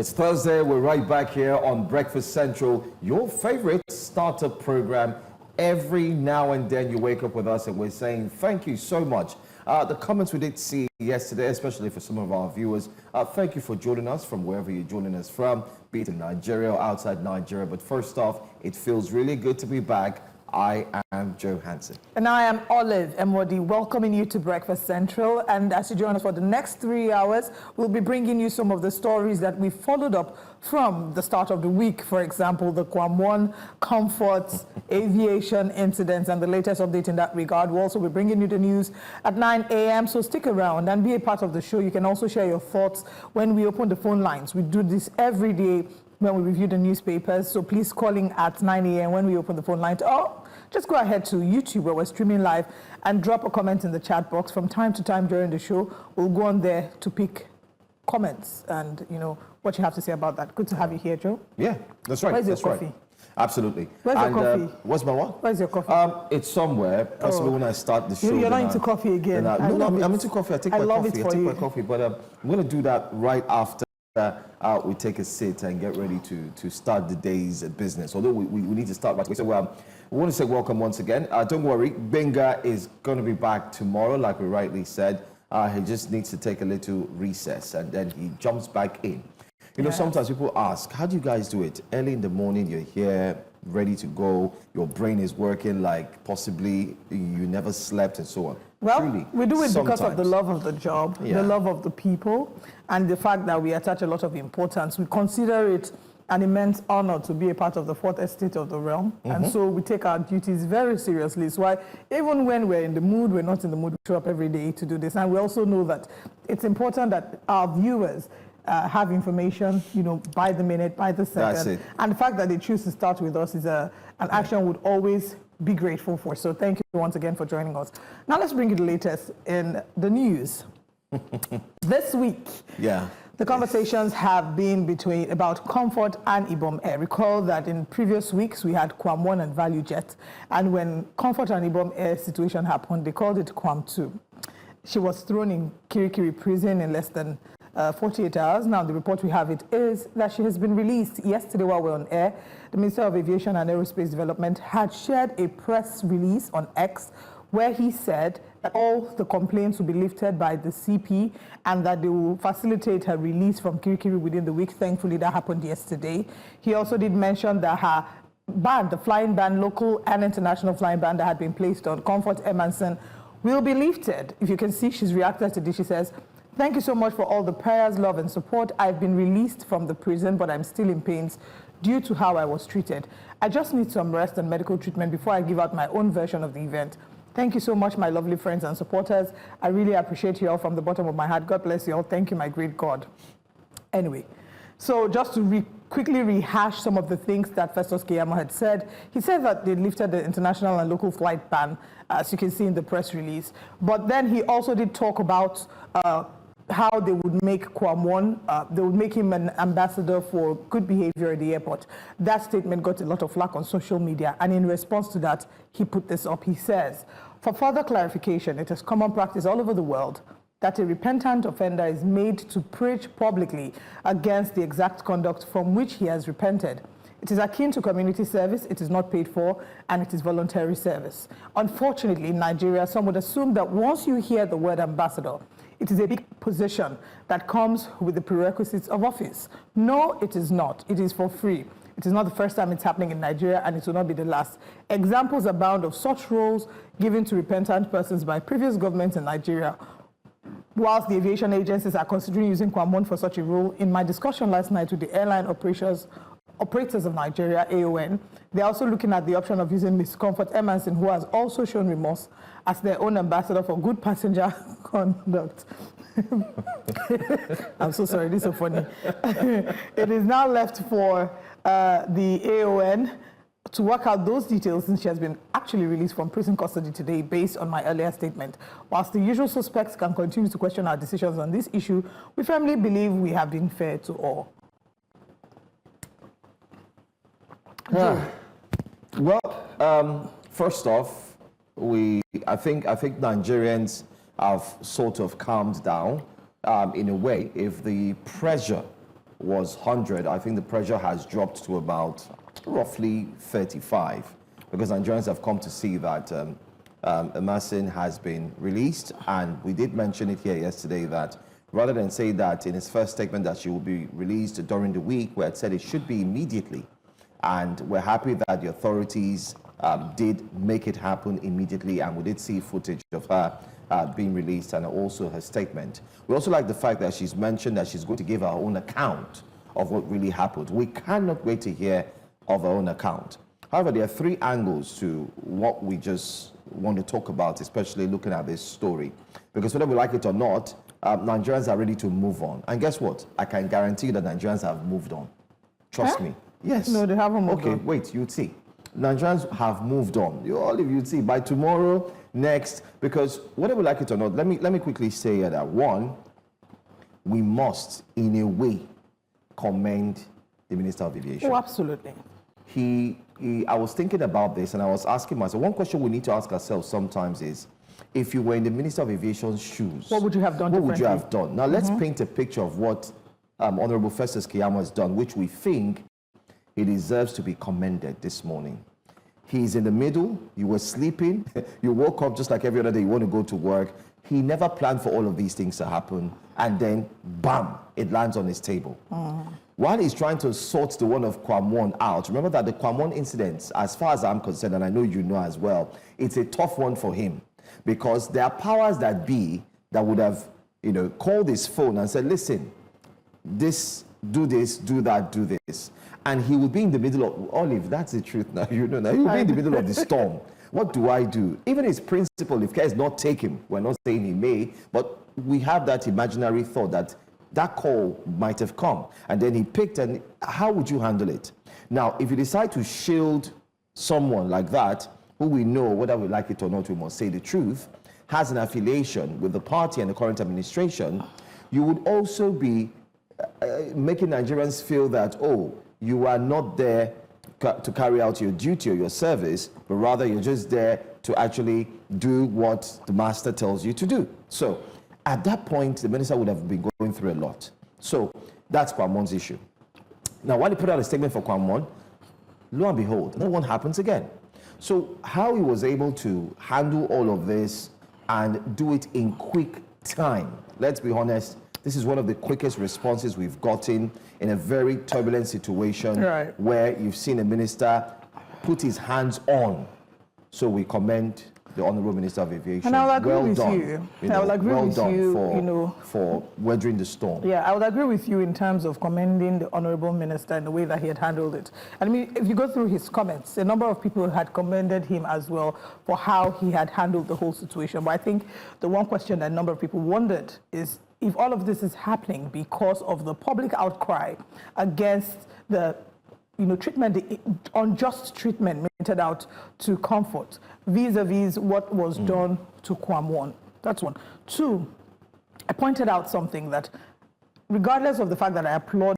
It's Thursday. We're right back here on Breakfast Central, your favorite startup program. Every now and then you wake up with us and we're saying thank you so much. The comments we did see yesterday, especially for some of our viewers, thank you for joining us from wherever you're joining us from, be it in Nigeria or outside Nigeria. But first off, it feels really good to be back. I am Joe Hansen. And I am Olive Emodi, welcoming you to Breakfast Central. And as you join us for the next 3 hours, we'll be bringing you some of the stories that we followed up from the start of the week. For example, the Kwam Comforts, aviation incidents, and the latest update in that regard. We'll also be bringing you the news at 9 a.m. So stick around and be a part of the show. You can also share your thoughts when we open the phone lines. We do this every day when we review the newspapers. So please calling at 9 a.m. when we open the phone line. Just go ahead to YouTube where we're streaming live and drop a comment in the chat box. From time to time during the show, we'll go on there to pick comments and, you know, what you have to say about that. Good to have you here, Joe. Yeah, that's right. Where's your coffee? Right. Absolutely. Where's your coffee? What's my what? Where's your coffee? It's somewhere, possibly when I start the show. You're not into coffee again. No, I'm into coffee. I take my coffee, but I'm going to do that right after we take a sit and get ready to start the day's business. Although we need to start right away. So we want to say welcome once again. Don't worry, Benga is going to be back tomorrow, like we rightly said. He just needs to take a little recess and then he jumps back in. You know, sometimes people ask, how do you guys do it? Early in the morning, you're here, ready to go. Your brain is working like possibly you never slept and so on. Well, truly, we do it because of the love of the job, the love of the people, and the fact that we attach a lot of importance. We consider it an immense honor to be a part of the fourth estate of the realm. And so we take our duties very seriously. It's why even when we're in the mood, we're not in the mood, we show up every day to do this. And we also know that it's important that our viewers have information, you know, by the minute, by the second. That's it. And the fact that they choose to start with us is an action would always be grateful for. So thank you once again for joining us. Now let's bring you the latest in the news. This week, the conversations have been about Comfort and Ibom Air. Recall that in previous weeks we had Kwam 1 and Value Jet, and when Comfort and Ibom Air situation happened, they called it Kwam 2. She was thrown in Kirikiri prison in less than 48 hours. Now, the report we have is that she has been released. Yesterday, while we're on air, the Minister of Aviation and Aerospace Development had shared a press release on X where he said that all the complaints will be lifted by the CP and that they will facilitate her release from Kirikiri within the week. Thankfully, that happened yesterday. He also did mention that her ban, the flying ban, local and international flying ban that had been placed on Comfort Emanson, will be lifted. If you can see, she's reacted to this. She says, "Thank you so much for all the prayers, love, and support. I've been released from the prison, but I'm still in pains due to how I was treated. I just need some rest and medical treatment before I give out my own version of the event. Thank you so much, my lovely friends and supporters. I really appreciate you all from the bottom of my heart. God bless you all. Thank you, my great God." Anyway, so just to quickly rehash some of the things that Festus Keyamo had said, he said that they lifted the international and local flight ban, as you can see in the press release. But then he also did talk about how they would make Kwam 1, they would make him an ambassador for good behavior at the airport. That statement got a lot of flack on social media, and in response to that, he put this up. He says, "For further clarification, it is common practice all over the world that a repentant offender is made to preach publicly against the exact conduct from which he has repented. It is akin to community service, it is not paid for, and it is voluntary service. Unfortunately, in Nigeria, some would assume that once you hear the word ambassador, it is a big position that comes with the prerequisites of office. No, it is not. It is for free. It is not the first time it's happening in Nigeria, and it will not be the last. Examples abound of such roles given to repentant persons by previous governments in Nigeria. Whilst the aviation agencies are considering using Kwam 1 for such a role, in my discussion last night with the airline operators of Nigeria, AON, they're also looking at the option of using Ms. Comfort Emanson, who has also shown remorse, as their own ambassador for good passenger conduct." I'm so sorry, this is so funny. It is now left for the AON to work out those details, since she has been actually released from prison custody today based on my earlier statement. Whilst the usual suspects can continue to question our decisions on this issue, we firmly believe we have been fair to all. Well, first off, I think Nigerians have sort of calmed down in a way. If the pressure was 100, I think the pressure has dropped to about roughly 35, because Nigerians have come to see that Emerson has been released, and we did mention it here yesterday that rather than say that in his first statement that she will be released during the week, where it said it should be immediately, and we're happy that the authorities did make it happen immediately, and we did see footage of her being released and also her statement. We also like the fact that she's mentioned that she's going to give her own account of what really happened. We cannot wait to hear of her own account. However, there are three angles to what we just want to talk about, especially looking at this story. Because whether we like it or not, Nigerians are ready to move on. And guess what? I can guarantee you that Nigerians have moved on. Trust me. Yes. No, they haven't moved on. Okay, wait, you'd see. Nigerians have moved on. All of you'd see by tomorrow, next, because whether we like it or not, let me quickly say that one, we must, in a way, commend the Minister of Aviation. Oh, absolutely. I was thinking about this, and I was asking myself, one question we need to ask ourselves sometimes is, if you were in the Minister of Aviation's shoes, what would you have done? What would you have done? Now, let's paint a picture of what Honorable Festus Keyamo has done, which we think he deserves to be commended this morning. He's in the middle. You were sleeping. You woke up just like every other day. You want to go to work. He never planned for all of these things to happen. And then, bam, it lands on his table. While he's trying to sort the one of Kwamwon out, remember that the Kwamwon incident, as far as I'm concerned, and I know you know as well, it's a tough one for him. Because there are powers that be that would have, called his phone and said, listen, do that, do this. And he would be in the middle of, Olive, that's the truth now, he would be in the middle of the storm. What do I do? Even his principal, if care is not take him, we're not saying he may, but we have that imaginary thought that that call might have come. And then he picked, and how would you handle it? Now, if you decide to shield someone like that, who we know, whether we like it or not, we must say the truth, has an affiliation with the party and the current administration, you would also be making Nigerians feel that, oh, you are not there to carry out your duty or your service, but rather you're just there to actually do what the master tells you to do. So at that point, the minister would have been going through a lot. So that's Kwamwon's issue. Now, when he put out a statement for Kwamwon, lo and behold, no one happens again. So how he was able to handle all of this and do it in quick time, let's be honest, this is one of the quickest responses we've gotten in a very turbulent situation where you've seen a minister put his hands on. So we commend the Honorable Minister of Aviation. And I would agree with you. I would agree with you, for weathering the storm. Yeah, I would agree with you in terms of commending the Honorable Minister in the way that he had handled it. I mean, if you go through his comments, a number of people had commended him as well for how he had handled the whole situation. But I think the one question that a number of people wondered is, if all of this is happening because of the public outcry against the treatment, the unjust treatment meted out to Comfort, vis-a-vis what was done to Kwamwon. That's one. Two, I pointed out something that, regardless of the fact that I applaud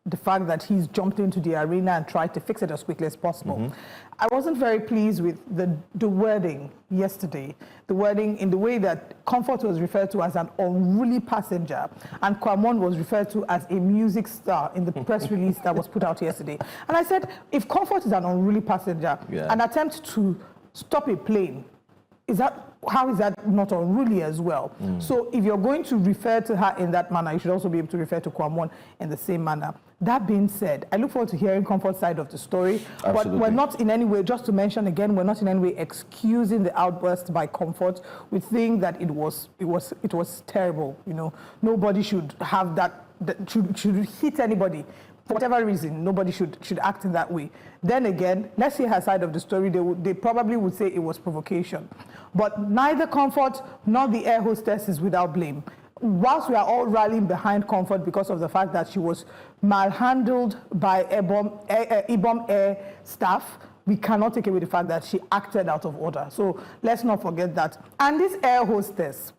the fact that he's jumped into the arena and tried to fix it as quickly as possible, I wasn't very pleased with the wording yesterday. The wording in the way that Comfort was referred to as an unruly passenger and Kwamwon was referred to as a music star in the press release that was put out yesterday. And I said, if Comfort is an unruly passenger, an attempt to stop a plane, how is that not unruly as well? So if you're going to refer to her in that manner, you should also be able to refer to Kwamwon in the same manner. That being said, I look forward to hearing Comfort's side of the story. Absolutely. But we're not in any way, just to mention again, we're not in any way excusing the outburst by Comfort. We think that it was terrible. Nobody should have that should hit anybody. For whatever reason, nobody should act in that way. Then again, let's hear her side of the story. They probably would say it was provocation. But neither Comfort nor the air hostess is without blame. Whilst we are all rallying behind Comfort because of the fact that she was malhandled by IBOM Air staff, we cannot take away the fact that she acted out of order. So let's not forget that. And this air hostess,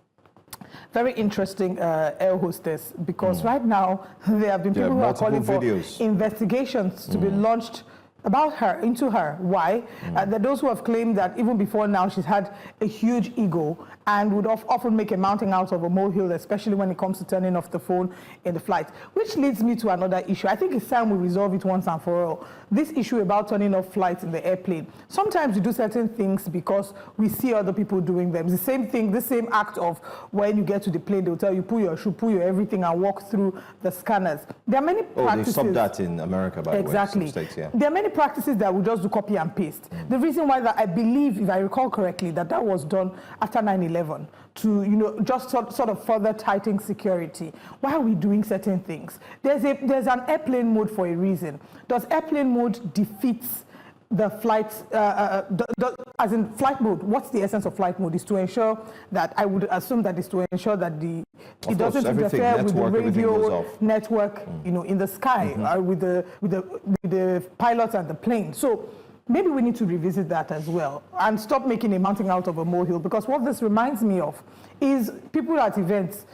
very interesting air hostess, because right now there have been people who are calling for investigations to be launched about her, into her. Why? There are those who have claimed that even before now she's had a huge ego and would often make a mountain out of a molehill, especially when it comes to turning off the phone in the flight. Which leads me to another issue. I think it's time we resolve it once and for all. This issue about turning off flights in the airplane. Sometimes we do certain things because we see other people doing them. It's the same thing, the same act of when you get to the plane, they'll tell you, pull your shoe, pull your everything, and walk through the scanners. There are many practices. They stopped that in America, by the way. Exactly. States, yeah. There are many practices that we just do copy and paste. The reason why that I believe, if I recall correctly, that was done after 9/11 to, you know, just sort of further tighten security. Why are we doing certain things? There's an airplane mode for a reason. Does airplane mode defeats the flight, as in flight mode? What's the essence of flight mode? Is to ensure that, I would assume that is to ensure that it doesn't interfere with the radio network, you know, in the sky, with the pilots and the plane. So maybe we need to revisit that as well and stop making a mountain out of a molehill, because what this reminds me of is people at events,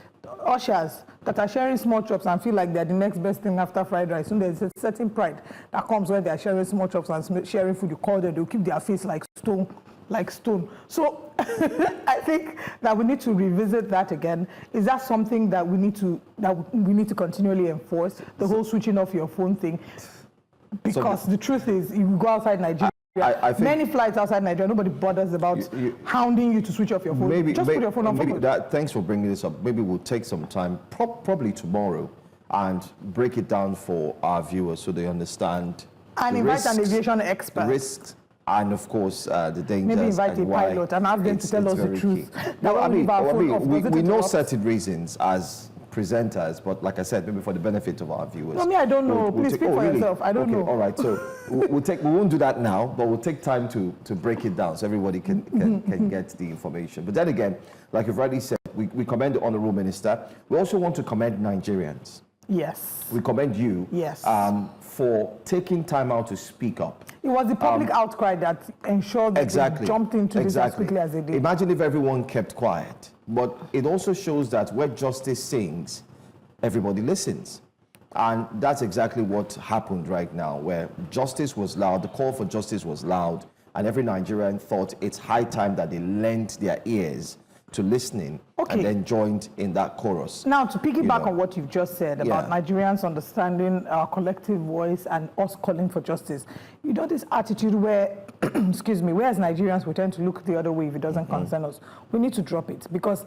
ushers that are sharing small chops and feel like they're the next best thing after fried rice. So there's a certain pride that comes when they're sharing small chops and sharing food. You call them, they'll keep their face like stone. So I think that we need to revisit that again. Is that something that we need to continually enforce, the whole switching off your phone thing? Because the truth is, you go outside Nigeria, I think many flights outside Nigeria, nobody bothers about hounding you to switch off your phone. Just put your phone on forward. Thanks for bringing this up. Maybe we'll take some time, probably tomorrow, and break it down for our viewers so they understand. And invite an aviation expert. The risks, and of course, the dangers. Maybe invite a pilot and ask them to tell us the truth. No, I mean, we know certain reasons as presenters, but like I said, maybe for the benefit of our viewers. No, I don't know. Please speak for yourself. I don't know. All right, so we won't do that now, but we'll take time to break it down so everybody can get the information. But then again, like you've already said, we commend the Honourable Minister. We also want to commend Nigerians. Yes. We commend you. Yes. For taking time out to speak up. It was the public outcry that ensured that they jumped into this as quickly as they did. Imagine if everyone kept quiet. But it also shows that where justice sings, everybody listens. And that's exactly what happened right now, where justice was loud, the call for justice was loud, and every Nigerian thought it's high time that they lent their ears to listening and then joined in that chorus. Now, to piggyback on what you've just said about Nigerians understanding our collective voice and us calling for justice, you know, this attitude where, excuse me, whereas Nigerians we tend to look the other way if it doesn't concern us, we need to drop it, because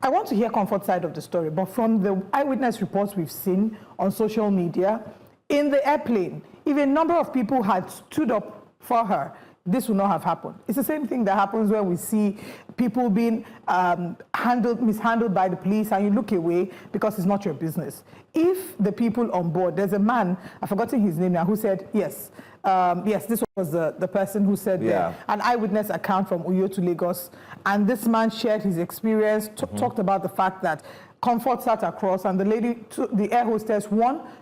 I want to hear Comfort's side of the story, but from the eyewitness reports we've seen on social media, in the airplane, if a number of people had stood up for her, this would not have happened. It's the same thing that happens when we see people being mishandled by the police and you look away because it's not your business. If the people on board, there's a man, I've forgotten his name now, who said, yes, this was the person who said an eyewitness account from Uyo to Lagos. And this man shared his experience, talked about the fact that Comfort sat across and the lady, the air hostess,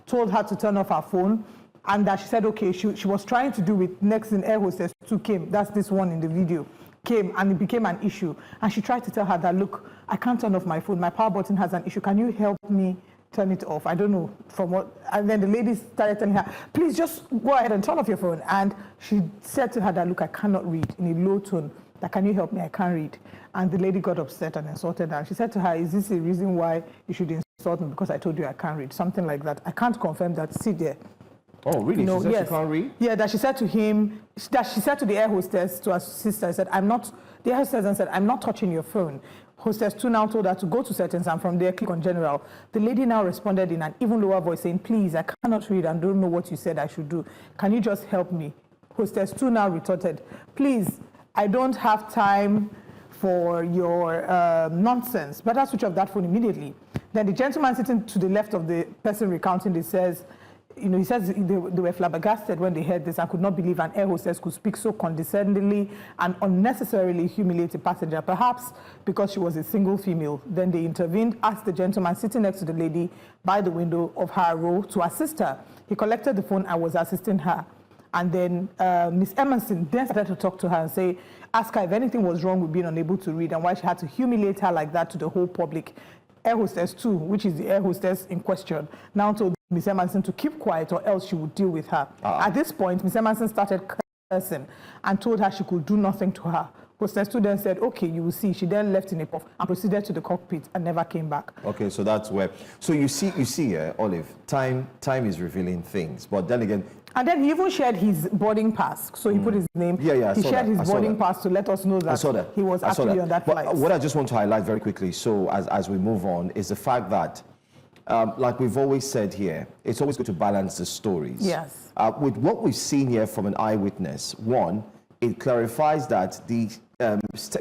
told her to turn off her phone. And that she said, okay, she was trying to do it. Next in air hostess 2 came. That's this one in the video. Came and it became an issue. And she tried to tell her that, look, I can't turn off my phone. My power button has an issue. Can you help me turn it off? I don't know from what. And then the lady started telling her, please just go ahead and turn off your phone. And she said to her that, look, I cannot read, in a low tone. That, can you help me? I can't read. And the lady got upset and insulted her. She said to her, is this a reason why you should insult me? Because I told you I can't read. Something like that. I can't confirm that. Sit there. Oh, really? No, she said she can't read? Yeah, that she said to him, that she said to the air hostess, to her sister, said, the air hostess said, I'm not touching your phone. Hostess 2 now told her to go to settings and from there click on general. The lady now responded in an even lower voice saying, please, I cannot read and don't know what you said I should do. Can you just help me? Hostess 2 now retorted, please, I don't have time for your nonsense. Better switch off that phone immediately. Then the gentleman sitting to the left of the person recounting this says, you know, he says they were flabbergasted when they heard this and could not believe an air hostess could speak so condescendingly and unnecessarily humiliate a passenger, perhaps because she was a single female. Then they intervened, asked the gentleman sitting next to the lady by the window of her row to assist her. He collected the phone and was assisting her. And then Miss Emerson then started to talk to her and ask her if anything was wrong with being unable to read and why she had to humiliate her like that to the whole public. Air hostess 2, which is the air hostess in question, now told Miss Emerson to keep quiet or else she would deal with her. At this point, Miss Emerson started cursing and told her she could do nothing to her. Hostess 2 then said, okay, you will see. She then left in a puff and proceeded to the cockpit and never came back. Okay, so that's where. So you see, Olive, time is revealing things. But then again. And then he even shared his boarding pass. So he put his name. Yeah, he shared his boarding pass to let us know that he was actually on that flight. But what I just want to highlight very quickly, so as we move on, is the fact that, like we've always said here, it's always good to balance the stories. Yes. With what we've seen here from an eyewitness, one, it clarifies that the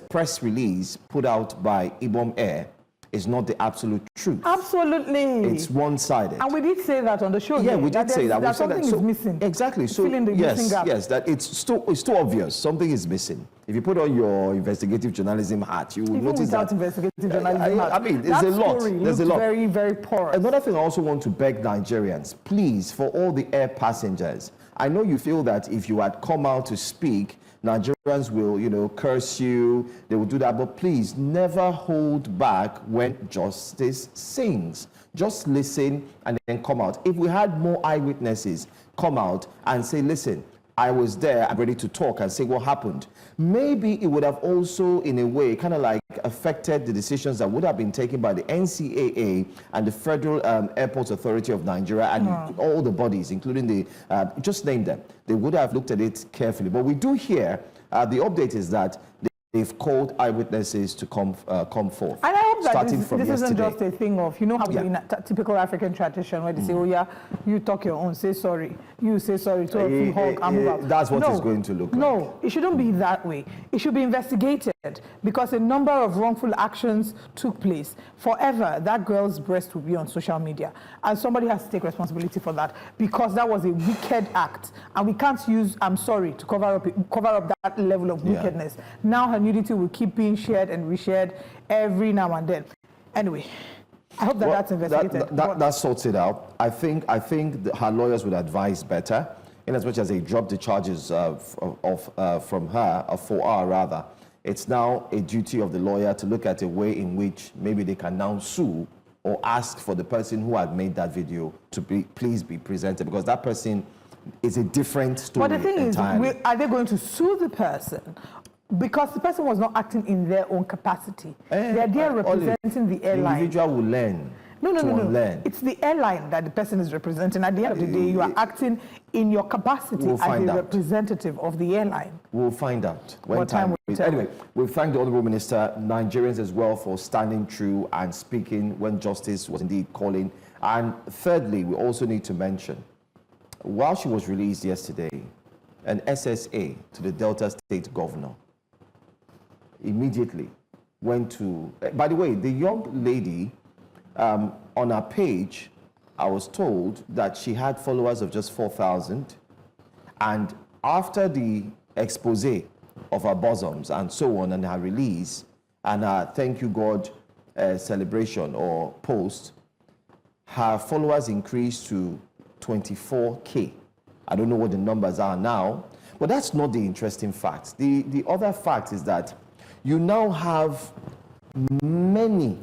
press release put out by Ibom Air is not the absolute truth. Absolutely. It's one-sided. And we did say that on the show. Yeah, we did say that. That something is missing. Exactly. So yes, that it's too obvious. Something is missing. If you put on your investigative journalism hat, you will notice that. Investigative journalism hat. I mean, there's a lot. There's a lot. Very, very porous. Another thing I also want to beg Nigerians, please, for all the air passengers, I know you feel that if you had come out to speak, Nigerians will, curse you, they will do that, but please never hold back when justice sings. Just listen and then come out. If we had more eyewitnesses come out and say, listen, I was there, I'm ready to talk and say what happened, maybe it would have also, in a way, kind of like affected the decisions that would have been taken by the NCAA and the Federal Airports Authority of Nigeria and all the bodies, including the, just name them. They would have looked at it carefully. But we do hear, the update is that they've called eyewitnesses to come forth. And I hope that this isn't just a thing of, how in a typical African tradition where they say, oh yeah, you talk your own, say sorry. You say sorry to a hug and move out. That's what it's going to look like. No, it shouldn't be that way. It should be investigated because a number of wrongful actions took place. Forever, that girl's breast will be on social media. And somebody has to take responsibility for that because that was a wicked act. And we can't use, I'm sorry, to cover up that level of wickedness. Now her nudity will keep being shared and reshared every now and then. Anyway, I hope that's investigated. That sorts it out. I think her lawyers would advise better, in as much as they dropped the charges from her, for her rather. It's now a duty of the lawyer to look at a way in which maybe they can now sue or ask for the person who had made that video to please be presented, because that person is a different story. But the thing entirely. is, are they going to sue the person? Because the person was not acting in their own capacity. They're there representing the airline. The individual will learn. No. It's the airline that the person is representing. At the end of the day, you are acting in your capacity as a representative of the airline. We'll find out when what time will tell. Anyway, we thank the Honourable Minister, Nigerians as well, for standing true and speaking when justice was indeed calling. And thirdly, we also need to mention, while she was released yesterday, an SSA to the Delta State Governor immediately went to, by the way, the young lady on her page, I was told that she had followers of just 4,000. And after the expose of her bosoms and so on and her release and her thank you God celebration or post, her followers increased to 24K. I don't know what the numbers are now, but that's not the interesting fact. The other fact is that you now have many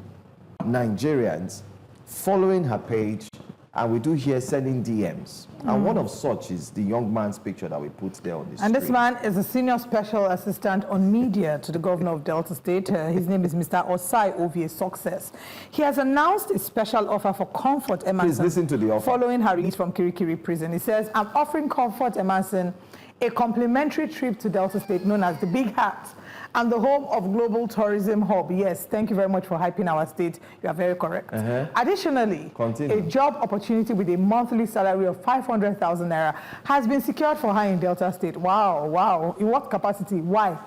Nigerians following her page, and we do hear sending DMs. And one of such is the young man's picture that we put there on the screen. And this man is a senior special assistant on media to the governor of Delta State. His name is Mr. Osai Ovie Success. He has announced a special offer for Comfort Emerson. Please listen to the offer. Following her release from Kirikiri prison. He says, I'm offering Comfort Emerson a complimentary trip to Delta State known as the Big Hat and the home of Global Tourism Hub. Yes, thank you very much for hyping our state. You are very correct. Additionally, a job opportunity with a monthly salary of 500,000 naira has been secured for her in Delta State. Wow. In what capacity? Why?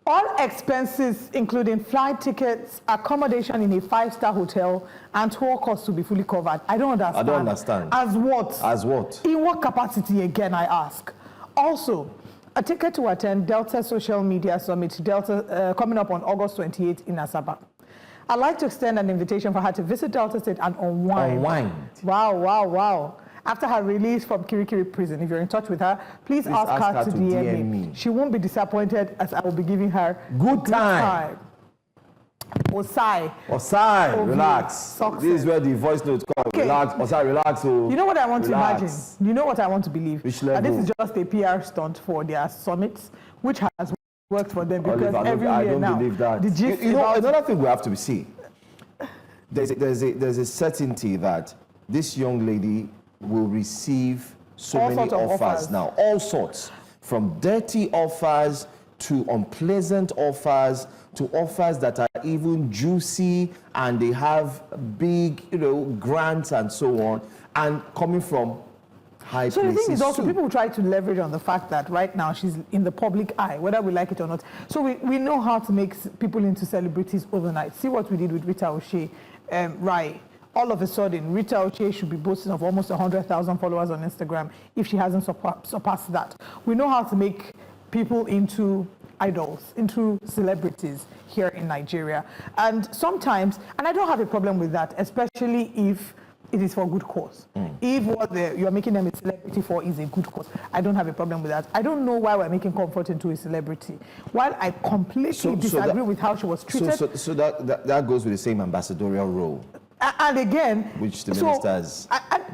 All expenses, including flight tickets, accommodation in a 5-star hotel, and tour costs will be fully covered. I don't understand. As what? As what? In what capacity, again, I ask? Also, a ticket to attend Delta Social Media Summit, coming up on August 28th in Asaba. I'd like to extend an invitation for her to visit Delta State and unwind. Wow. After her release from Kirikiri prison, if you're in touch with her, please ask her to DM me. She won't be disappointed as I will be giving her good time. Osai, relax. Success. This is where the voice notes come. Okay. Relax, Osai, relax. You know what I want to imagine? You know what I want to believe? Which level? That this is just a PR stunt for their summits, which has worked for them because Oliver, every I year don't now, believe that. the gist You know, about another thing we have to see, there's a certainty that this young lady will receive so all many sorts of offers now, all sorts, from dirty offers to unpleasant offers to offers that are even juicy and they have big, grants and so on, and coming from high So places. the thing is also, people try to leverage on the fact that right now she's in the public eye, whether we like it or not. So we know how to make people into celebrities overnight. See what we did with Rita O'Shea, right? All of a sudden, Rita O'Shea should be boasting of almost 100,000 followers on Instagram if she hasn't surpassed that. We know how to make people into idols, into celebrities here in Nigeria. And sometimes, and I don't have a problem with that, especially if it is for good cause. If what you're making them a celebrity for is a good cause, I don't have a problem with that. I don't know why we're making Comfort into a celebrity. While I completely disagree with how she was treated. So that goes with the same ambassadorial role. And again, which the ministers.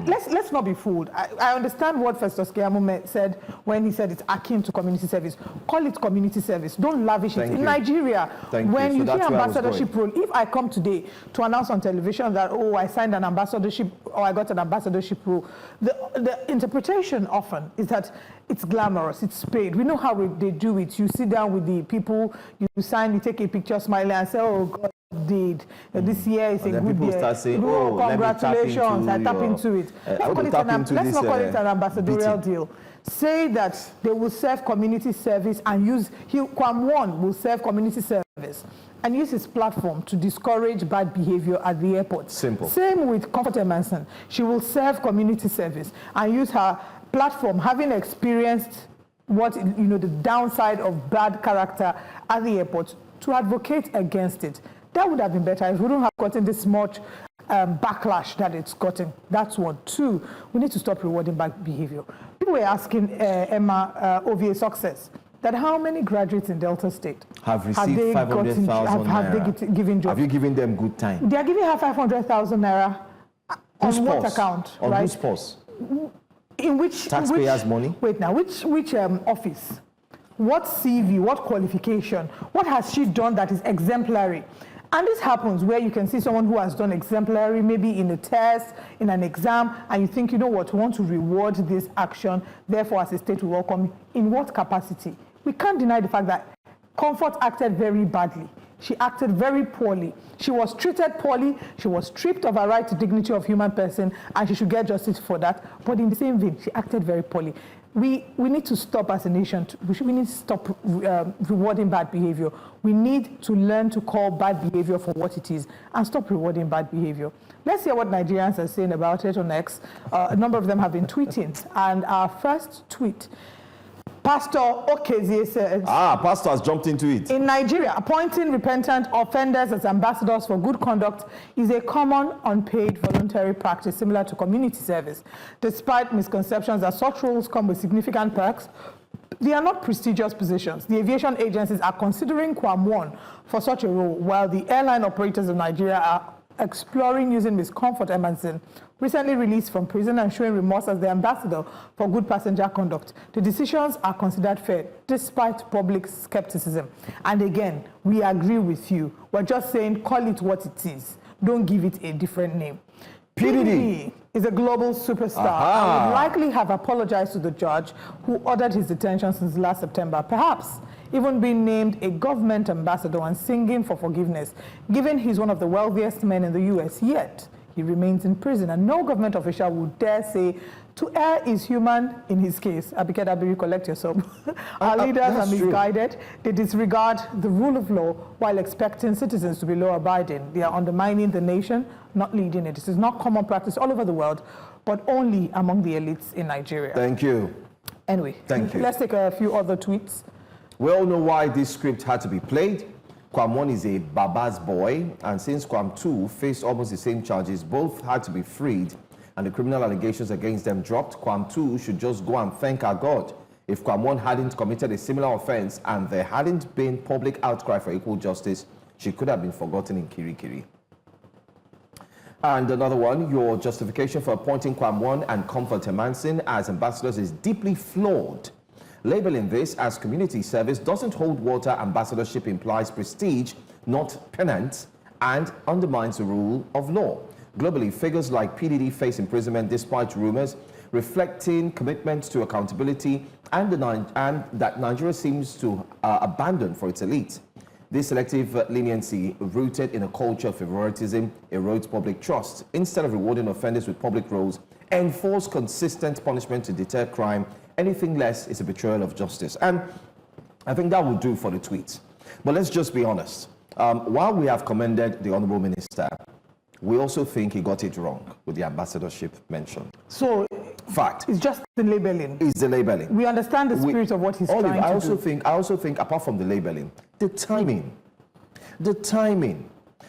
Let's not be fooled. I understand what Festus Keyamo said when he said it's akin to community service. Call it community service. Don't lavish it. In Nigeria, when you hear ambassadorship role, if I come today to announce on television that, oh, I signed an ambassadorship or I got an ambassadorship role, the interpretation often is that it's glamorous, it's paid. We know how they do it. You sit down with the people, you sign, you take a picture, smile and say, oh, God. Did this year is a good year. Start saying, congratulations, I tap into it. Let's not call it an ambassadorial deal. Say that they will serve community service and use, Kwam1 will serve community service and use his platform to discourage bad behavior at the airport. Simple. Same with Comfort Emerson. She will serve community service and use her platform, having experienced the downside of bad character at the airport, to advocate against it. That would have been better if we wouldn't have gotten this much backlash that it's gotten. That's one. Two, we need to stop rewarding bad behavior. People were asking Emma Ovie Success that how many graduates in Delta State have received 500,000 naira? Have they given jobs? Have you given them good time? They are giving her 500,000 naira on what account? On whose purse? In which taxpayers' money? Wait now, which office? What CV? What qualification? What has she done that is exemplary? And this happens where you can see someone who has done exemplary, maybe in a test, in an exam, and you think, you know what, we want to reward this action, therefore as a state we welcome. In what capacity? We can't deny the fact that Comfort acted very badly. She acted very poorly. She was treated poorly. She was stripped of her right to dignity of human person, and she should get justice for that. But in the same vein, she acted very poorly. We need to stop as a nation. We need to stop rewarding bad behavior. We need to learn to call bad behavior for what it is and stop rewarding bad behavior. Let's hear what Nigerians are saying about it on X. A number of them have been tweeting. And our first tweet, Pastor Okezie says, Pastor has jumped into it. In Nigeria, appointing repentant offenders as ambassadors for good conduct is a common unpaid voluntary practice similar to community service. Despite misconceptions that such roles come with significant perks, they are not prestigious positions. The aviation agencies are considering Kwam1 for such a role, while the airline operators of Nigeria are exploring using Ms. Comfort Emerson, recently released from prison and showing remorse as the ambassador for good passenger conduct. The decisions are considered fair, despite public skepticism. And again, we agree with you. We're just saying, call it what it is. Don't give it a different name. PDD is a global superstar and would likely have apologized to the judge who ordered his detention since last September, perhaps even being named a government ambassador and singing for forgiveness, given he's one of the wealthiest men in the U.S., yet he remains in prison, and no government official would dare say to err is human in his case. Abike Dabiri, collect yourself. Our leaders are misguided. True. They disregard the rule of law while expecting citizens to be law-abiding. They are undermining the nation, not leading it. This is not common practice all over the world, but only among the elites in Nigeria. Thank you. Anyway, let's take a few other tweets. We all know why this script had to be played. Kwam1 is a Baba's boy, and since Kwam2 faced almost the same charges, both had to be freed, and the criminal allegations against them dropped. Kwam2 should just go and thank our God. If Kwam1 hadn't committed a similar offense and there hadn't been public outcry for equal justice, she could have been forgotten in Kirikiri. And another one, your justification for appointing Kwam1 and Comfort Emerson as ambassadors is deeply flawed. labeling this as community service doesn't hold water. Ambassadorship implies prestige, not penance, and undermines the rule of law. Globally, figures like PDD face imprisonment despite rumors reflecting commitment to accountability and that Nigeria seems to abandon for its elite. This selective leniency, rooted in a culture of favoritism, erodes public trust. Instead of rewarding offenders with public roles, enforce consistent punishment to deter crime. Anything less is a betrayal of justice. And I think that will do for the tweets. But let's just be honest. While we have commended the Honorable Minister, we also think he got it wrong with the ambassadorship mention. So, fact. It's just the labeling. It's the labeling. We understand the spirit of what he's trying to do. I also think, apart from the labeling, the timing.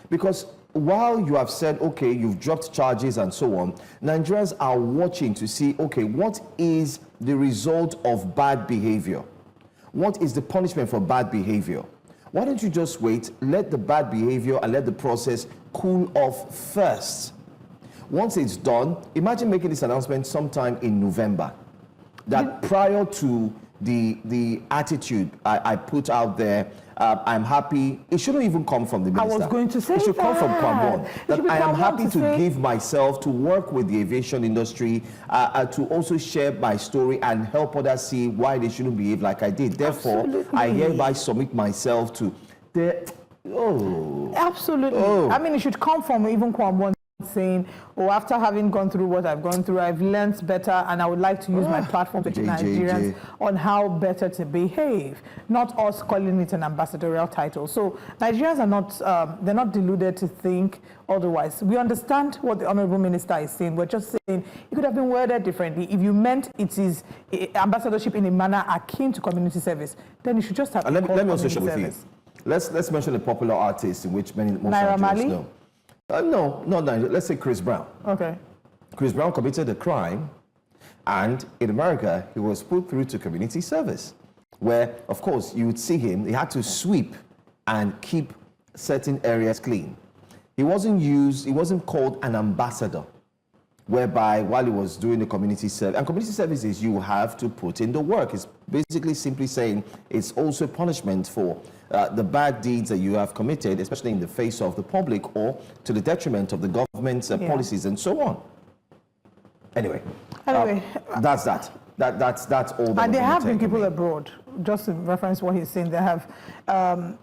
Because while you have said, okay, you've dropped charges and so on, Nigerians are watching to see, okay, what is the result of bad behavior? What is the punishment for bad behavior? Why don't you just wait, let the bad behavior and let the process cool off first? Once it's done, imagine making this announcement sometime in November, that prior to the attitude I put out there, I'm happy. It shouldn't even come from the minister. I was going to say it should come from Kwambon. That I am happy to give myself, to work with the aviation industry, to also share my story and help others see why they shouldn't behave like I did. Therefore, absolutely. I hereby submit myself to the... Absolutely. I mean, it should come from even Kwambon saying, oh, after having gone through what I've gone through, I've learned better, and I would like to use my platform to teach Nigerians on how better to behave, not us calling it an ambassadorial title. So Nigerians are not, they're not deluded to think otherwise. We understand what the Honorable Minister is saying. We're just saying it could have been worded differently. If you meant it is ambassadorship in a manner akin to community service, then you should just have let me also share with you. Let's mention a popular artist in which most Nigerians know. No, not Nigeria. Let's say Chris Brown. Okay. Chris Brown committed a crime, and in America, he was put through to community service, where, of course, you would see him. He had to sweep and keep certain areas clean. He wasn't called an ambassador, whereby while he was doing the community service, and community service is you have to put in the work. It's basically simply saying it's also punishment for the bad deeds that you have committed, especially in the face of the public or to the detriment of the government's policies and so on. Anyway, that's that. That's all. And there have been people abroad, just to reference what he's saying, they have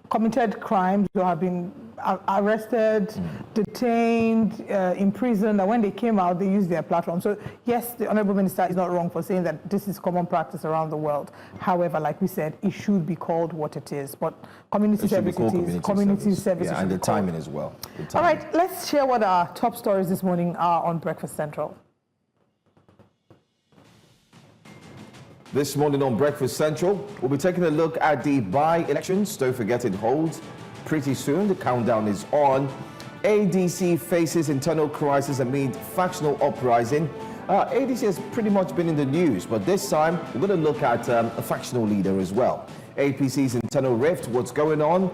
committed crimes or have been arrested, detained, imprisoned, and when they came out, they used their platform. So yes, the Honorable Minister is not wrong for saying that this is common practice around the world. However, like we said, it should be called what it is. But community service is community service. Yeah, and the timing as well. All right, let's share what our top stories this morning are on Breakfast Central. This morning on Breakfast Central, we'll be taking a look at the by-elections. Don't forget it holds pretty soon. The countdown is on. ADC faces internal crisis amid factional uprising. ADC has pretty much been in the news, but this time we're going to look at a factional leader as well. APC's internal rift, what's going on?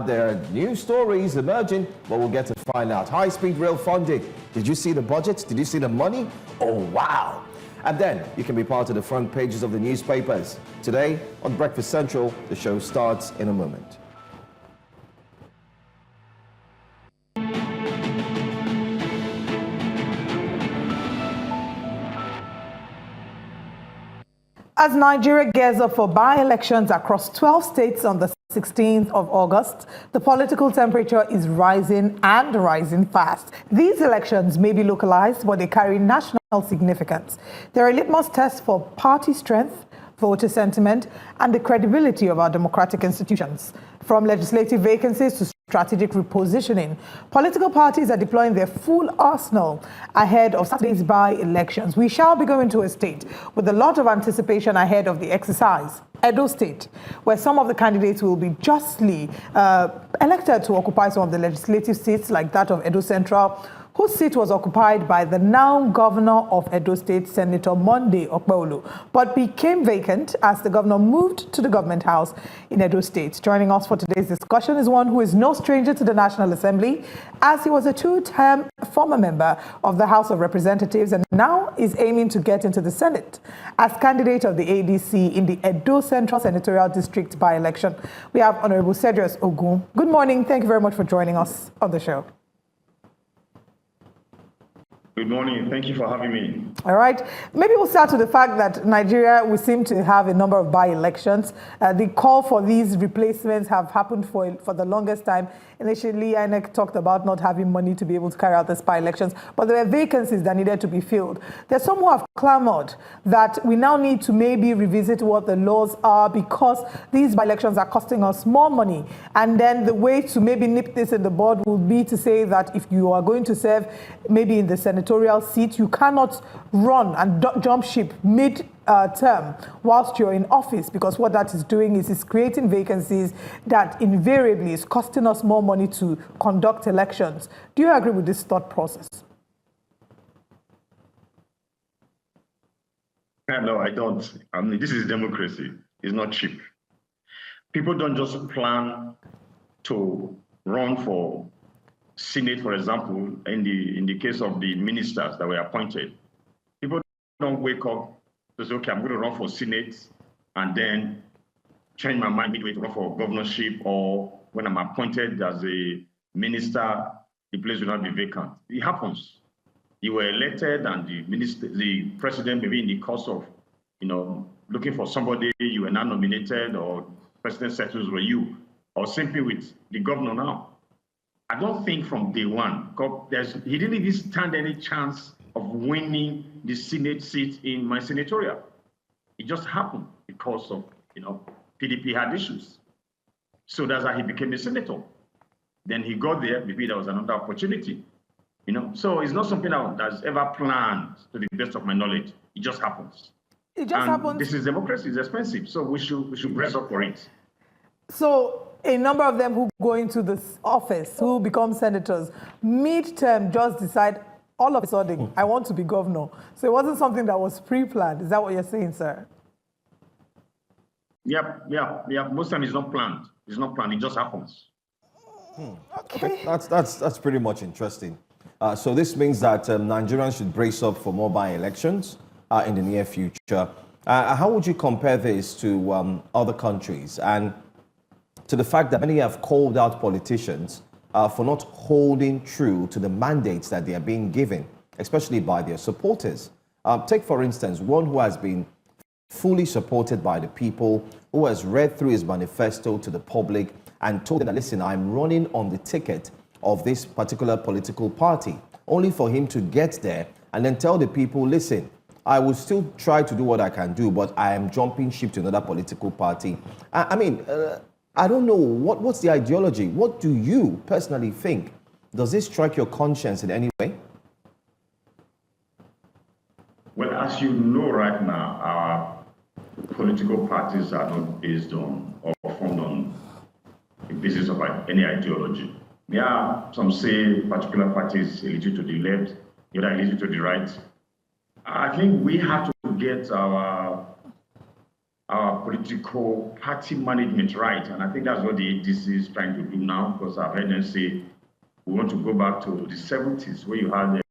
There are new stories emerging, but we'll get to find out. High-speed rail funding. Did you see the budget? Did you see the money? Oh, wow. And then you can be part of the front pages of the newspapers. Today on Breakfast Central, the show starts in a moment. As Nigeria gears up for by-elections across 12 states on the 16th of August, the political temperature is rising and rising fast. These elections may be localized, but they carry national significance. They're a litmus test for party strength, voter sentiment, and the credibility of our democratic institutions. From legislative vacancies to strategic repositioning, political parties are deploying their full arsenal ahead of Saturday's by-elections. We shall be going to a state with a lot of anticipation ahead of the exercise, Edo State, where some of the candidates will be justly elected to occupy some of the legislative seats like that of Edo Central, whose seat was occupied by the now governor of Edo State, Senator Monday Okpeolu, but became vacant as the governor moved to the government house in Edo State. Joining us for today's discussion is one who is no stranger to the National Assembly, as he was a two-term former member of the House of Representatives and now is aiming to get into the Senate as candidate of the ADC in the Edo Central Senatorial District by-election. We have Honorable Sergius Ogun. Good morning. Thank you very much for joining us on the show. Good morning. Thank you for having me. All right. Maybe we'll start with the fact that Nigeria, we seem to have a number of by-elections. The call for these replacements have happened for the longest time. Initially, INEC talked about not having money to be able to carry out these by-elections, but there were vacancies that needed to be filled. There's some who have clamored that we now need to maybe revisit what the laws are because these by-elections are costing us more money. And then the way to maybe nip this in the bud would be to say that if you are going to serve maybe in the senatorial seat, you cannot run and jump ship mid-term whilst you're in office, because what that is doing is creating vacancies that invariably is costing us more money to conduct elections. Do you agree with this thought process? No, I don't. I mean, this is democracy. It's not cheap. People don't just plan to run for Senate, for example, in the case of the ministers that were appointed. People don't wake up to say, okay, I'm going to run for Senate and then change my mind midway to run for governorship, or when I'm appointed as a minister, the place will not be vacant. It happens. You were elected and the president, maybe in the course of, looking for somebody, you were not nominated, or president settles were you, or simply with the governor now. I don't think from day one, he didn't even stand any chance of winning the Senate seat in my senatorial. It just happened because of, PDP had issues. So that's how he became a senator. Then he got there, maybe there was another opportunity, So it's not something that's ever planned, to the best of my knowledge. It just happens. It just happens. This is democracy. It's expensive, so we should brace up for it. So a number of them who go into this office, who become senators, mid-term just decide all of a sudden, I want to be governor. So it wasn't something that was pre-planned. Is that what you're saying, sir? Yeah. Most times it's not planned. It's not planned. It just happens. Okay. That's pretty much interesting. So this means that Nigerians should brace up for more by-elections in the near future. How would you compare this to other countries, and to the fact that many have called out politicians for not holding true to the mandates that they are being given, especially by their supporters? Take, for instance, one who has been fully supported by the people, who has read through his manifesto to the public and told them that, listen, I'm running on the ticket of this particular political party, only for him to get there and then tell the people, listen, I will still try to do what I can do, but I am jumping ship to another political party. I don't know, what's the ideology? What do you personally think? Does this strike your conscience in any way? Well, as you know right now, our political parties are not based on or formed on the basis of any ideology. Some say particular parties are leaning to the left, the other leaning to the right. I think we have to get our political party management right, and I think that's what the ADC is trying to do now, because I've heard them say we want to go back to the 70s, where you had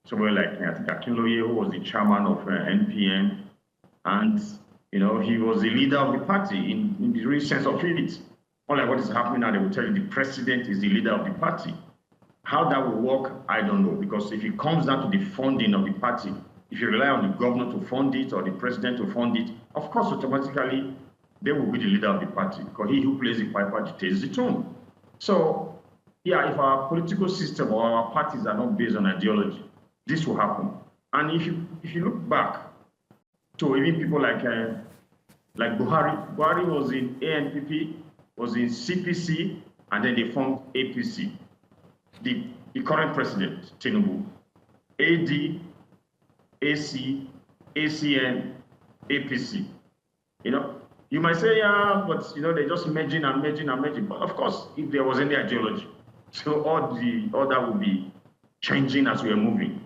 somebody like, I think, Akinloye, who was the chairman of NPN, and he was the leader of the party in the real sense of it. Unlike what is happening now, they will tell you the president is the leader of the party. How that will work, I don't know, because if it comes down to the funding of the party, if you rely on the governor to fund it or the president to fund it, of course, automatically, they will be the leader of the party, because he who plays the piper dictates the tune. So, yeah, if our political system or our parties are not based on ideology, this will happen. And if you look back to even people like Buhari was in ANPP, was in CPC, and then they formed APC. The current president, Tinubu, AD, AC, ACN, APC. You might say, yeah, but they're just merging and merging and merging. But of course, if there was any ideology, so all that would be changing as we are moving,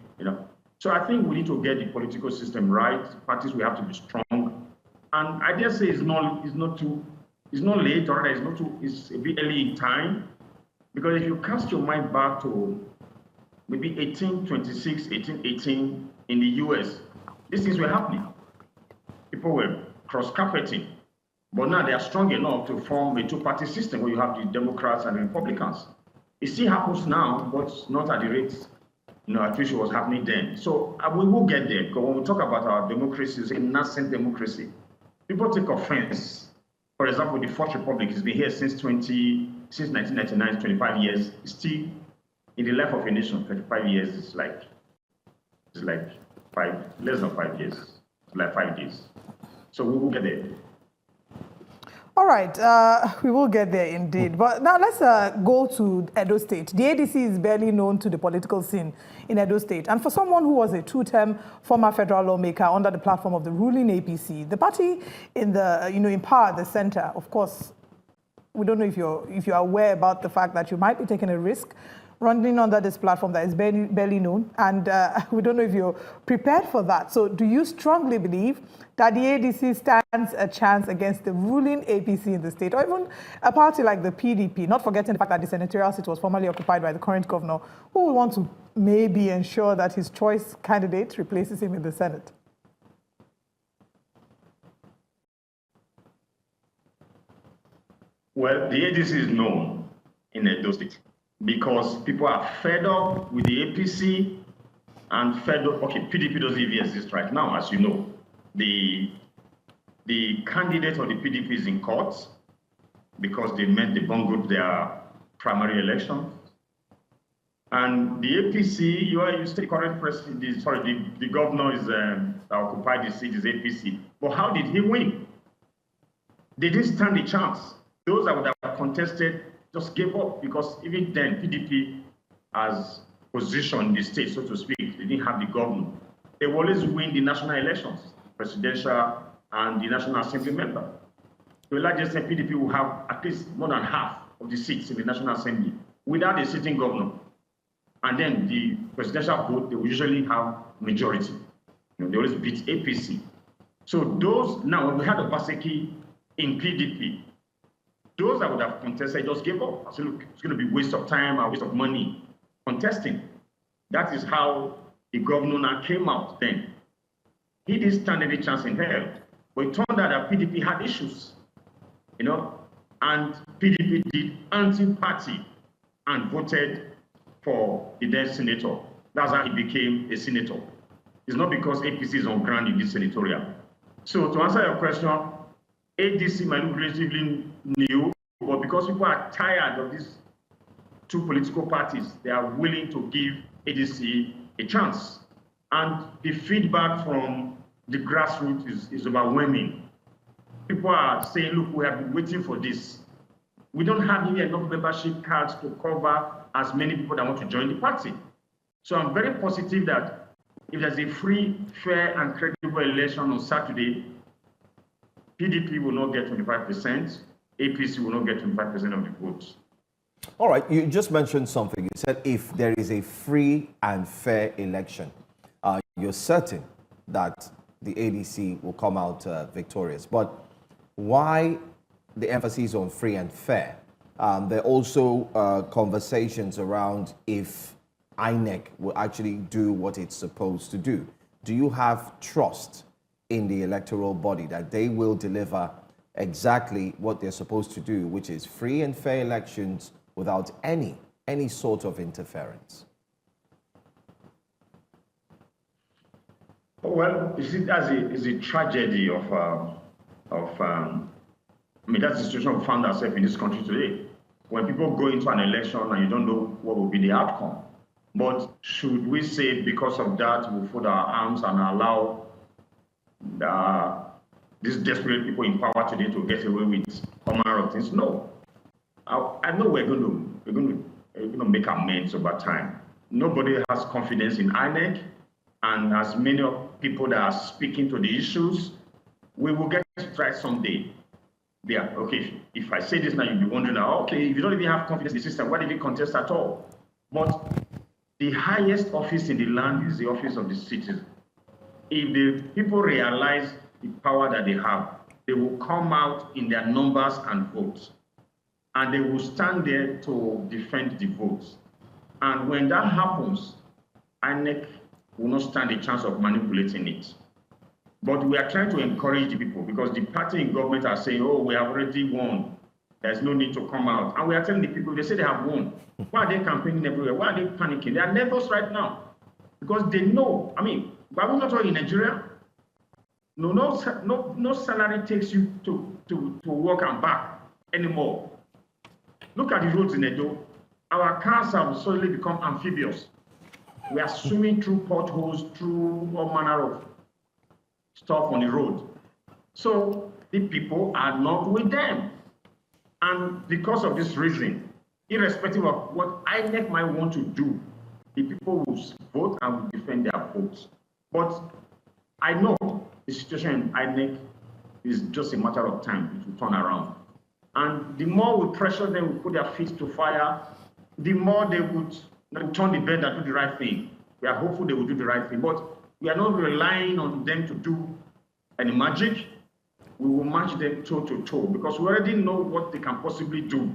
So I think we need to get the political system right. Parties will have to be strong. And I dare say it's not late, or it's a bit early in time. Because if you cast your mind back to maybe 1826, 1818 in the US, these things were happening. People were cross-carpeting. But now they are strong enough to form a two-party system where you have the Democrats and the Republicans. It still happens now, but not at the rate at which it was happening then. So we will get there. Because when we talk about our democracy, it's a nascent democracy. People take offense. For example, the Fourth Republic has been here since 1999, 25 years. It's still in the life of a nation. 35 years is like less than 5 years. It's like 5 days. So we will get there. All right, we will get there indeed. But now let's go to Edo State. The ADC is barely known to the political scene in Edo State. And for someone who was a two-term former federal lawmaker under the platform of the ruling APC, the party in power at the center, of course, we don't know if you're aware about the fact that you might be taking a risk running under this platform that is barely known, and we don't know if you're prepared for that. So do you strongly believe that the ADC stands a chance against the ruling APC in the state, or even a party like the PDP, not forgetting the fact that the senatorial seat was formerly occupied by the current governor, who will want to maybe ensure that his choice candidate replaces him in the Senate? Well, the ADC is known in Edo State because people are fed up with the APC and fed up. Okay, PDP doesn't even exist right now, as you know. The candidate of the PDP is in court because they bungled their primary election. And the APC, you state current president, the governor is that occupied the seat is APC. But how did he win? They didn't stand a chance. Those that would have contested just gave up because even then PDP has positioned the state, so to speak. They didn't have the governor. They will always win the national elections, presidential and the National Assembly member. To a large extent, PDP will have at least more than half of the seats in the National Assembly without a sitting governor. And then the presidential vote, they will usually have majority. They always beat APC. So those, now when we had Obaseki in PDP, those that would have contested just gave up. I said, look, it's going to be waste of time, a waste of money contesting. That is how the governor now came out then. He didn't stand any chance in hell. But it turned out that PDP had issues, and PDP did anti-party and voted for the then senator. That's how he became a senator. It's not because APC is on ground in this senatorial. So to answer your question, ADC might look relatively new, but because people are tired of these two political parties, they are willing to give ADC a chance. And the feedback from the grassroots is overwhelming. People are saying, look, we have been waiting for this. We don't have even enough membership cards to cover as many people that want to join the party. So I'm very positive that if there's a free, fair, and credible election on Saturday, PDP will not get 25%, APC will not get 25% of the votes. All right, you just mentioned something. You said if there is a free and fair election, you're certain that the ADC will come out victorious. But why the emphasis on free and fair? There are also conversations around if INEC will actually do what it's supposed to do. Do you have trust in the electoral body that they will deliver exactly what they're supposed to do, which is free and fair elections without any sort of interference? Well, you see, it's a tragedy of that's the situation we found ourselves in this country today. When people go into an election and you don't know what will be the outcome. But should we say because of that we'll fold our arms and allow these desperate people in power today to get away with all manner of things? No. I know we're going to make amends over time. Nobody has confidence in INEC, and as many people that are speaking to the issues, we will get it right someday. Yeah, okay, if I say this now, you'll be wondering, okay, if you don't even have confidence in the system, why did you contest at all? But the highest office in the land is the office of the citizen. If the people realize the power that they have, they will come out in their numbers and vote. And they will stand there to defend the votes. And when that happens, INEC will not stand a chance of manipulating it. But we are trying to encourage the people because the party in government are saying, oh, we have already won. There's no need to come out. And we are telling the people, they say they have won. Why are they campaigning everywhere? Why are they panicking? They are nervous right now because they know. I mean, why we not all in Nigeria? No salary takes you to work and back anymore. Look at the roads in Edo. Our cars have suddenly become amphibious. We are swimming through potholes, through all manner of stuff on the road. So the people are not with them. And because of this reason, irrespective of what INEC might want to do, the people will vote and will defend their votes. But I know the situation in INEC is just a matter of time. It will turn around. And the more we pressure them, we put their feet to fire, the more they would turn the bed and do the right thing. We are hopeful they will do the right thing. But we are not relying on them to do any magic. We will match them toe to toe because we already know what they can possibly do.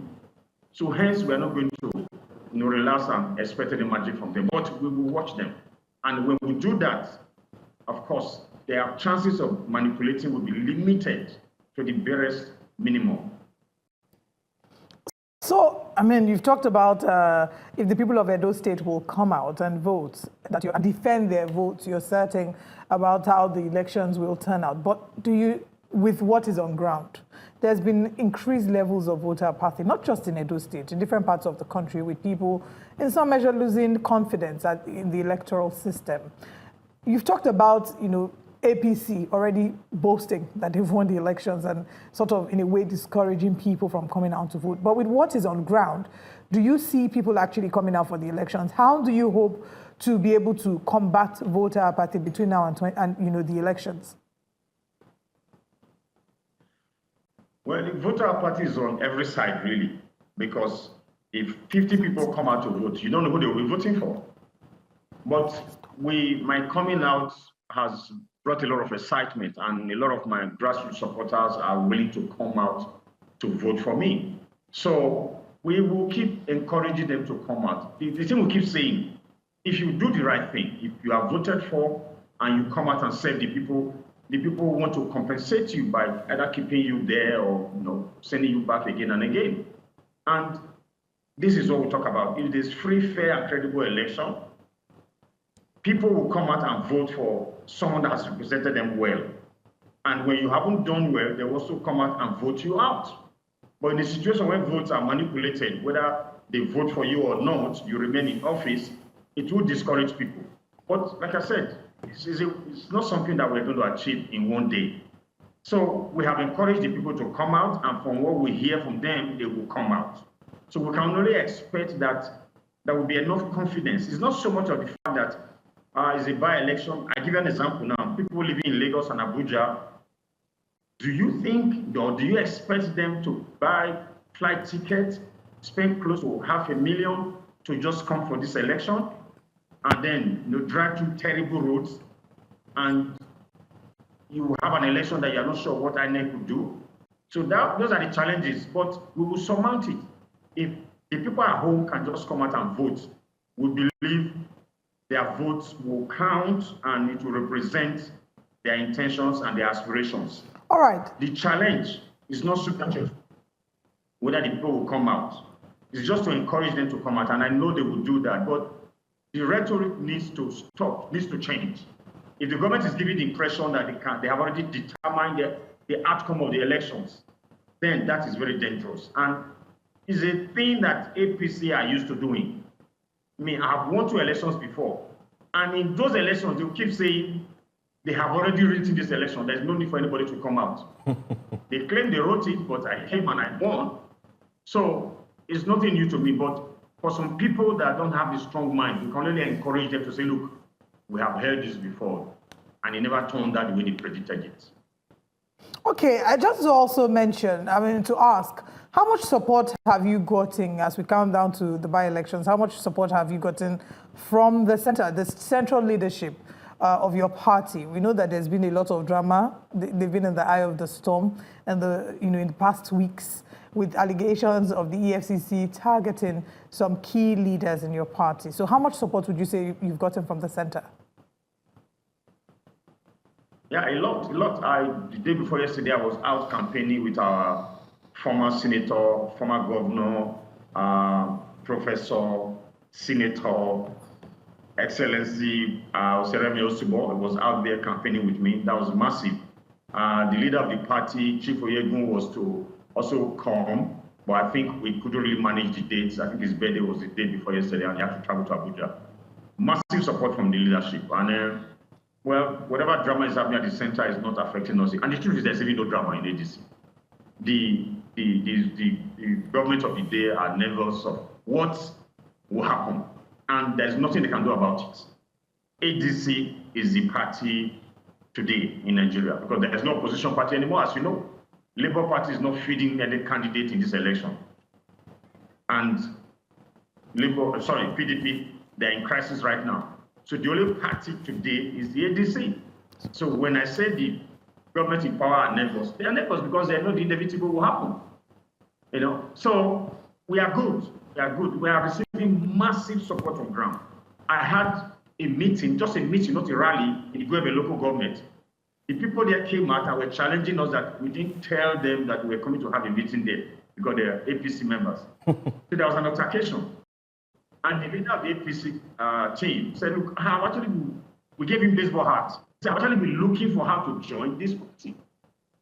So hence, we are not going to relax and expect any magic from them. But we will watch them. And when we do that, of course, their chances of manipulating will be limited to the barest minimum. So, I mean, you've talked about if the people of Edo State will come out and vote, that you defend their votes, you're certain about how the elections will turn out. But do you, with what is on ground, there's been increased levels of voter apathy, not just in Edo State, in different parts of the country, with people in some measure losing confidence in the electoral system. You've talked about, APC already boasting that they've won the elections and sort of in a way discouraging people from coming out to vote. But with what is on ground, do you see people actually coming out for the elections? How do you hope to be able to combat voter apathy between now and the elections? Well, the voter apathy is on every side, really, because if 50 people come out to vote, you don't know who they will be voting for. But my coming out has brought a lot of excitement, and a lot of my grassroots supporters are willing to come out to vote for me. So we will keep encouraging them to come out. The thing we keep saying, if you do the right thing, if you are voted for and you come out and serve the people want to compensate you by either keeping you there or sending you back again and again. And this is what we talk about. If there's free, fair, and credible election, people will come out and vote for someone that has represented them well. And when you haven't done well, they will also come out and vote you out. But in a situation where votes are manipulated, whether they vote for you or not, you remain in office, it will discourage people. But like I said, it's not something that we're going to achieve in one day. So we have encouraged the people to come out, and from what we hear from them, they will come out. So we can only expect that there will be enough confidence. It's not so much of the fact that it's a by-election. I give you an example now. People living in Lagos and Abuja, do you think or do you expect them to buy flight tickets, spend close to $500,000 to just come for this election, and then drive through terrible roads, and you have an election that you're not sure what INEC will do? So those are the challenges, but we will surmount it. If the people at home can just come out and vote, we believe their votes will count and it will represent their intentions and their aspirations. All right. The challenge is not whether the people will come out. It's just to encourage them to come out, and I know they will do that, but the rhetoric needs to stop, needs to change. If the government is giving the impression that they have already determined the outcome of the elections, then that is very dangerous. And it's a thing that APC are used to doing. I mean, I have won 2 elections before, and in those elections, they will keep saying they have already written this election. There's no need for anybody to come out. They claim they wrote it, but I came and I won. So it's nothing new to me, but for some people that don't have the strong mind, we can only encourage them to say, look, we have heard this before, and it never turned out the way they predicted it. Okay, I just also mentioned, to ask, How much support have you gotten as we count down to the by-elections? How much support have you gotten from the central leadership of your party? We know that there's been a lot of drama. They've been in the eye of the storm, and in the past weeks, with allegations of the EFCC targeting some key leaders in your party. So how much support would you say you've gotten from the center? Yeah, a lot. The day before yesterday, I was out campaigning with our former senator, former governor, professor, senator, Excellency Sergius Ogun was out there campaigning with me. That was massive. The leader of the party, Chief Oyegun, was to also come, but I think we couldn't really manage the dates. I think his birthday was the day before yesterday, and he had to travel to Abuja. Massive support from the leadership. And well, whatever drama is happening at the center is not affecting us. And the truth is there's even no drama in ADC. The government of the day are nervous of what will happen. And there's nothing they can do about it. ADC is the party today in Nigeria because there is no opposition party anymore, as you know. Labour Party is not feeding any candidate in this election. And PDP, they're in crisis right now. So the only party today is the ADC. So when I say the government in power are nervous, they are nervous because they know the inevitable will happen. So we are good. We are good. We are receiving massive support from ground. I had a meeting, just a meeting, not a rally, in Igwebe local government. The people there came out and were challenging us that we didn't tell them that we were coming to have a meeting there because they are APC members. So there was an altercation. And the leader of the APC team said, look, we gave him baseball hats. So I've actually been looking for how to join this party.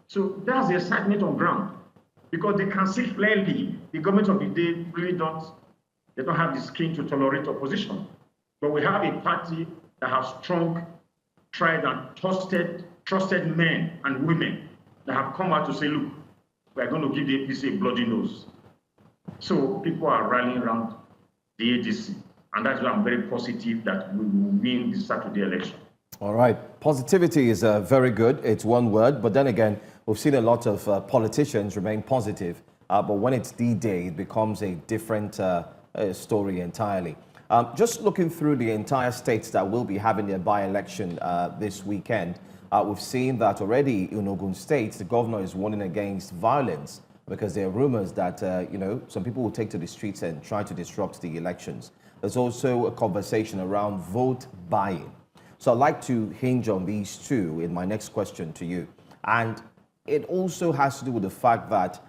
So that's the excitement on ground. Because they can see clearly the government of the day really don't have the skin to tolerate opposition. But we have a party that has strong, tried and trusted men and women that have come out to say, look, we're going to give the APC a bloody nose. So people are rallying around the ADC. And that's why I'm very positive that we will win the Saturday election. All right. Positivity is very good. It's one word. But then again, we've seen a lot of politicians remain positive. But when it's D-Day, it becomes a different story entirely. Just looking through the entire states that will be having their by-election this weekend, we've seen that already in Ogun State, the governor is warning against violence because there are rumors that, some people will take to the streets and try to disrupt the elections. There's also a conversation around vote buying. So I'd like to hinge on these two in my next question to you. And it also has to do with the fact that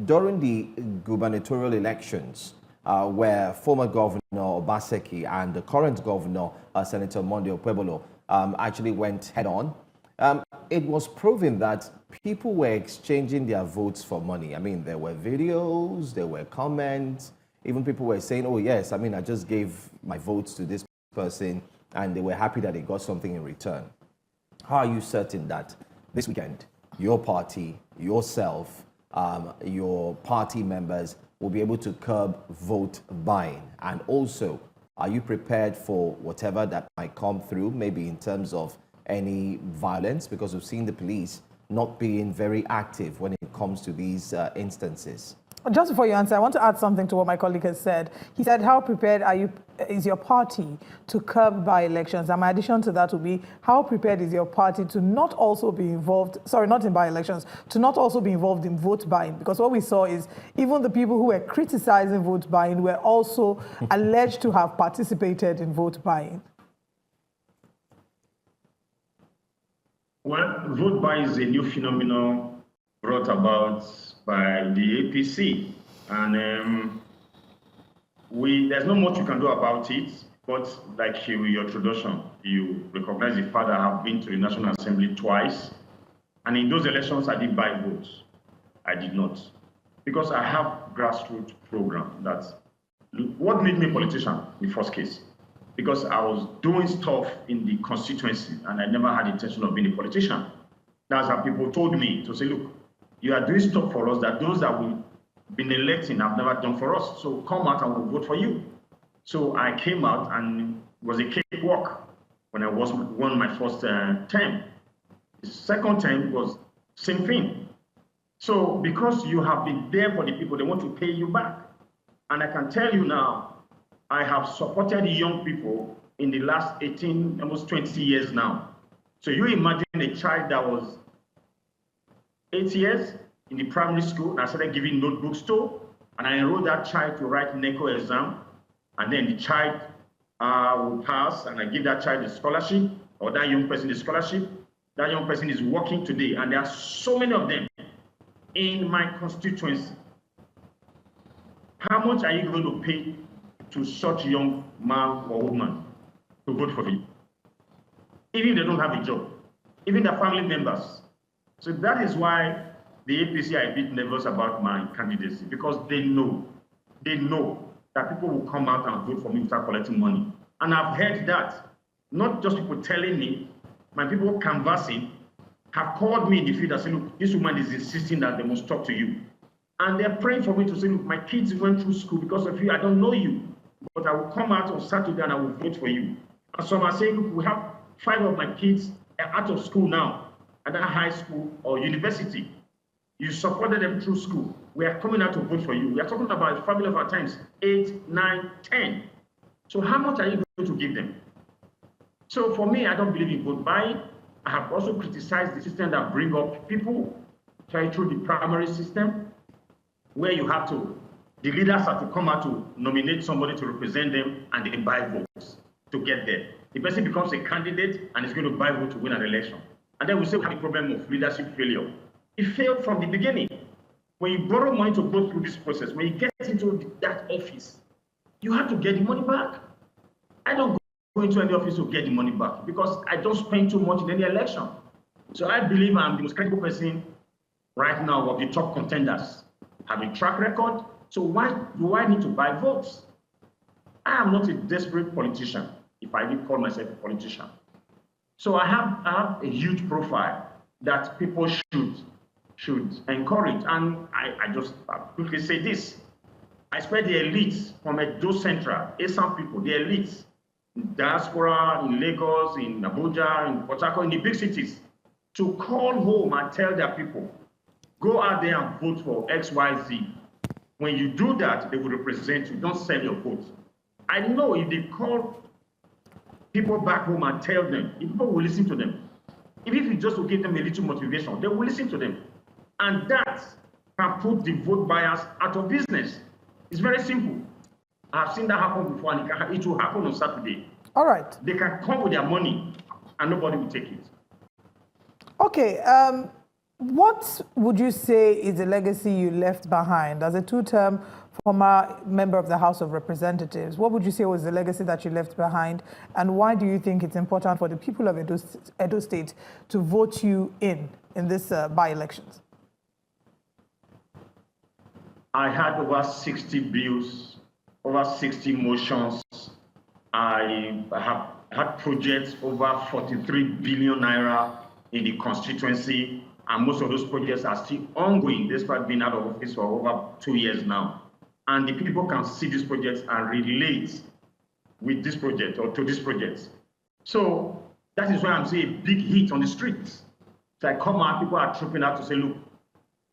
during the gubernatorial elections, where former Governor Obaseki and the current Governor, Senator Monday Okpebholo, actually went head-on, it was proven that people were exchanging their votes for money. I mean, there were videos, there were comments, even people were saying, oh yes, I just gave my votes to this person, and they were happy that they got something in return. How are you certain that this weekend, your party, yourself, your party members will be able to curb vote buying? And also, are you prepared for whatever that might come through, maybe in terms of any violence? Because we've seen the police not being very active when it comes to these instances. Just before you answer, I want to add something to what my colleague has said. He said, how prepared is your party to curb by-elections? And my addition to that would be, how prepared is your party to not also be involved, not in by-elections, to not also be involved in vote buying? Because what we saw is even the people who were criticizing vote buying were also alleged to have participated in vote buying. Well, vote buying is a new phenomenon brought about by the APC, and there's not much you can do about it, but like your introduction, you recognize the fact that I have been to the National Assembly twice, and in those elections I did buy votes. I did not, because I have grassroots program. That's what made me a politician in the first case, because I was doing stuff in the constituency and I never had the intention of being a politician. That's how people told me to say, look, you are doing stuff for us that those that we've been electing have never done for us. So come out and we'll vote for you. So I came out and it was a cakewalk when I won my first term. The second term was same thing. So because you have been there for the people, they want to pay you back. And I can tell you now, I have supported young people in the last 18, almost 20 years now. So you imagine a child that was 8 years in the primary school, and I started giving notebooks to, and I enrolled that child to write NECO exam, and then the child will pass, and I give that child a scholarship, or that young person a scholarship. That young person is working today, and there are so many of them in my constituency. How much are you going to pay to such young man or woman to vote for you? Even if they don't have a job, even their family members. So that is why the APC are a bit nervous about my candidacy, because they know that people will come out and vote for me without collecting money. And I've heard that, not just people telling me, my people canvassing have called me in the field and said, look, this woman is insisting that they must talk to you. And they're praying for me to say, look, my kids went through school because of you, I don't know you, but I will come out on Saturday and I will vote for you. And some are saying, look, we have 5 of my kids out of school now, at that high school or university. You supported them through school. We are coming out to vote for you. We are talking about a family of our times, 8, 9, 10. So how much are you going to give them? So for me, I don't believe in vote buying. I have also criticized the system that bring up people try through the primary system, where you have to, the leaders have to come out to nominate somebody to represent them, and they buy votes to get there. The person becomes a candidate and is going to buy votes to win an election. And then we say we have a problem of leadership failure. It failed from the beginning. When you borrow money to go through this process, when you get into that office, you have to get the money back. I don't go into any office to get the money back because I don't spend too much in any election. So I believe I'm the most credible person right now of the top contenders. Have a track record. So why do I need to buy votes? I am not a desperate politician, if I did call myself a politician. So I have a huge profile that people should encourage. And I just quickly say this. I expect the elites from Edo Central, ASAM people, the elites, in diaspora, in Lagos, in Abuja, in Port Harcourt, in the big cities, to call home and tell their people, go out there and vote for XYZ. When you do that, they will represent you. Don't sell your vote. I know if they call people back home and tell them, if people will listen to them, even if you just will give them a little motivation, they will listen to them. And that can put the vote buyers out of business. It's very simple. I've seen that happen before, and it will happen on Saturday. All right. They can come with their money, and nobody will take it. Okay. What would you say is the legacy you left behind as a two-term former member of the House of Representatives? What would you say was the legacy that you left behind, and why do you think it's important for the people of Edo State to vote you in this by-elections? I had over 60 bills, over 60 motions. I have had projects over 43 billion naira in the constituency, and most of those projects are still ongoing despite being out of office for over 2 years now. And the people can see these projects and relate with this project or to these projects. So that is why I'm seeing a big hit on the streets. So I come out, people are trooping out to say, look,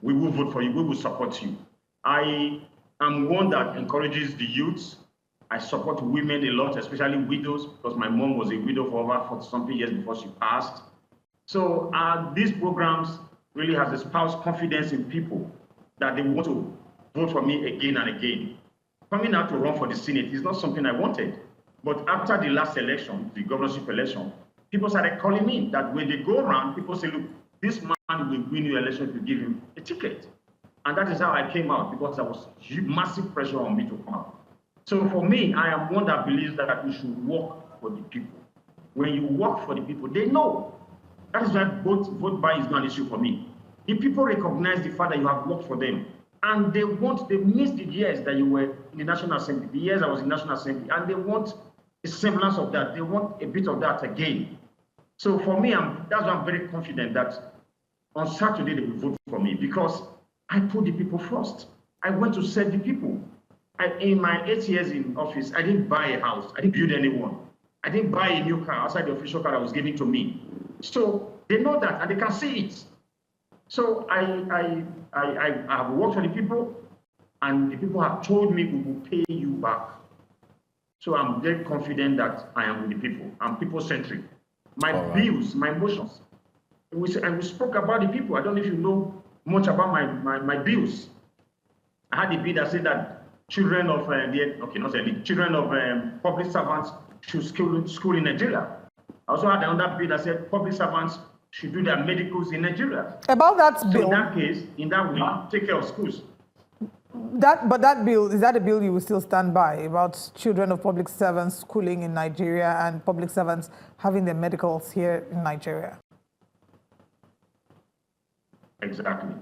we will vote for you, we will support you. I am one that encourages the youths. I support women a lot, especially widows, because my mom was a widow for over 40-something years before she passed. So these programs really have espoused confidence in people that they want to vote for me again and again. Coming out to run for the Senate is not something I wanted. But after the last election, the governorship election, people started calling me that when they go around, people say, look, this man will win your election if you give him a ticket. And that is how I came out, because there was massive pressure on me to come out. So for me, I am one that believes that we should work for the people. When you work for the people, they know. That is why vote buy is not an issue for me. The people recognize the fact that you have worked for them. And they missed the years that you were in the National Assembly, the years I was in the National Assembly, and they want a semblance of that. They want a bit of that again. So for me, that's why I'm very confident that on Saturday they will vote for me, because I put the people first. I went to serve the people. In my 8 years in office, I didn't buy a house. I didn't build anyone. I didn't buy a new car outside the official car that was given to me. So they know that, and they can see it. So I have worked for the people, and the people have told me we will pay you back. So I'm very confident that I am with the people. I'm people-centric. My bills, my emotions. And we spoke about the people. I don't know if you know much about my bills. I had a bill that said that children of children of public servants should school in Nigeria. I also had another bill that said public servants should do their medicals in Nigeria. About that bill. So in that case, we take care of schools. But that bill, is that a bill you will still stand by about children of public servants schooling in Nigeria and public servants having their medicals here in Nigeria? Exactly.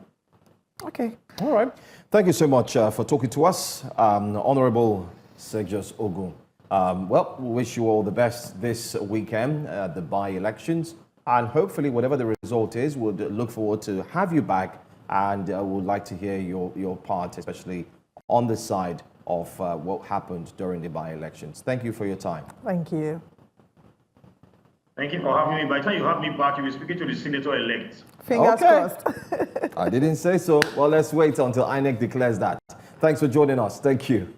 Okay. All right. Thank you so much for talking to us, Honorable Sergius Ogun. Well, we wish you all the best this weekend at the by-elections, and hopefully whatever the result is, we'll look forward to have you back, and would like to hear your part, especially on the side of what happened during the by-elections. Thank you for your time. Thank you. Thank you for having me. By the time you have me back, you'll be speaking to the senator-elect. Fingers crossed. I didn't say so. Well, let's wait until INEC declares that. Thanks for joining us. Thank you.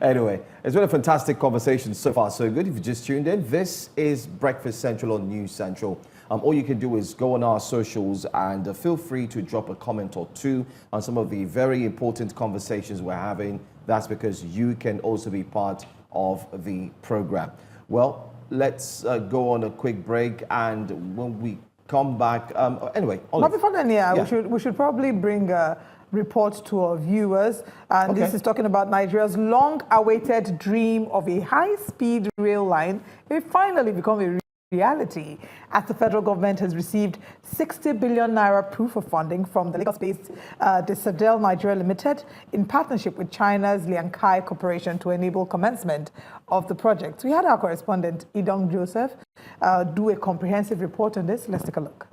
Anyway, it's been a fantastic conversation so far, so good. If you just tuned in, this is Breakfast Central on News Central. All you can do is go on our socials and feel free to drop a comment or two on some of the very important conversations we're having. That's because you can also be part of the program. Well, let's go on a quick break, and when we come back, anyway. But before then, we should probably bring a report to our viewers. And this is talking about Nigeria's long-awaited dream of a high-speed rail line. It finally become a reality, as the federal government has received 60 billion naira proof of funding from the Lagos-based De-Sadel Nigeria Limited in partnership with China's Liangkai Corporation to enable commencement of the project. We had our correspondent, Edo Joseph, do a comprehensive report on this. Let's take a look.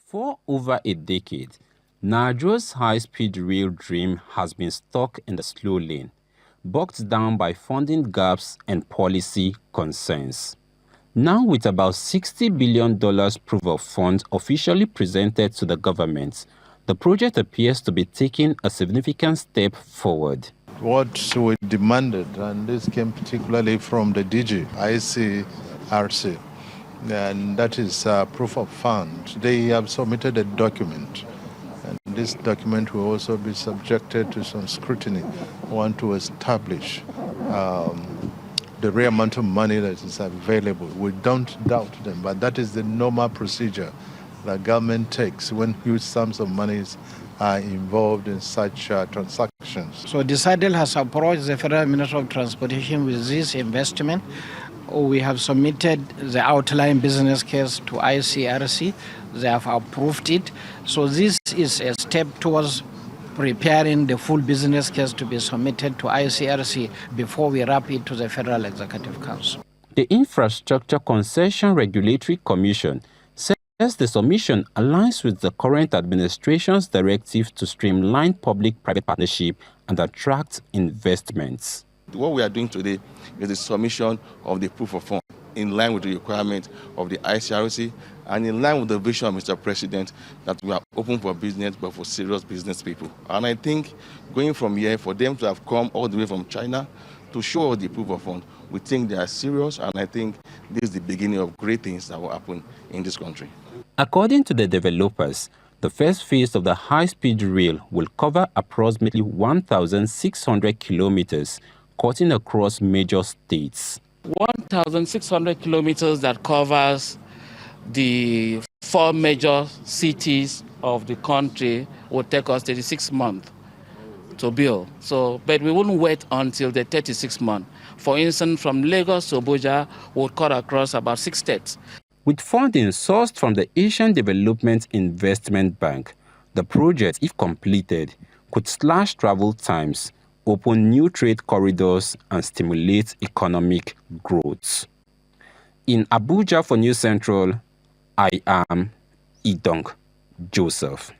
For over a decade, Nigeria's high-speed rail dream has been stuck in the slow lane, bogged down by funding gaps and policy concerns. Now, with about $60 billion proof of funds officially presented to the government, the project appears to be taking a significant step forward. What we demanded, and this came particularly from the DG, ICRC, and that is proof of fund. They have submitted a document, and this document will also be subjected to some scrutiny. We want to establish the real amount of money that is available. We don't doubt them, but that is the normal procedure that government takes when huge sums of monies are involved in such transactions. So De-Sadel has approached the Federal Ministry of Transportation with this investment. We have submitted the outline business case to ICRC. They have approved it. So this is a step towards preparing the full business case to be submitted to ICRC before we wrap it to the Federal Executive Council. The Infrastructure Concession Regulatory Commission says the submission aligns with the current administration's directive to streamline public-private partnership and attract investments. What we are doing today is the submission of the proof of fund in line with the requirement of the ICRC and in line with the vision of Mr. President that we are open for business but for serious business people. And I think going from here, for them to have come all the way from China to show us the proof of fund, we think they are serious, and I think this is the beginning of great things that will happen in this country. According to the developers, the first phase of the high-speed rail will cover approximately 1,600 kilometers, cutting across major states. 1,600 kilometers that covers the 4 major cities of the country will take us 36 months to build. But we wouldn't wait until the 36 months. For instance, from Lagos to Abuja, we'll cut across about 6 states. With funding sourced from the Asian Development Investment Bank, the project, if completed, could slash travel times, open new trade corridors, and stimulate economic growth. In Abuja for News Central, I am Edo Joseph.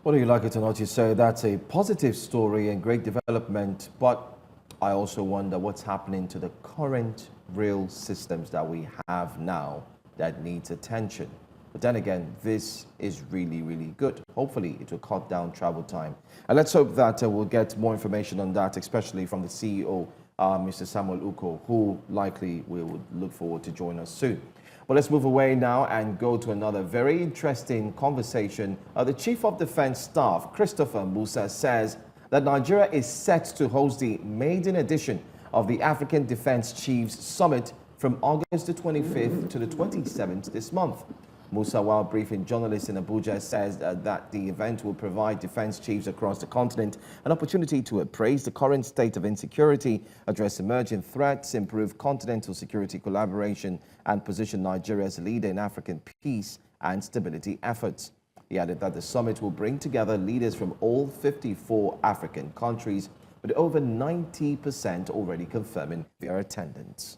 Whether you like it or not, you say that's a positive story and great development, but I also wonder what's happening to the current rail systems that we have now that needs attention. But then again, this is really, really good. Hopefully, it will cut down travel time. And let's hope that we'll get more information on that, especially from the CEO, Mr. Samuel Uko, who likely we would look forward to join us soon. But let's move away now and go to another very interesting conversation. The Chief of Defense Staff, Christopher Musa, says that Nigeria is set to host the maiden edition of the African Defense Chiefs Summit from August the 25th to the 27th this month. Musa, while briefing journalists in Abuja, says that the event will provide defense chiefs across the continent an opportunity to appraise the current state of insecurity, address emerging threats, improve continental security collaboration, and position Nigeria as a leader in African peace and stability efforts. He added that the summit will bring together leaders from all 54 African countries, with over 90% already confirming their attendance.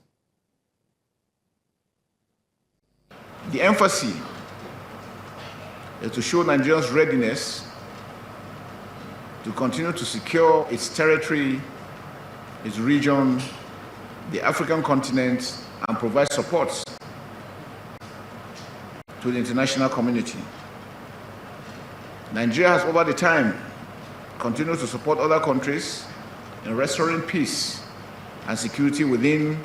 The emphasis is to show Nigeria's readiness to continue to secure its territory, its region, the African continent, and provide support to the international community. Nigeria has over the time continued to support other countries in restoring peace and security within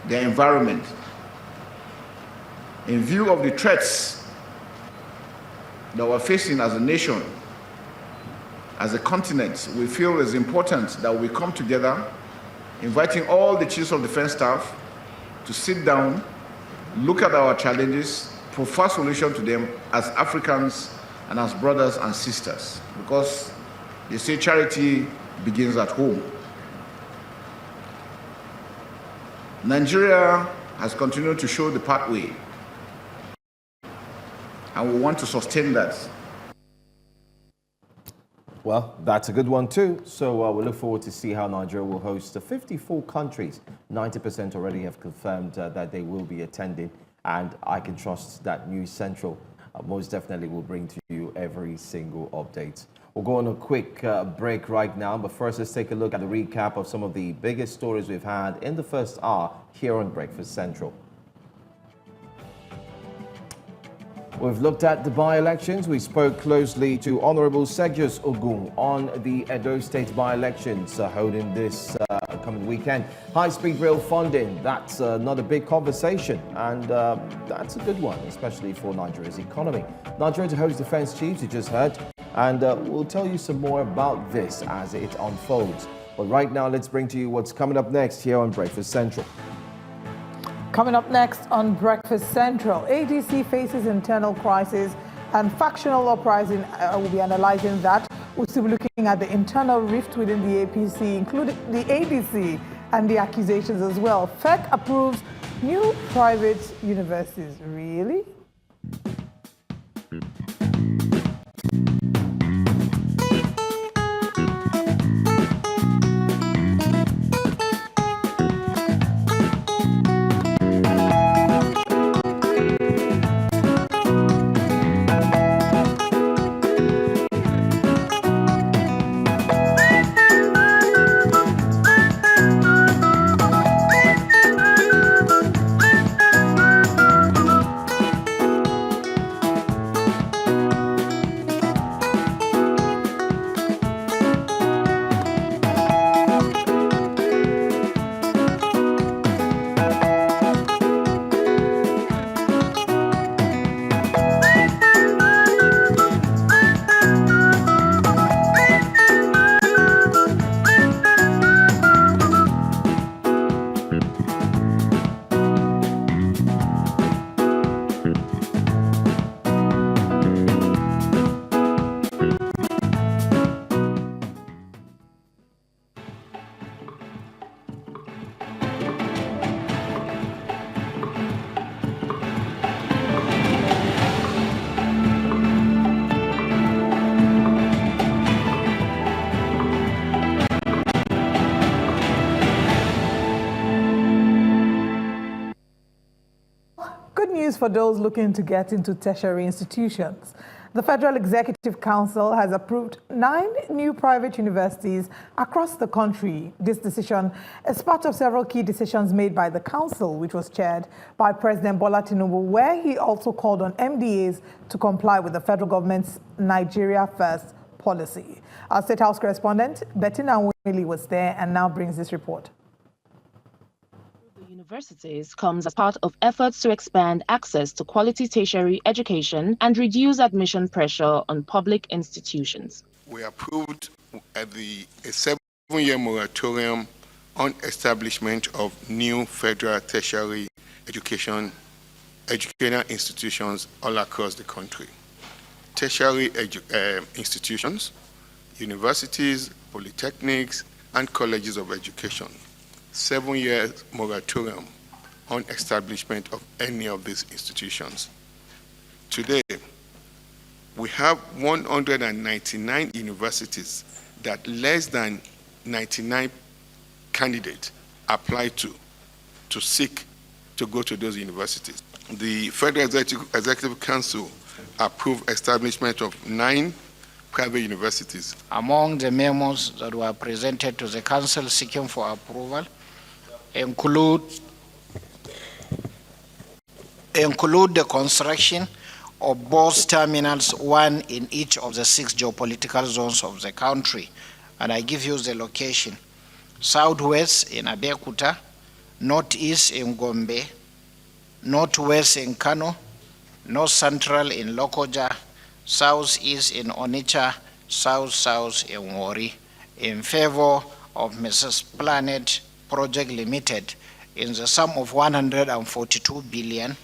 their environment. In view of the threats that we're facing as a nation, as a continent, we feel it's important that we come together, inviting all the chiefs of defense staff to sit down, look at our challenges, provide solutions to them as Africans and as brothers and sisters, because they say charity begins at home. Nigeria has continued to show the pathway, and we want to sustain that. Well, that's a good one too. So we look forward to see how Nigeria will host the 54 countries. 90% already have confirmed that they will be attending, and I can trust that News Central most definitely will bring to you every single update. We'll go on a quick break right now, but first let's take a look at a recap of some of the biggest stories we've had in the first hour here on Breakfast Central. We've looked at the by-elections. We spoke closely to Honorable Sergius Ogun on the Edo State by-elections holding this coming weekend. High-speed rail funding, that's not a big conversation, and that's a good one, especially for Nigeria's economy. Nigeria to host defense chiefs, you just heard, and we'll tell you some more about this as it unfolds. But right now, let's bring to you what's coming up next here on Breakfast Central. Coming up next on Breakfast Central, ADC faces internal crisis and factional uprising. We'll be analyzing that. We'll still be looking at the internal rift within the APC, including the ADC, and the accusations as well. FEC approves new private universities. Really? For those looking to get into tertiary institutions. The Federal Executive Council has approved 9 new private universities across the country. This decision is part of several key decisions made by the council, which was chaired by President Bola Tinubu, where he also called on MDAs to comply with the federal government's Nigeria First policy. Our State House correspondent, Bettina Nwebonyi, was there and now brings this report. Universities comes as part of efforts to expand access to quality tertiary education and reduce admission pressure on public institutions. We approved a 7-year moratorium on establishment of new federal tertiary educational institutions all across the country. Tertiary institutions, universities, polytechnics, and colleges of education. 7-year moratorium on establishment of any of these institutions. Today, we have 199 universities that less than 99 candidates apply to seek to go to those universities. The Federal Executive Council approved establishment of 9 private universities. Among the memos that were presented to the council seeking for approval include the construction of both terminals, 1 in each of the 6 geopolitical zones of the country. And I give you the location: southwest in Abeokuta, northeast in Gombe, northwest in Kano, north central in Lokoja, southeast in Onitsha, south in Wari, in favor of Mrs. Planet Project Limited in the sum of 142 billion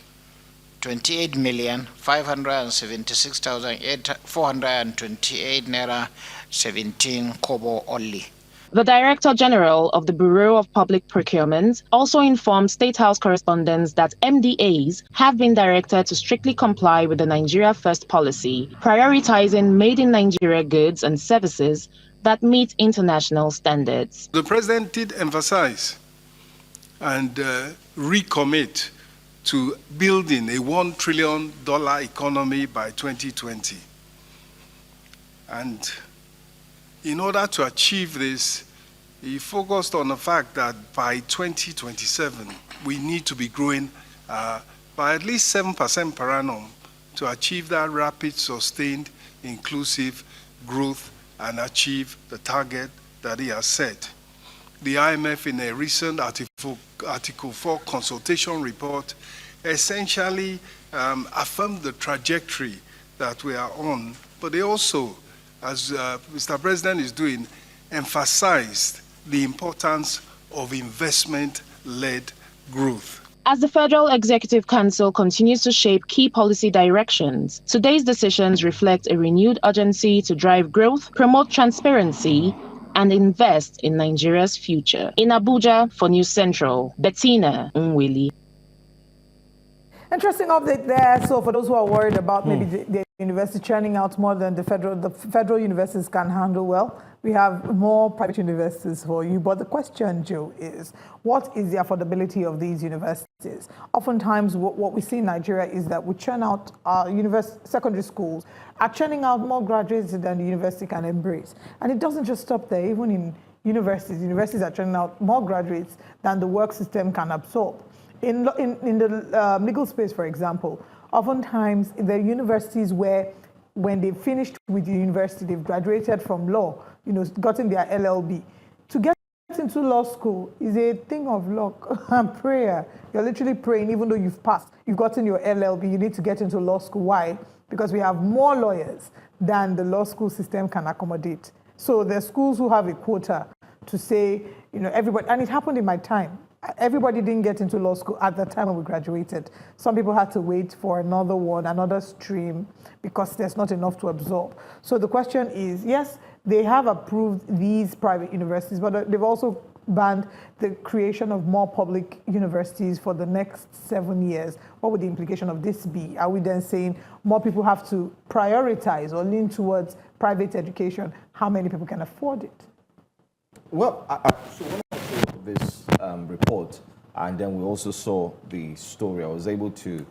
28,576,428 naira 17 kobo only. The Director General of the Bureau of Public Procurement also informed State House correspondents that MDAs have been directed to strictly comply with the Nigeria First policy, prioritizing made in Nigeria goods and services that meet international standards. The President did emphasize and recommit to building a $1 trillion economy by 2020. And in order to achieve this, he focused on the fact that by 2027, we need to be growing by at least 7% per annum to achieve that rapid, sustained, inclusive growth and achieve the target that he has set. The IMF, in a recent Article 4 consultation report, essentially affirmed the trajectory that we are on, but they also, as Mr. President is doing, emphasized the importance of investment-led growth. As the Federal Executive Council continues to shape key policy directions, today's decisions reflect a renewed urgency to drive growth, promote transparency, and invest in Nigeria's future. In Abuja, for News Central, Bettina Nwebonyi. Interesting update there. So for those who are worried about maybe the university churning out more than the federal universities can handle, well, we have more private universities for you. But the question, Joe, is what is the affordability of these universities? Oftentimes, what we see in Nigeria is that we churn out our secondary schools are churning out more graduates than the university can embrace. And it doesn't just stop there. Even in universities are churning out more graduates than the work system can absorb. In the legal space, for example, oftentimes the universities where when they finished with the university, they've graduated from law, gotten their LLB. To get into law school is a thing of luck and prayer. You're literally praying, even though you've passed, you've gotten your LLB, you need to get into law school. Why? Because we have more lawyers than the law school system can accommodate. So there are schools who have a quota to say, everybody, and it happened in my time. Everybody didn't get into law school at the time when we graduated. Some people had to wait for another stream, because there's not enough to absorb. So the question is, yes, they have approved these private universities, but they've also banned the creation of more public universities for the next 7 years. What would the implication of this be? Are we then saying more people have to prioritize or lean towards private education? How many people can afford it? Well, so when I saw this report, and then we also saw the story, I was able to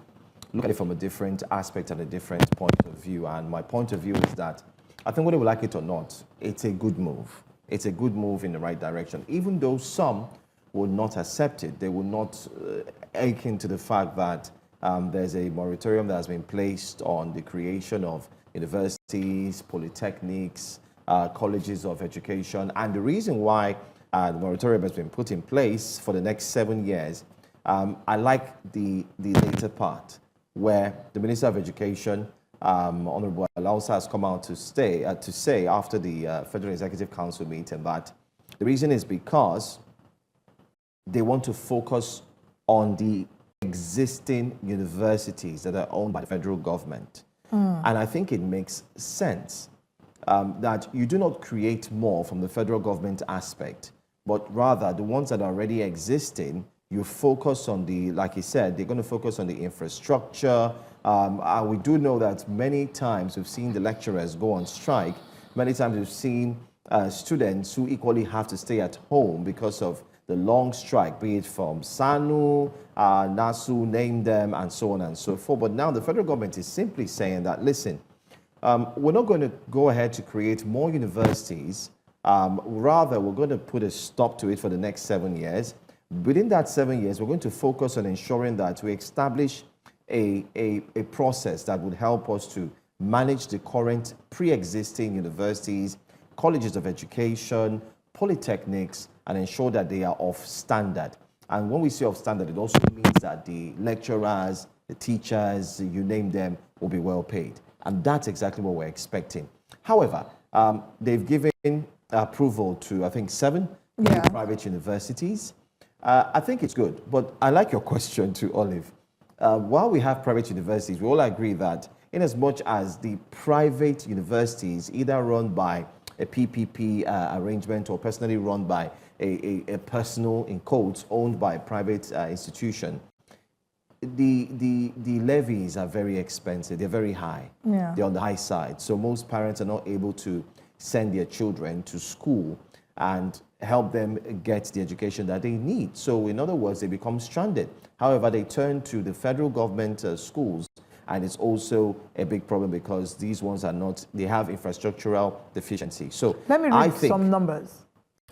look at it from a different aspect and a different point of view. And my point of view is that I think whether we like it or not, it's a good move. It's a good move in the right direction, even though some will not accept it. They will not ache into the fact that there's a moratorium that has been placed on the creation of universities, polytechnics, colleges of education. And the reason why the moratorium has been put in place for the next 7 years, I like the later part where the Minister of Education, Honorable Alausa, has come out to say after the Federal Executive Council meeting that the reason is because they want to focus on the existing universities that are owned by the federal government. And I think it makes sense that you do not create more from the federal government aspect, but rather the ones that are already existing, you focus on the, like he said, they're going to focus on the infrastructure. We do know that many times we've seen the lecturers go on strike. Many times we've seen students who equally have to stay at home because of the long strike, be it from SANU, NASU, name them, and so on and so forth. But now the federal government is simply saying that, listen, we're not going to go ahead to create more universities. Rather, we're going to put a stop to it for the next 7 years. Within that 7 years, we're going to focus on ensuring that we establish a process that would help us to manage the current pre-existing universities, colleges of education, polytechnics, and ensure that they are of standard. And when we say of standard, it also means that the lecturers, the teachers, you name them, will be well paid. And that's exactly what we're expecting. However, they've given approval to, I think, 7 private universities. I think it's good, but I like your question too, Olive. While we have private universities, we all agree that in as much as the private universities, either run by a PPP arrangement or personally run by a personal, in quotes, owned by a private institution, the levies are very expensive. They're very high. Yeah. They're on the high side. So most parents are not able to send their children to school and help them get the education that they need. So in other words, they become stranded. However, they turn to the federal government schools, and it's also a big problem because these ones are not, they have infrastructural deficiency. So let me read some numbers.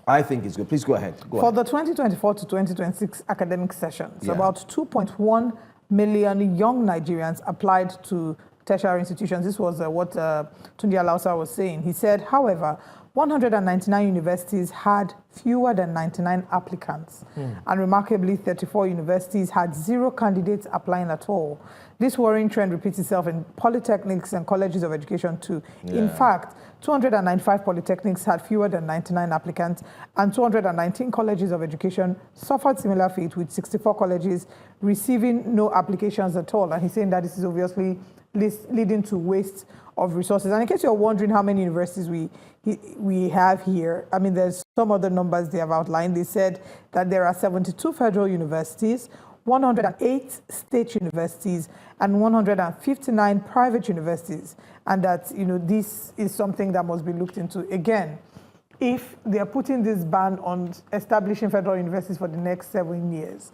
I think it's good. Please go ahead. For the 2024 to 2026 academic session, so about 2.1 million young Nigerians applied to tertiary institutions. This was what Tunde Alausa was saying. He said, however, 199 universities had fewer than 99 applicants. And remarkably, 34 universities had 0 candidates applying at all. This worrying trend repeats itself in polytechnics and colleges of education too. In fact, 295 polytechnics had fewer than 99 applicants, and 219 colleges of education suffered similar fate, with 64 colleges receiving no applications at all. And he's saying that this is obviously leading to waste of resources. And in case you're wondering how many universities we have here, I mean, there's some other numbers they have outlined. They said that there are 72 federal universities, 108 state universities, and 159 private universities. And that, you know, this is something that must be looked into. Again, if they are putting this ban on establishing federal universities for the next 7 years,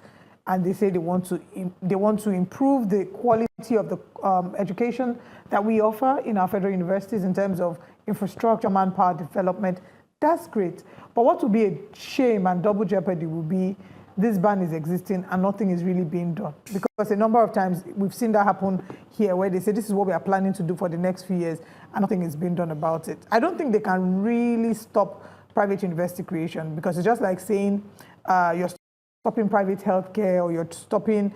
and they say they want to improve the quality of the education that we offer in our federal universities in terms of infrastructure, manpower development, that's great. But what would be a shame and double jeopardy would be this ban is existing and nothing is really being done. Because a number of times we've seen that happen here, where they say this is what we are planning to do for the next few years and nothing is being done about it. I don't think they can really stop private university creation, because it's just like saying you're stopping private healthcare, or you're stopping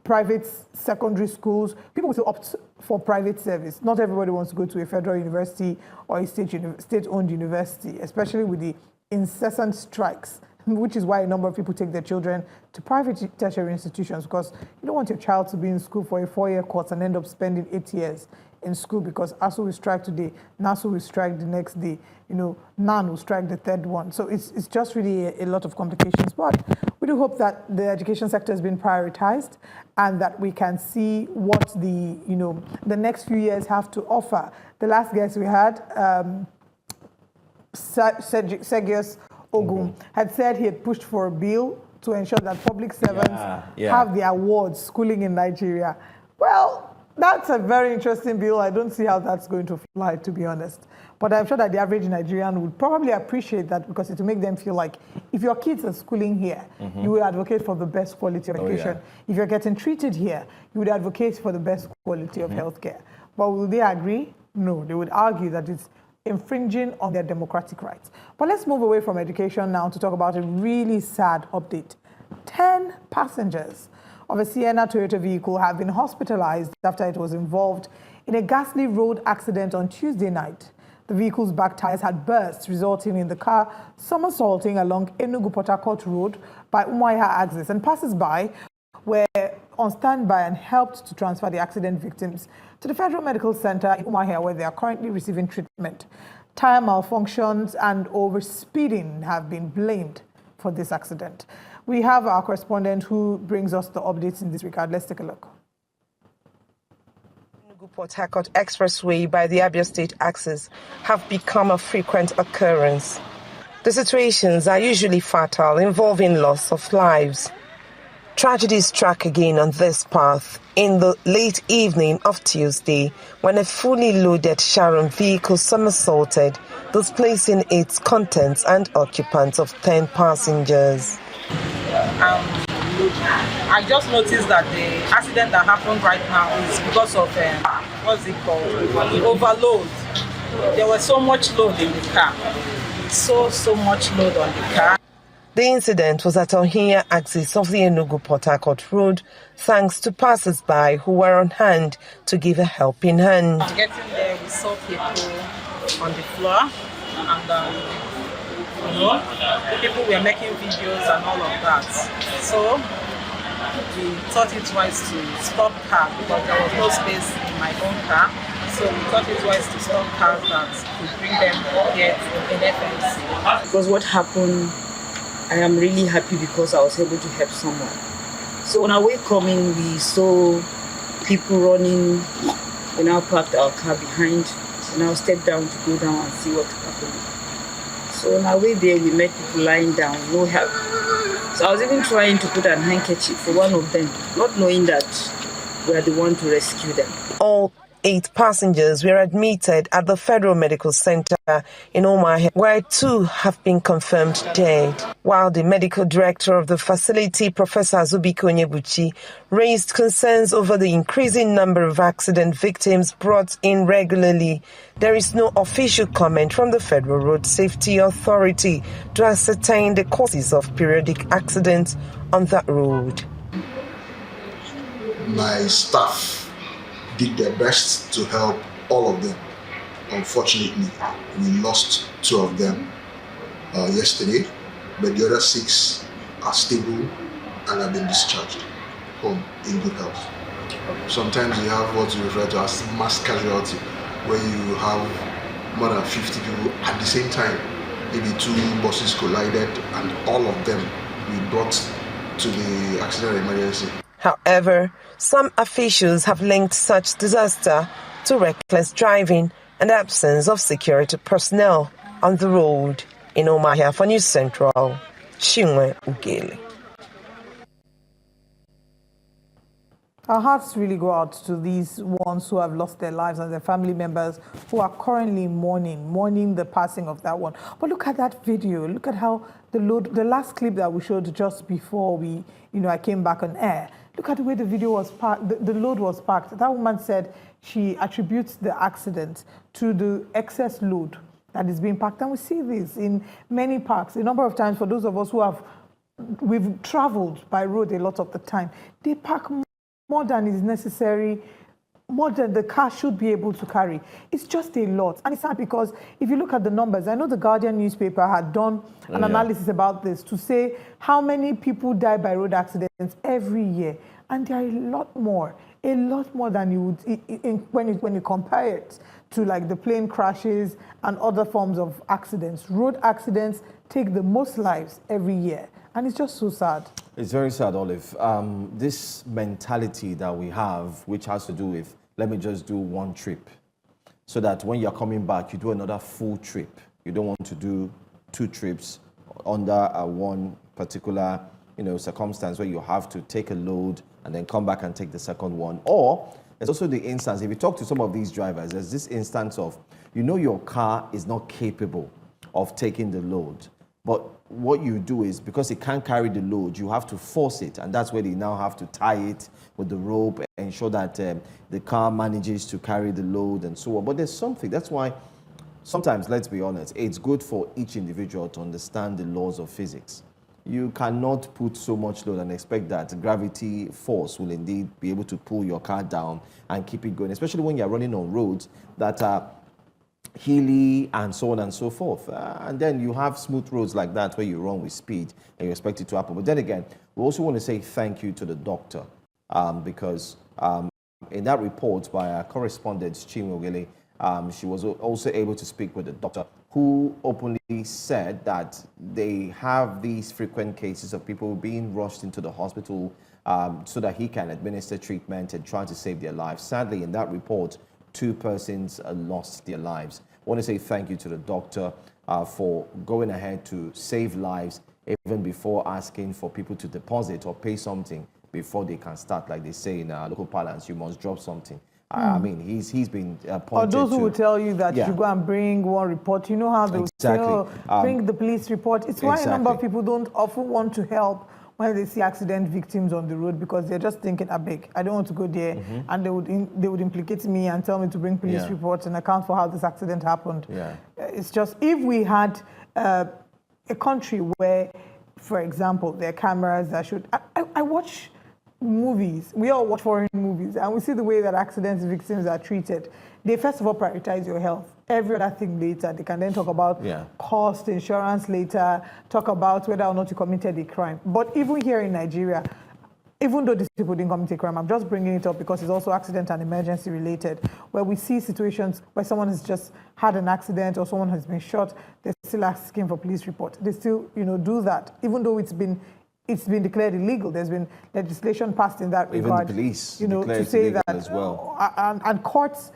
private secondary schools. People will still opt for private service. Not everybody wants to go to a federal university or a state-owned university, especially with the incessant strikes, which is why a number of people take their children to private tertiary institutions, because you don't want your child to be in school for a 4-year course and end up spending 8 years in school, because ASU will strike today, NASU will strike the next day, you know, NAN will strike the third one. So it's just really a lot of complications. But we do hope that the education sector has been prioritized and that we can see what the next few years have to offer. The last guest we had, Sergius Ogun, had said he had pushed for a bill to ensure that public servants have their awards schooling in Nigeria. Well, that's a very interesting bill. I don't see how that's going to fly, to be honest. But I'm sure that the average Nigerian would probably appreciate that because it will make them feel like if your kids are schooling here, you would advocate for the best quality of education. If you're getting treated here, you would advocate for the best quality of healthcare. But will they agree? No, they would argue that it's infringing on their democratic rights. But let's move away from education now to talk about a really sad update. 10 passengers of a Sienna Toyota vehicle have been hospitalized after it was involved in a ghastly road accident on Tuesday night. The vehicle's back tires had burst, resulting in the car somersaulting along Enugu-Port Harcourt Road by Umuahia axis, and passers-by were on standby and helped to transfer the accident victims to the Federal Medical Center in Umuahia, where they are currently receiving treatment. Tire malfunctions and overspeeding have been blamed for this accident. We have our correspondent who brings us the updates in this regard. Let's take a look. Port Harcourt Expressway by the Abia State axis have become a frequent occurrence. The situations are usually fatal, involving loss of lives. Tragedy struck again on this path in the late evening of Tuesday when a fully loaded Sharon vehicle somersaulted, displacing its contents and occupants of 10 passengers. I just noticed that the accident that happened right now is because of, what's it called, overload. There was so much load in the car. So much load on the car. The incident was at Ohia axis of the Enugu-Port Harcourt Road, thanks to passers-by who were on hand to give a helping hand. Getting there, we saw people on the floor, and people were making videos and all of that. So we thought it wise to stop cars because there was no space in my own car. So we thought it wise to stop cars that could bring them here in FMC. Because what happened, I am really happy because I was able to help someone. So on our way coming, we saw people running. We now parked our car behind. We now stepped down to go down and see what happened. So on our way there, we met people lying down, no help. So I was even trying to put a handkerchief for one of them, not knowing that we are the one to rescue them. All 8 passengers were admitted at the Federal Medical Center in Umuahia, where 2 have been confirmed dead, while the medical director of the facility, Professor Zubiko Onyebuchi, raised concerns over the increasing number of accident victims brought in regularly. There is no official comment from the Federal Road Safety Authority to ascertain the causes of periodic accidents on that road. My staff did their best to help all of them. Unfortunately, we lost 2 of them yesterday, but the other 6 are stable and have been discharged home in good health. Sometimes you have what we refer to as mass casualty, where you have more than 50 people at the same time. Maybe 2 buses collided and all of them we brought to the accident emergency. However, some officials have linked such disaster to reckless driving and absence of security personnel on the road. In Umuahia for News Central, Chinwe Ugele. Our hearts really go out to these ones who have lost their lives and their family members who are currently mourning the passing of that one. But look at that video. Look at how the last clip that we showed just before I came back on air. Look at the way the video was parked, the load was parked. That woman said she attributes the accident to the excess load that is being parked. And we see this in many parks. A number of times for those of us we've traveled by road a lot of the time, they park more than is necessary, more than the car should be able to carry. It's just a lot. And it's sad because if you look at the numbers, I know the Guardian newspaper had done an analysis about this to say how many people die by road accidents every year. And there are a lot more than you would when you compare it to like the plane crashes and other forms of accidents. Road accidents take the most lives every year. And it's just so sad. It's very sad, Olive. This mentality that we have, which has to do with, let me just do one trip, so that when you're coming back, you do another full trip. You don't want to do 2 trips under one particular circumstance where you have to take a load and then come back and take the second one. Or there's also the instance, if you talk to some of these drivers, there's this instance of, your car is not capable of taking the load. But what you do is, because it can't carry the load, you have to force it. And that's where they now have to tie it with the rope and ensure that the car manages to carry the load and so on. But there's something, that's why sometimes, let's be honest, it's good for each individual to understand the laws of physics. You cannot put so much load and expect that gravity force will indeed be able to pull your car down and keep it going, especially when you're running on roads that are hilly and so on and so forth. And then you have smooth roads like that where you run with speed and you expect it to happen. But then again, we also want to say thank you to the doctor because in that report by our correspondent, Chinwe, she was also able to speak with the doctor who openly said that they have these frequent cases of people being rushed into the hospital so that he can administer treatment and try to save their lives. Sadly, in that report, 2 persons lost their lives. I want to say thank you to the doctor for going ahead to save lives even before asking for people to deposit or pay something before they can start. Like they say in local parlance, you must drop something. I mean, he's been pointed or those who to, will tell you that you go and bring one report. You know how they will say, bring the police report. It's why a number of people don't often want to help when they see accident victims on the road, because they're just thinking, I don't want to go there, and they would implicate me and tell me to bring police reports and account for how this accident happened. It's just, if we had a country where, for example, there are cameras that should... I watch movies. We all watch foreign movies, and we see the way that accident victims are treated. They first of all prioritize your health. Every other thing later. They can then talk about cost, insurance later, talk about whether or not you committed a crime. But even here in Nigeria, even though these people didn't commit a crime, I'm just bringing it up because it's also accident and emergency related, where we see situations where someone has just had an accident or someone has been shot, they're still asking for police report. They still, do that, even though it's been declared illegal. There's been legislation passed in that regard. Even the police to say that as well. And courts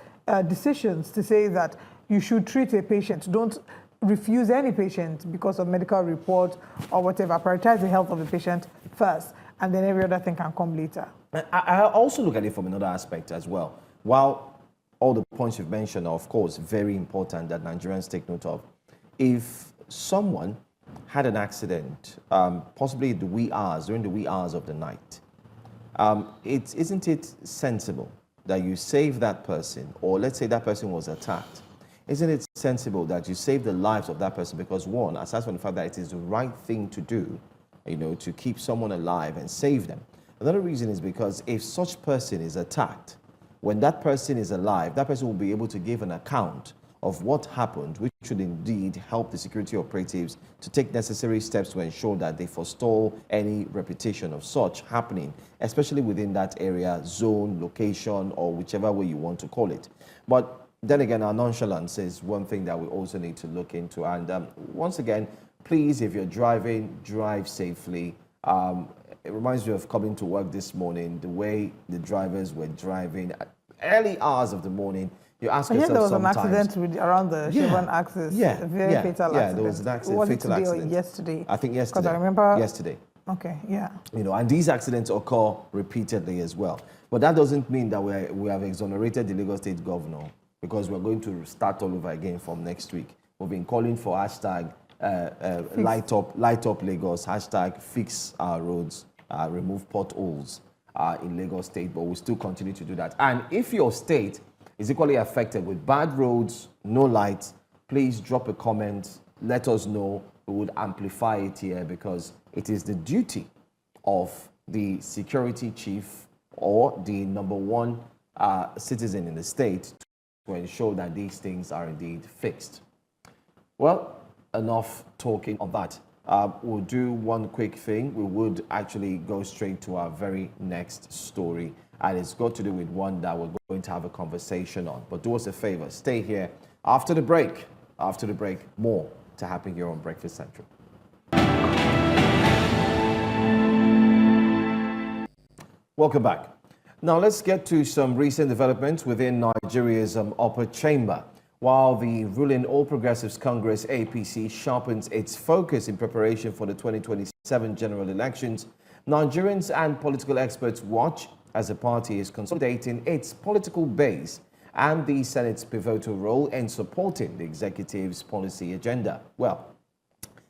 decisions to say that you should treat a patient. Don't refuse any patient because of medical report or whatever. Prioritize the health of the patient first, and then every other thing can come later. I also look at it from another aspect as well. While all the points you've mentioned are, of course, very important that Nigerians take note of, if someone had an accident, possibly during the wee hours of the night, isn't it sensible that you save that person, or let's say that person was attacked? Isn't it sensible that you save the lives of that person? Because one, aside from the fact that it is the right thing to do, to keep someone alive and save them. Another reason is because if such person is attacked, when that person is alive, that person will be able to give an account of what happened, which should indeed help the security operatives to take necessary steps to ensure that they forestall any repetition of such happening, especially within that area, zone, location, or whichever way you want to call it. But then again, our nonchalance is one thing that we also need to look into. And once again, please, if you're driving, drive safely. It reminds me of coming to work this morning, the way the drivers were driving at early hours of the morning. You ask yourself there was sometimes, an accident around the Chevron axis. A very fatal accident. Yeah, there was an accident, was fatal it today accident. Or yesterday? I think yesterday. Because I remember... Yesterday. Okay, yeah. And these accidents occur repeatedly as well. But that doesn't mean that we have exonerated the Lagos State governor, because we're going to start all over again from next week. We've been calling for hashtag light up Lagos, hashtag fix our roads, remove potholes in Lagos State, but we'll still continue to do that. And if your state is equally affected with bad roads, no lights, please drop a comment, let us know. We would amplify it here, because it is the duty of the security chief or the number one citizen in the state to ensure that these things are indeed fixed. Well, enough talking of that. We'll do one quick thing. We would actually go straight to our very next story, and it's got to do with one that we're going to have a conversation on. But do us a favor, stay here. After the break, more to happen here on Breakfast Central. Welcome back. Now let's get to some recent developments within Nigeria's upper chamber. While the ruling All Progressives Congress APC sharpens its focus in preparation for the 2027 general elections, Nigerians and political experts watch as the party is consolidating its political base and the Senate's pivotal role in supporting the executive's policy agenda. Well,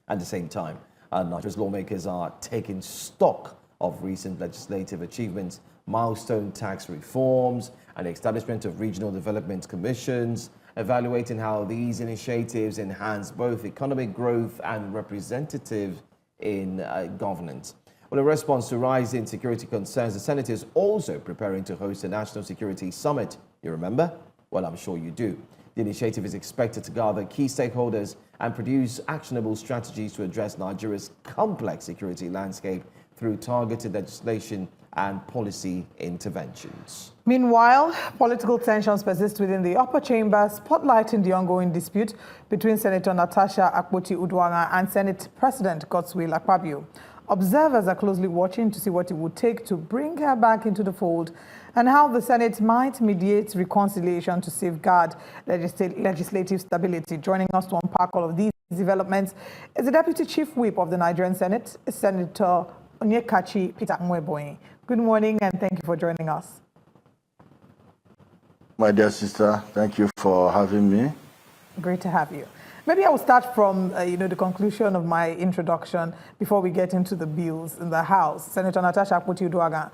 at the same time, Nigeria's lawmakers are taking stock of recent legislative achievements, milestone tax reforms, and the establishment of regional development commissions, evaluating how these initiatives enhance both economic growth and representative in governance. Well, in response to rising security concerns, the Senate is also preparing to host a national security summit. You remember? Well, I'm sure you do. The initiative is expected to gather key stakeholders and produce actionable strategies to address Nigeria's complex security landscape through targeted legislation and policy interventions. Meanwhile, political tensions persist within the upper chamber, spotlighting the ongoing dispute between Senator Natasha Akpoti-Uduaghan and Senate President Godswill Akpabio. Observers are closely watching to see what it would take to bring her back into the fold and how the Senate might mediate reconciliation to safeguard legislative stability. Joining us to unpack all of these developments is the Deputy Chief Whip of the Nigerian Senate, Senator Peter Nwebonyi. Good morning and thank you for joining us. My dear sister, thank you for having me. Great to have you. Maybe I will start from the conclusion of my introduction before we get into the bills in the House. Senator Natasha Akpoti-Uduaghan,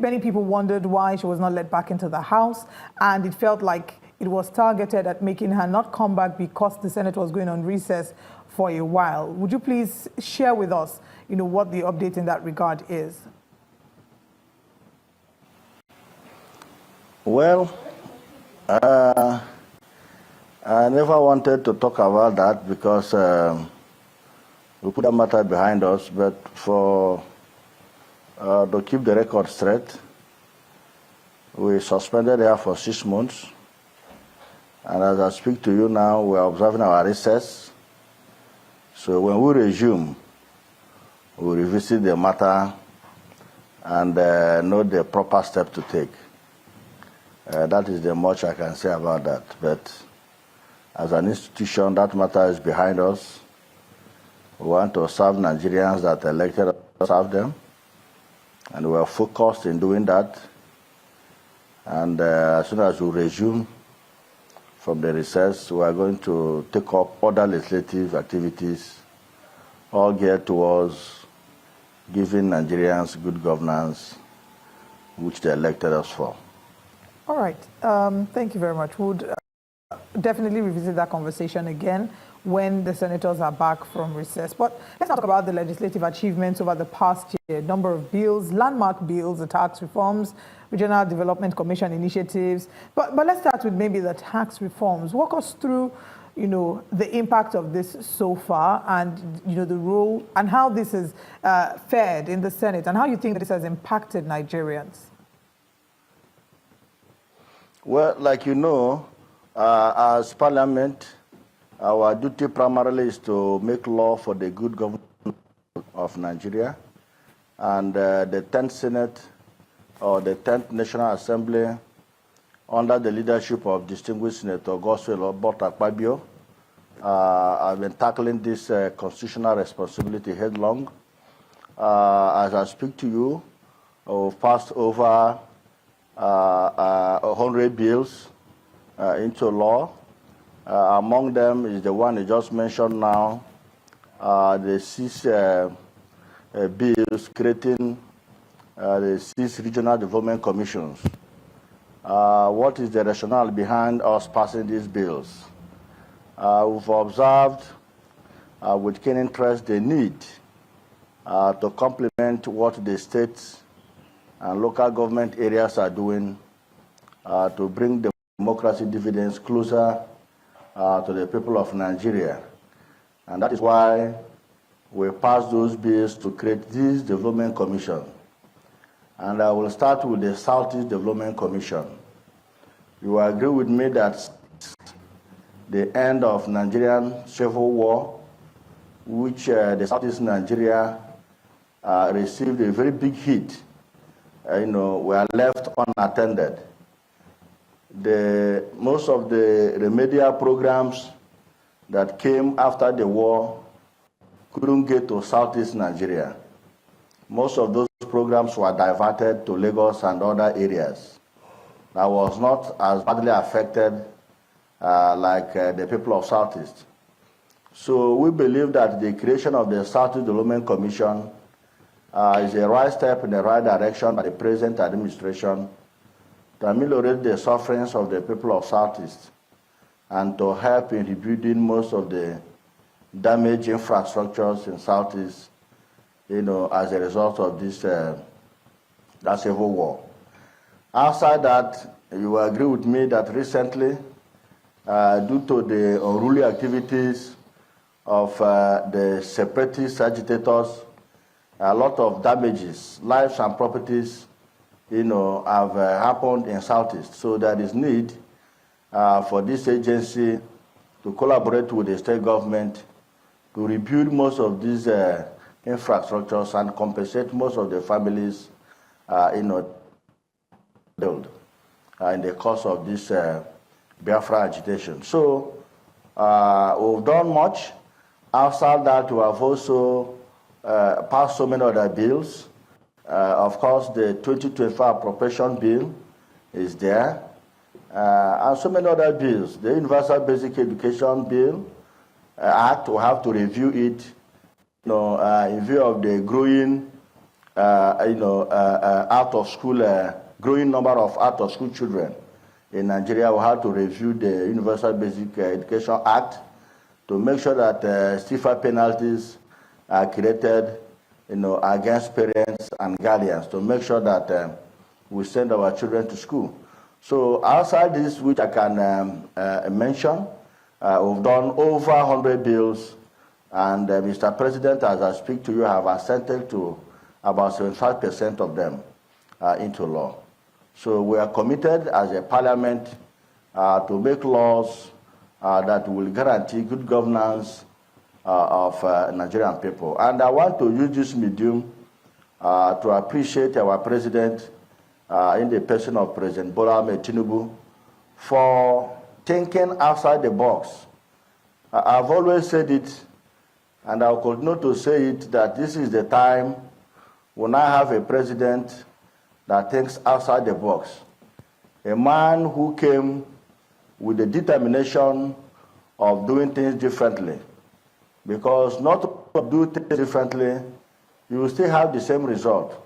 many people wondered why she was not let back into the House, and it felt like it was targeted at making her not come back because the Senate was going on recess for a while. Would you please share with us, what the update in that regard is? Well, I never wanted to talk about that because we put that matter behind us, but to keep the record straight, we suspended her for 6 months. And as I speak to you now, we are observing our recess. So when we resume, we'll revisit the matter and know the proper step to take. That is the much I can say about that. But as an institution, that matter is behind us. We want to serve Nigerians that elected us to serve them. And we are focused in doing that. And as soon as we resume from the recess, we are going to take up other legislative activities, all geared towards giving Nigerians good governance, which they elected us for. All right. Thank you very much. We'll definitely revisit that conversation again when the senators are back from recess. But let's talk about the legislative achievements over the past year. Number of bills, landmark bills, the tax reforms, Regional Development Commission initiatives. But let's start with maybe the tax reforms. Walk us through, the impact of this so far and, the role and how this has fared in the Senate and how you think this has impacted Nigerians. Well, like you know, as Parliament, our duty primarily is to make law for the good government of Nigeria. And the 10th Senate, or the 10th National Assembly, under the leadership of distinguished Senator Godswill Akpabio, have been tackling this constitutional responsibility headlong. As I speak to you, we've passed over 100 bills into law. Among them is the one you just mentioned now, the 6 bills creating the 6 regional development commissions. What is the rationale behind us passing these bills? We've observed with keen interest the need to complement what the states and local government areas are doing to bring democracy dividends closer to the people of Nigeria. And that is why we passed those bills to create this development commission. And I will start with the Southeast Development Commission. You agree with me that the end of Nigerian civil war, which the Southeast Nigeria received a very big hit, were left unattended. most of the remedial programs that came after the war couldn't get to Southeast Nigeria. Most of those programs were diverted to Lagos and other areas that was not as badly affected like the people of Southeast. So we believe that the creation of the Southeast Development Commission is a right step in the right direction by the present administration to ameliorate the sufferings of the people of Southeast and to help in rebuilding most of the damaged infrastructures in Southeast, as a result of this that civil war. Outside that, you will agree with me that recently, due to the unruly activities of the separatist agitators, a lot of damages, lives and properties, have happened in Southeast. So there is need for this agency to collaborate with the state government to rebuild most of these infrastructures and compensate most of the families, built in the course of this Biafra agitation. So we've done much. Outside that, we have also passed so many other bills. Of course, the 2025 appropriation bill is there, and so many other bills. The Universal Basic Education Bill Act, we have to review it, in view of the growing, out of school, growing number of out of school children in Nigeria. We have to review the Universal Basic Education Act to make sure that stiffer penalties are created, against parents and guardians to make sure that we send our children to school. So outside this, which I can mention, we've done over 100 bills, and Mr. President, as I speak to you, have assented to about 75% of them into law. So we are committed as a parliament to make laws that will guarantee good governance of Nigerian people. And I want to use this medium to appreciate our president in the person of President Bola Ahmed Tinubu for thinking outside the box. I've always said it, and I'll continue to say it, that this is the time when I have a president that thinks outside the box. A man who came with the determination of doing things differently. Because not to do things differently, you will still have the same result.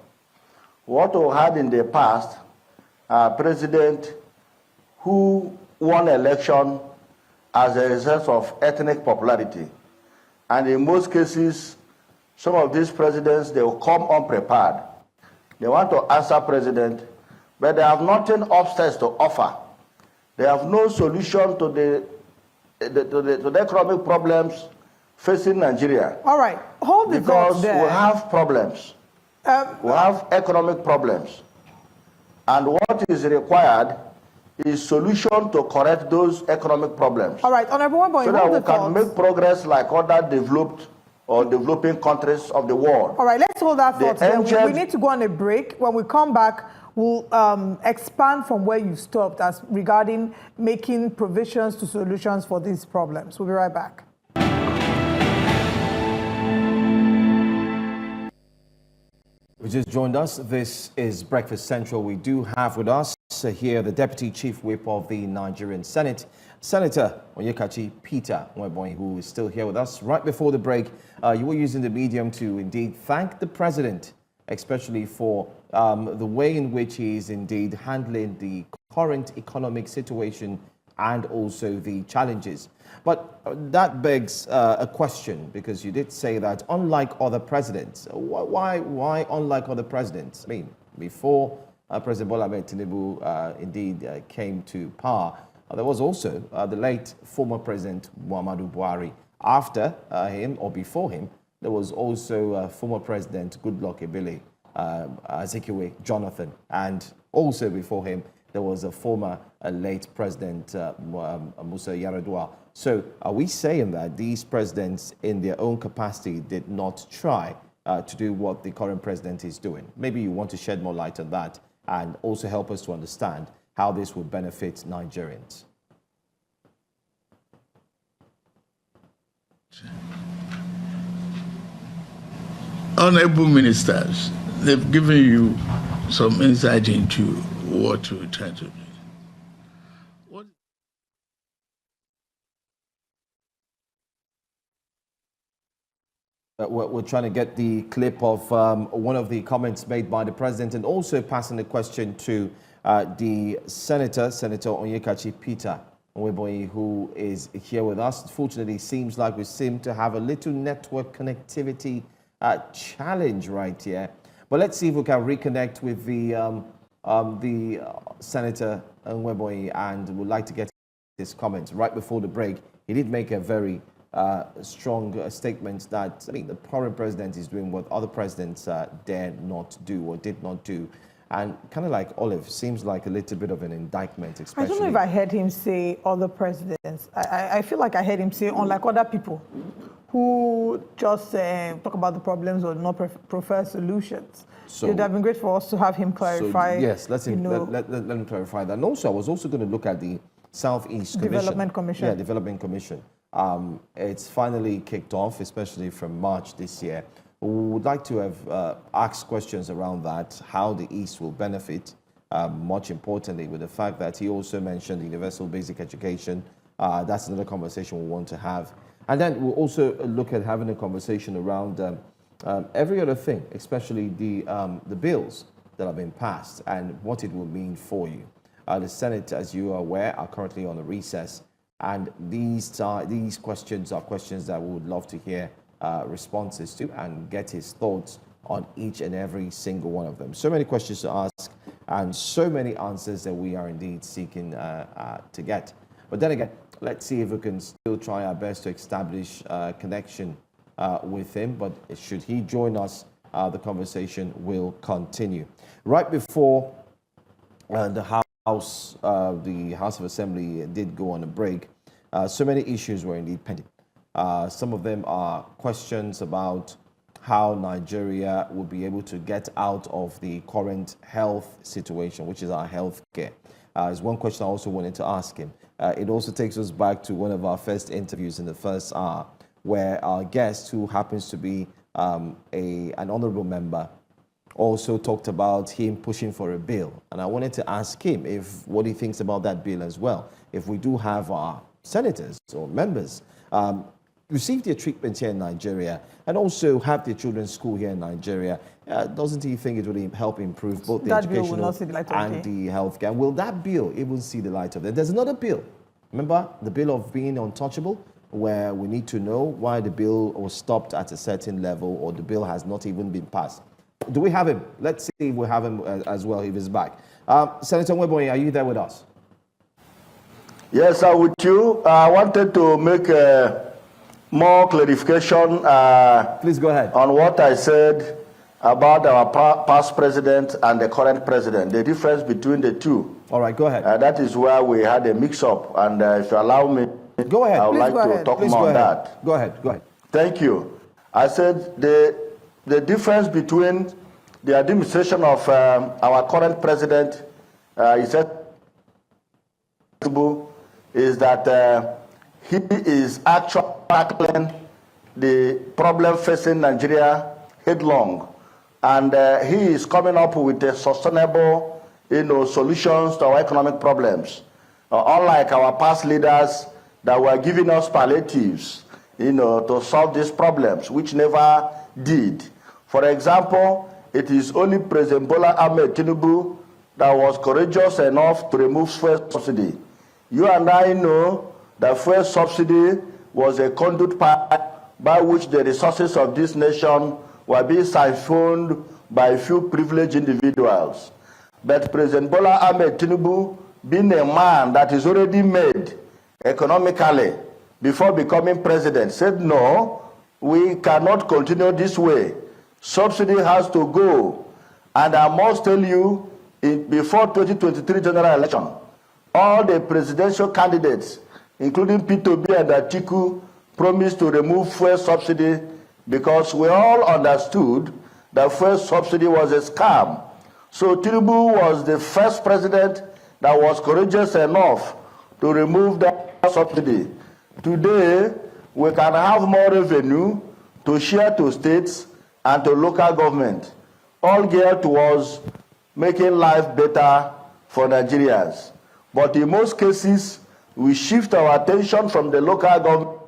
What we had in the past, a president who won election as a result of ethnic popularity. And in most cases, some of these presidents, they will come unprepared. They want to answer president, but they have nothing upstairs to offer. They have no solution to the economic problems facing Nigeria. All right, hold the because there. We have problems. We have economic problems. And what is required is solution to correct those economic problems. All right, Honorable Nwebonyi, so that we can make progress like other developed or developing countries of the world. All right, let's hold that thought there. We need to go on a break. When we come back, we'll expand from where you stopped as regarding making provisions to solutions for these problems. We'll be right back. Who just joined us. This is Breakfast Central. We do have with us here the Deputy Chief Whip of the Nigerian Senate, Senator Peter Nwebonyi, who is still here with us. Right before the break, you were using the medium to indeed thank the President, especially for the way in which he is indeed handling the current economic situation and also the challenges. But that begs a question, because you did say that unlike other presidents, why unlike other presidents? I mean, before President Bola Ahmed Tinubu indeed came to power, there was also the late former President Muhammadu Buhari. After him, or before him, there was also former President Goodluck Ebele, Azikiwe Jonathan, and also before him, there was a former late President Musa Yar'Adua. So are we saying that these presidents in their own capacity did not try to do what the current president is doing? Maybe you want to shed more light on that and also help us to understand how this will benefit Nigerians. Honorable ministers, they've given you some insight into what we're trying to do. We're trying to get the clip of one of the comments made by the president, and also passing the question to the Senator Peter Nwebonyi, who is here with us. Fortunately, it seems like we seem to have a little network connectivity challenge right here. But let's see if we can reconnect with the Senator Nwebonyi, and would like to get his comments. Right before the break, he did make a very strong statement that, I mean, the current president is doing what other presidents dared not do or did not do. And kind of like Olive, seems like a little bit of an indictment, especially. I don't know if I heard him say other presidents. I feel like I heard him say, unlike other people who just talk about the problems or not prefer solutions. So it would have been great for us to have him clarify. So, yes, let him clarify that. And also, I was also going to look at the Southeast Development Commission. Yeah, Development Commission. It's finally kicked off, especially from March this year. We would like to have asked questions around that, how the East will benefit, much importantly, with the fact that he also mentioned universal basic education. That's another conversation we want to have. And then we'll also look at having a conversation around every other thing, especially the bills that have been passed and what it will mean for you. The Senate, as you are aware, are currently on a recess. And these questions are questions that we would love to hear responses to and get his thoughts on each and every single one of them. So many questions to ask and so many answers that we are indeed seeking to get. But then again, let's see if we can still try our best to establish a connection with him. But should he join us, the conversation will continue. Right before the House of Assembly did go on a break, so many issues were indeed pending. Some of them are questions about how Nigeria will be able to get out of the current health situation, which is our health care. Is one question I also wanted to ask him. It also takes us back to one of our first interviews in the first hour, where our guest, who happens to be an honorable member, also talked about him pushing for a bill. And I wanted to ask him what he thinks about that bill as well. If we do have our senators or members receive their treatment here in Nigeria and also have their children's school here in Nigeria, doesn't he think it would help improve both the educational and the healthcare? And will that bill even see the light of day? There's another bill. Remember the bill of being untouchable, where we need to know why the bill was stopped at a certain level or the bill has not even been passed. Do we have him? Let's see if we have him as well, if he's back. Senator Nwebonyi, are you there with us? Yes, I'm with you. I wanted to make more clarification. Please go ahead. On what I said about our past president and the current president, the difference between the two. All right, go ahead. That is where we had a mix-up, and if you allow me, go ahead. I would like to talk more on that. Go ahead, go ahead. Thank you. I said the difference between the administration of our current president is that he is actually tackling the problem facing Nigeria headlong, and he is coming up with a sustainable, solutions to our economic problems. Unlike our past leaders that were giving us palliatives, to solve these problems, which never did. For example, it is only President Bola Ahmed Tinubu that was courageous enough to remove fuel subsidy. You and I know that fuel subsidy was a conduit pipe by which the resources of this nation were being siphoned by a few privileged individuals. But President Bola Ahmed Tinubu, being a man that is already made economically before becoming president, said, no, we cannot continue this way. Subsidy has to go. And I must tell you, before 2023 general election, all the presidential candidates, including P2B and Atiku, promised to remove fuel subsidy because we all understood that fuel subsidy was a scam. So Tinubu was the first president that was courageous enough to remove that subsidy. Today, we can have more revenue to share to states and to local government, all geared towards making life better for Nigerians. But in most cases, we shift our attention from the local government,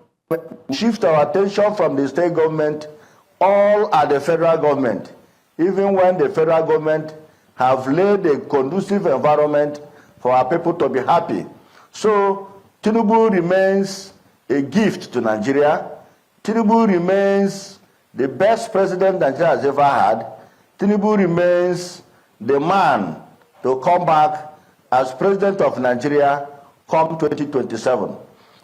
shift our attention from the state government, all at the federal government, even when the federal government have laid a conducive environment for our people to be happy. So Tinubu remains a gift to Nigeria. Tinubu remains the best president Nigeria has ever had. Tinubu remains the man to come back as president of Nigeria come 2027.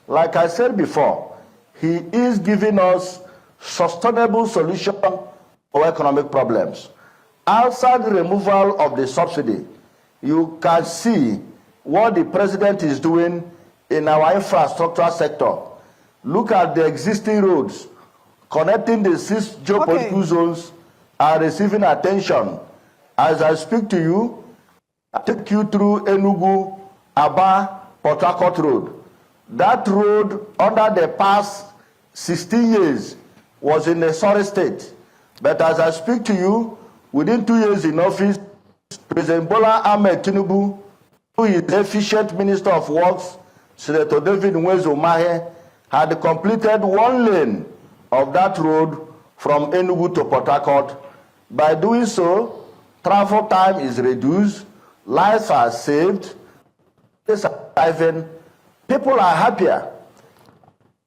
Like I said before, he is giving us sustainable solution for economic problems. Outside the removal of the subsidy, you can see what the president is doing in our infrastructure sector. Look at the existing roads connecting the 6 geopolitical zones are receiving attention. As I speak to you, I take you through Enugu, Aba, Port Harcourt Road. That road, under the past 16 years, was in a sorry state. But as I speak to you, within 2 years in office, President Bola Ahmed Tinubu, who is the efficient Minister of Works, Senator David Nwebonyi, had completed 1 lane of that road from Enugu to Port Harcourt. By doing so, travel time is reduced, lives are saved, people are happier.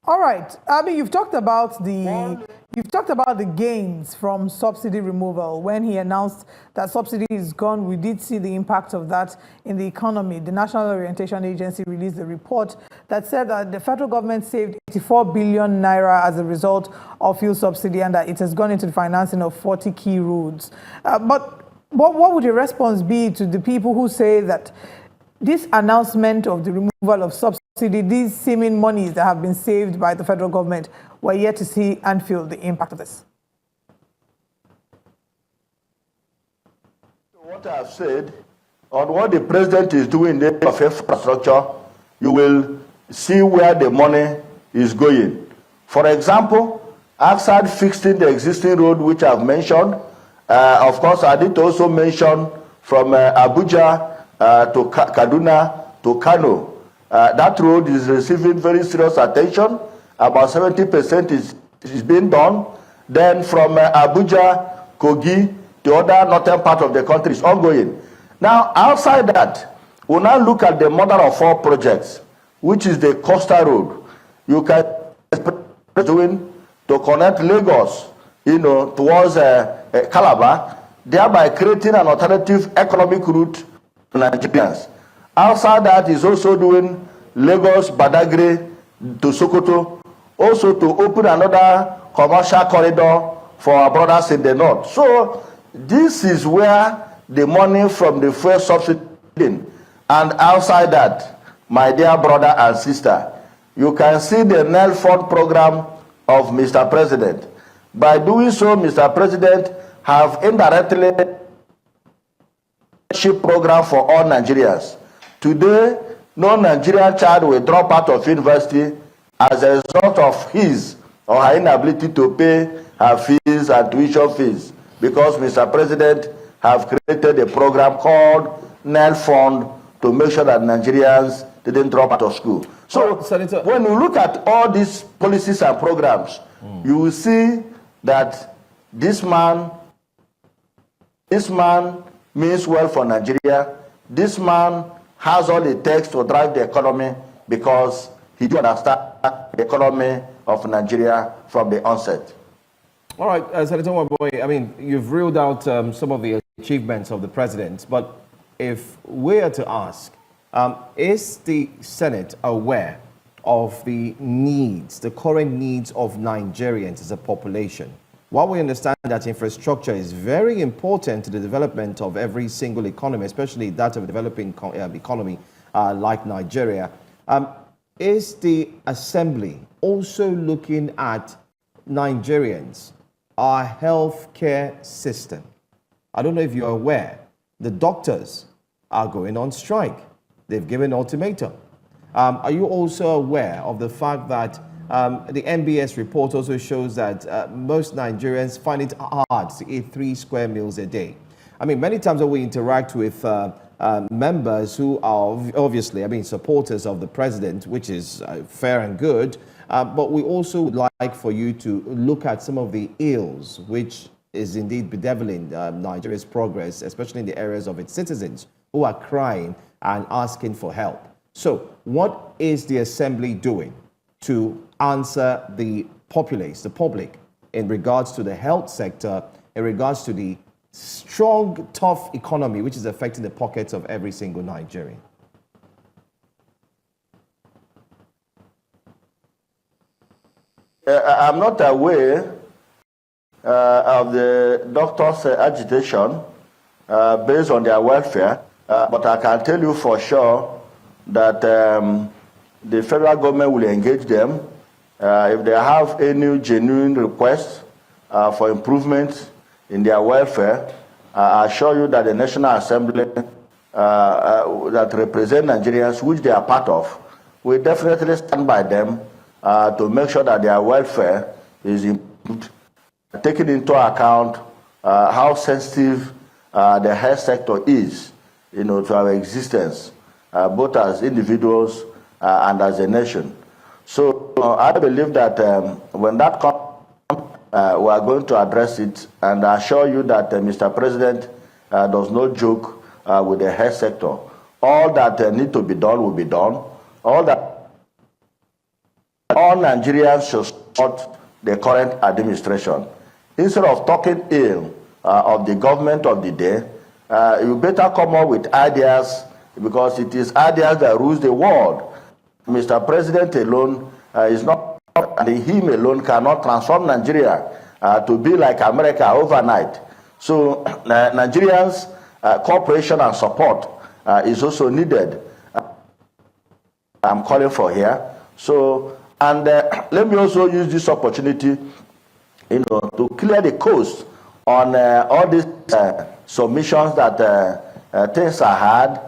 All right. I mean, you've talked about the gains from subsidy removal. When he announced that subsidy is gone, we did see the impact of that in the economy. The National Orientation Agency released a report that said that the federal government saved 84 billion naira as a result of fuel subsidy, and that it has gone into the financing of 40 key roads. But what would your response be to the people who say that this announcement of the removal of subsidy, these seeming monies that have been saved by the federal government, we're yet to see and feel the impact of this? What I have said on what the president is doing in the area of infrastructure, you will see where the money is going. For example, outside fixing the existing road, which I've mentioned, of course, I did also mention from Abuja to Kaduna to Kano. That road is receiving very serious attention. About 70% is being done. Then from Abuja, Kogi, the other northern part of the country is ongoing. Now, outside that, we'll now look at the mother of all projects, which is the Coastal Road. You can doing to connect Lagos, towards Calabar, thereby creating an alternative economic route to Nigerians. Outside that is also doing Lagos, Badagry to Sokoto, also to open another commercial corridor for our brothers in the north. So this is where the money from the fuel subsidy, and outside that, my dear brother and sister, you can see the NEL Fund program of Mr. President. By doing so, Mr. President have indirectly program for all Nigerians. Today, no Nigerian child will drop out of university as a result of his or her inability to pay her fees and tuition fees, because Mr. President have created a program called NEL Fund to make sure that Nigerians didn't drop out of school. So, Senator, when you look at all these policies and programs, you will see that this man means well for Nigeria. This man has all it takes to drive the economy, because he do understand the economy of Nigeria from the onset. All right, Senator Nwebonyi, I mean, you've reeled out some of the achievements of the president, but if we are to ask, is the Senate aware of the needs, the current needs of Nigerians as a population? While we understand that infrastructure is very important to the development of every single economy, especially that of a developing economy like Nigeria, is the Assembly also looking at Nigerians, our healthcare system? I don't know if you're aware, the doctors are going on strike. they've given ultimatum. Are you also aware of the fact that the NBS report also shows that most Nigerians find it hard to eat 3 square meals a day? I mean, many times when we interact with members who are obviously, supporters of the president, which is fair and good, but we also would like for you to look at some of the ills which is indeed bedeviling Nigeria's progress, especially in the areas of its citizens who are crying and asking for help. So what is the Assembly doing to answer the populace, the public, in regards to the health sector, in regards to the strong, tough economy which is affecting the pockets of every single Nigerian? I'm not aware of the doctors' agitation based on their welfare, but I can tell you for sure that the federal government will engage them if they have any genuine requests for improvements in their welfare. I assure you that the National Assembly that represent Nigerians, which they are part of, will definitely stand by them to make sure that their welfare is improved, taking into account how sensitive the health sector is, to our existence, both as individuals and as a nation. So I believe that when that comes, we are going to address it, and I assure you that Mr. President does not joke with the health sector. All that need to be done will be done. All Nigerians should support the current administration. Instead of talking ill of the government of the day, you better come up with ideas, because it is ideas that rules the world. Mr. President alone is not, and him alone cannot transform Nigeria to be like America overnight. So Nigerians' cooperation and support is also needed. I'm calling for here. So, and let me also use this opportunity, to clear the coast on all these submissions that things are hard,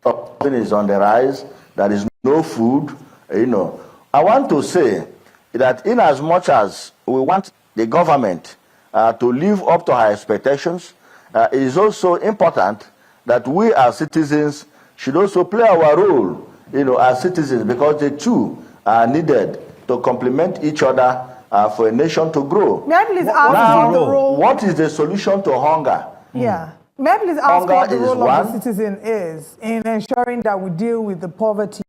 something is on the rise, there is no food, I want to say that in as much as we want the government to live up to our expectations, it is also important that we as citizens should also play our role, as citizens, because the two are needed to complement each other for a nation to grow. May I please ask now, what the role... what is the solution to hunger? Yeah. May I please ask what the role of the citizen is in ensuring that we deal with the poverty?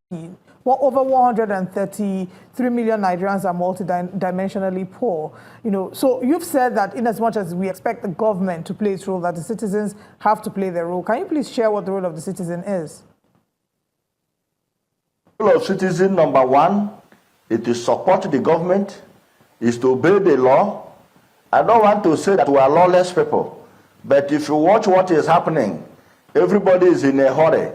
Well, over 133 million Nigerians are multidimensionally poor. So you've said that in as much as we expect the government to play its role, that the citizens have to play their role. Can you please share what the role of the citizen is? The role of citizen, number one, is to support the government, is to obey the law. I don't want to say that we are lawless people, but if you watch what is happening, everybody is in a hurry.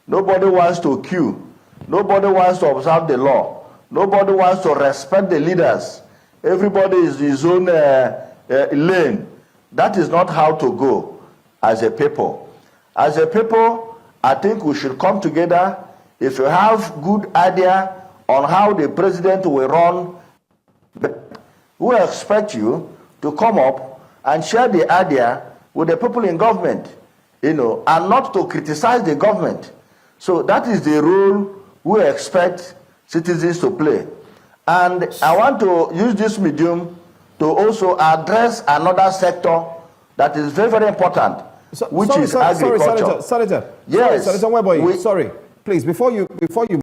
Nobody wants to queue. Nobody wants to observe the law. Nobody wants to respect the leaders. Everybody is in his own lane. That is not how to go as a people. As a people, I think we should come together. If you have good idea on how the president will run, we expect you to come up and share the idea with the people in government, and not to criticize the government. So that is the role we expect citizens to play. And I want to use this medium to also address another sector that is very, very important, which is agriculture. Senator. Yes. Senator Nwebonyi, sorry. Please, before you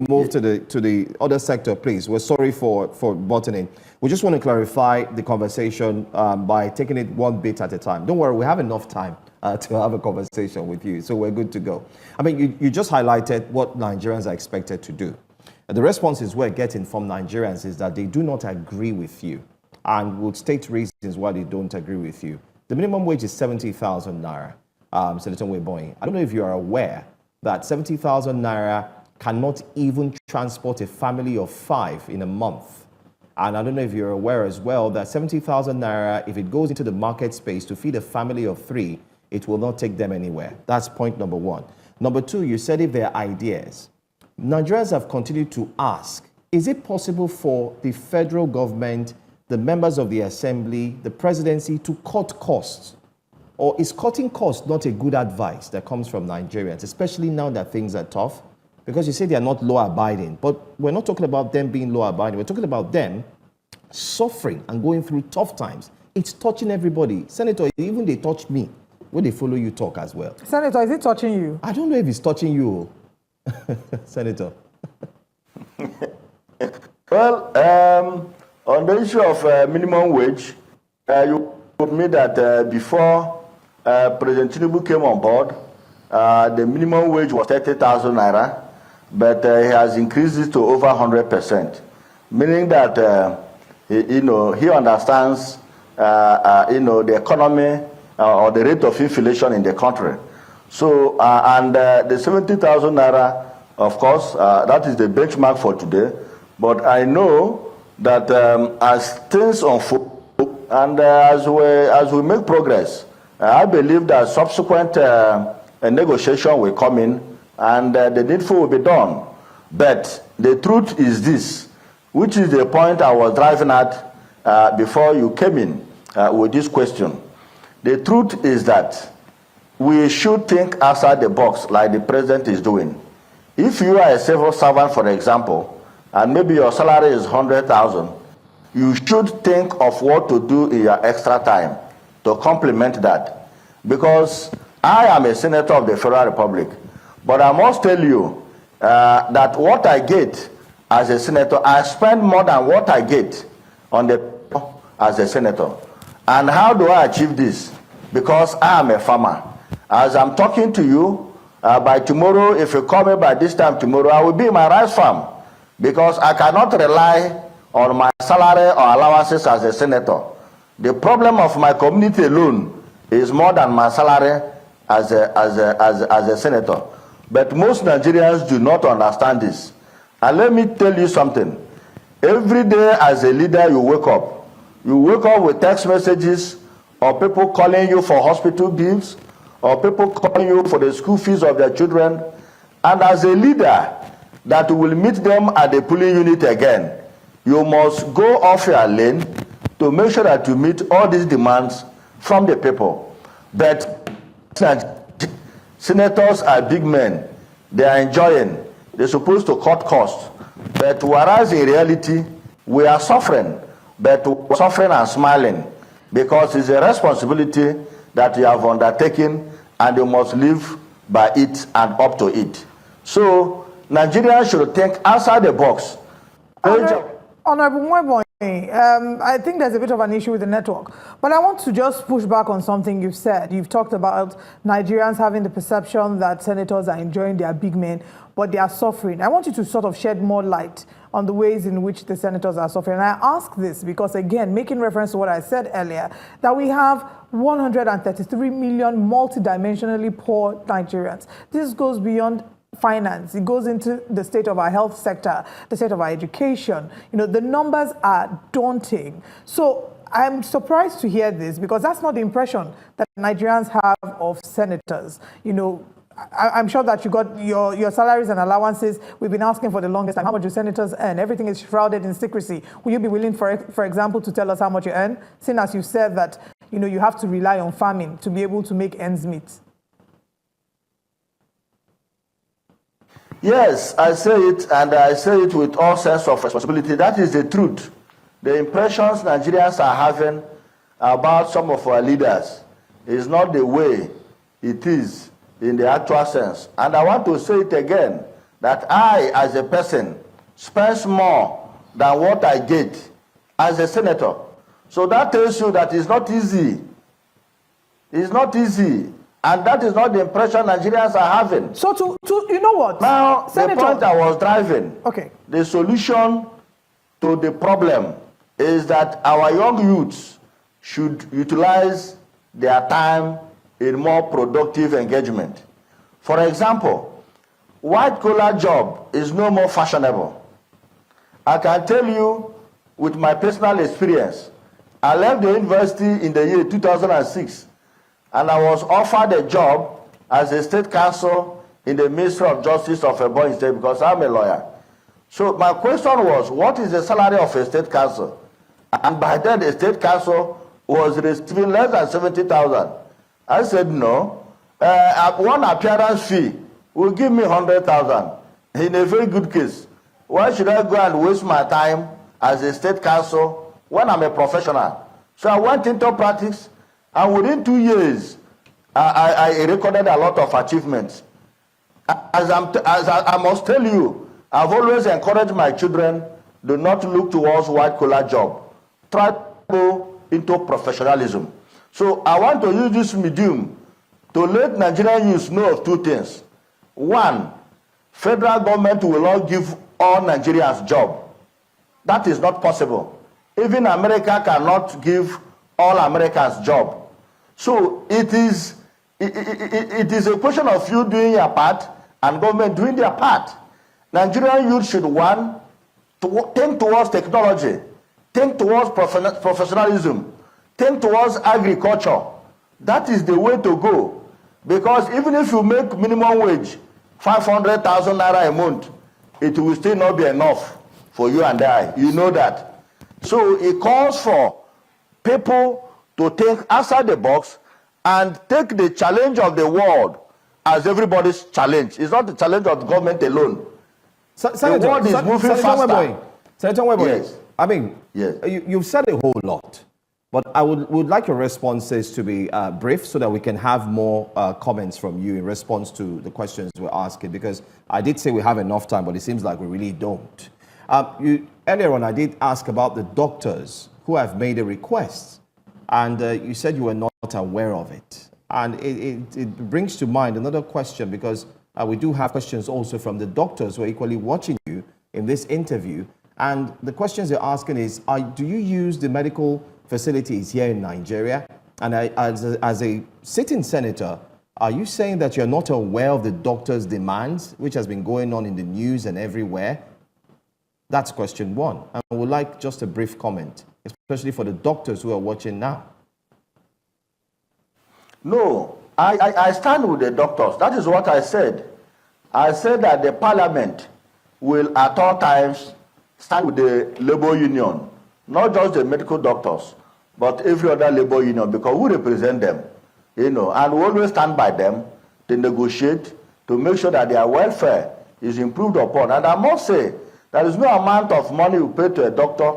move to the other sector, please, we're sorry for butting in. We just want to clarify the conversation by taking it one bit at a time. Don't worry, we have enough time to have a conversation with you, so we're good to go. I mean, you just highlighted what Nigerians are expected to do. And the responses we're getting from Nigerians is that they do not agree with you, and would state reasons why they don't agree with you. The minimum wage is 70,000 naira, Senator Nwebonyi. I don't know if you are aware that 70,000 naira cannot even transport a family of 5 in a month. And I don't know if you're aware as well that 70,000 naira, if it goes into the market space to feed a family of 3, it will not take them anywhere. That's point number one. Number two, you said if there are ideas. Nigerians have continued to ask, is it possible for the federal government, the members of the assembly, the presidency to cut costs? Or is cutting costs not a good advice that comes from Nigerians, especially now that things are tough? Because you say they are not law-abiding, but we're not talking about them being law-abiding. We're talking about them suffering and going through tough times. It's touching everybody. Senator, even they touch me when they follow you talk as well. Senator, is it touching you? I don't know if it's touching you, Senator. Well, on the issue of minimum wage, you told me that before President Tinubu came on board, the minimum wage was 30,000 naira, but he has increased it to over 100%, meaning that he understands the economy or the rate of inflation in the country. So and the 70,000 naira, of course, that is the benchmark for today. But I know that as things unfold and as we make progress, I believe that subsequent negotiation will come in and the needful will be done. But the truth is this, which is the point I was driving at before you came in with this question. The truth is that we should think outside the box like the president is doing. If you are a civil servant, for example, and maybe your salary is 100,000, you should think of what to do in your extra time to complement that. Because I am a senator of the Federal Republic, but I must tell you that what I get as a senator, I spend more than what I get on the as a senator. And how do I achieve this? Because I am a farmer. As I'm talking to you, by tomorrow, if you call me by this time tomorrow, I will be in my rice farm, because I cannot rely on my salary or allowances as a senator. The problem of my community alone is more than my salary as a senator. But most Nigerians do not understand this. And let me tell you something. Every day as a leader, you wake up with text messages or people calling you for hospital bills or people calling you for the school fees of their children. And as a leader that will meet them at the polling unit again, you must go off your lane to make sure that you meet all these demands from the people. But senators are big men. They are enjoying. They're supposed to cut costs. But whereas in reality, we are suffering. But we're suffering and smiling, because it's a responsibility that you have undertaken and you must live by it and up to it. So Nigerians should think outside the box. Honorable Nwebonyi, I think there's a bit of an issue with the network, but I want to just push back on something you've said. You've talked about Nigerians having the perception that senators are enjoying their big men, but they are suffering. I want you to sort of shed more light on the ways in which the senators are suffering. And I ask this because, again, making reference to what I said earlier, that we have 133 million multidimensionally poor Nigerians. This goes beyond finance. It goes into the state of our health sector, the state of our education. The numbers are daunting. So I'm surprised to hear this, because that's not the impression that Nigerians have of senators. I'm sure that you got your salaries and allowances. We've been asking for the longest time, how much do senators earn? Everything is shrouded in secrecy. Will you be willing, for example, to tell us how much you earn, seeing as you said that you have to rely on farming to be able to make ends meet? Yes, I say it, and I say it with all sense of responsibility. That is the truth. The impressions Nigerians are having about some of our leaders is not the way it is in the actual sense. And I want to say it again, that I, as a person, spend more than what I get as a senator. So that tells you that it's not easy. It's not easy. And that is not the impression Nigerians are having. So you know what? Now, Senator, the point I was driving, okay, the solution to the problem is that our young youths should utilize their time in more productive engagement. For example, white-collar job is no more fashionable. I can tell you with my personal experience, I left the university in the year 2006, and I was offered a job as a state council in the Ministry of Justice of Ebonyi State because I'm a lawyer. So my question was, what is the salary of a state council? And by then, the state council was receiving less than 70,000. I said, no. One appearance fee will give me 100,000 in a very good case. Why should I go and waste my time as a state council when I'm a professional? So I went into practice, and within 2 years, I recorded a lot of achievements. As I must tell you, I've always encouraged my children, do not look towards white-collar job. Try to go into professionalism. So I want to use this medium to let Nigerian youth know of two things. One, federal government will not give all Nigerians job. That is not possible. Even America cannot give all Americans job. So it is a question of you doing your part and government doing their part. Nigerian youth should, one, think towards technology, think towards professionalism, think towards agriculture. That is the way to go. Because even if you make minimum wage, 500,000 naira a month, it will still not be enough for you and I. You know that. So it calls for people to think outside the box and take the challenge of the world as everybody's challenge. It's not the challenge of the government alone. Senator, the world is moving faster. Senator Nwebonyi, Yes. I mean, yes. You've said a whole lot, but I would like your responses to be brief so that we can have more comments from you in response to the questions we're asking, because I did say we have enough time, but it seems like we really don't. Earlier on, I did ask about the doctors who have made a request, and you said you were not aware of it. And it brings to mind another question, because we do have questions also from the doctors who are equally watching you in this interview. And the questions they're asking is, do you use the medical facilities here in Nigeria? And as a sitting senator, are you saying that you're not aware of the doctors' demands, which has been going on in the news and everywhere? That's question one. And I would like just a brief comment, especially for the doctors who are watching now. No, I stand with the doctors. That is what I said. I said that the parliament will at all times stand with the labor union, not just the medical doctors, but every other labor union, because we represent them, and we always stand by them to negotiate, to make sure that their welfare is improved upon. And I must say, there is no amount of money you pay to a doctor,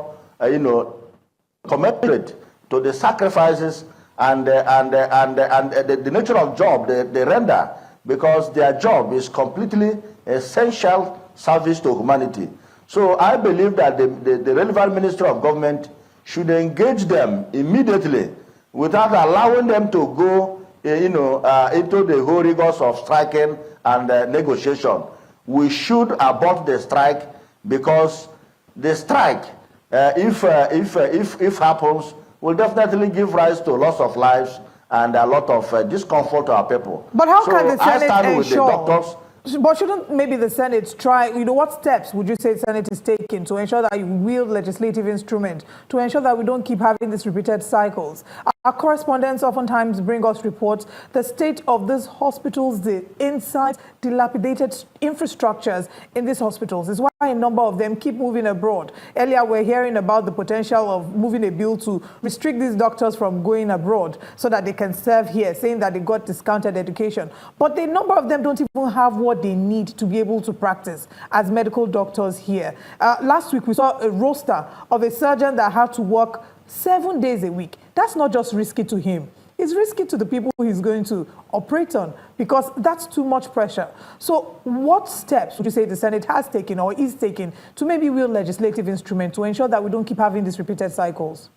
commensurate to the sacrifices and the nature of job they render, because their job is completely essential service to humanity. So I believe that the relevant Minister of Government should engage them immediately without allowing them to go into the whole rigors of striking and negotiation. We should abort the strike, because the strike, if happens, will definitely give rise to loss of lives and a lot of discomfort to our people. But how can the Senate ensure? With the doctors. But shouldn't maybe the Senate try, what steps would you say the Senate is taking to ensure that you wield legislative instruments, to ensure that we don't keep having these repeated cycles? Our correspondents oftentimes bring us reports, the state of these hospitals, the inside dilapidated infrastructures in these hospitals is why a number of them keep moving abroad. Earlier, we're hearing about the potential of moving a bill to restrict these doctors from going abroad so that they can serve here, saying that they got discounted education. But the number of them don't even have what they need to be able to practice as medical doctors here. Last week, we saw a roster of a surgeon that had to work 7 days a week. That's not just risky to him. It's risky to the people he's going to operate on, because that's too much pressure. So what steps would you say the Senate has taken or is taking to maybe wield legislative instrument to ensure that we don't keep having these repeated cycles?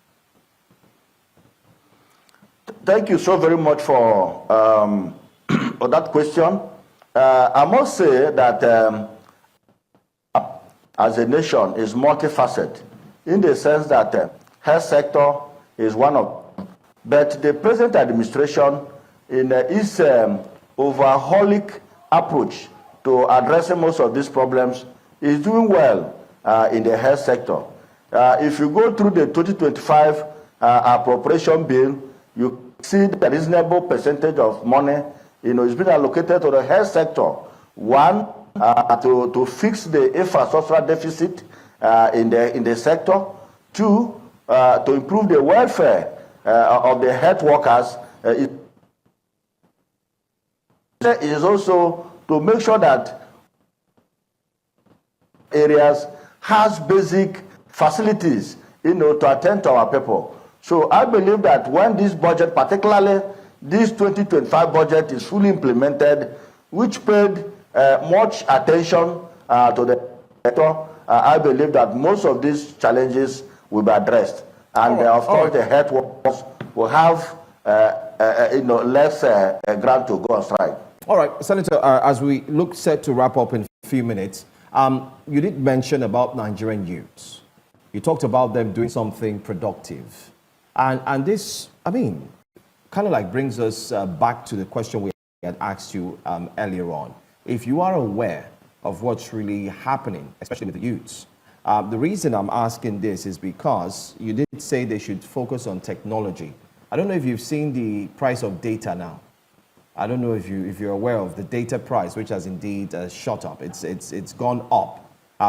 Thank you so very much for that question. I must say that as a nation is multifaceted, in the sense that health sector is one of them. But the present administration, in its overhaulic approach to addressing most of these problems, is doing well in the health sector. If you go through the 2025 appropriation bill, you see the reasonable percentage of money is being allocated to the health sector, One, to fix the infrastructural deficit in the sector. Two, to improve the welfare of the health workers. It is also to make sure that areas has basic facilities, to attend to our people. So I believe that when this budget, particularly this 2025 budget, is fully implemented, which paid much attention to the sector, I believe that most of these challenges will be addressed. And of course, the health workers will have less ground to go on strike. All right, Senator, as we look set to wrap up in a few minutes, you did mention about Nigerian youths. You talked about them doing something productive. And this, kind of like brings us back to the question we had asked you earlier on. If you are aware of what's really happening, especially with the youths, the reason I'm asking this is because you did say they should focus on technology. I don't know if you've seen the price of data now. I don't know if you're aware of the data price, which has indeed shot up. It's gone up.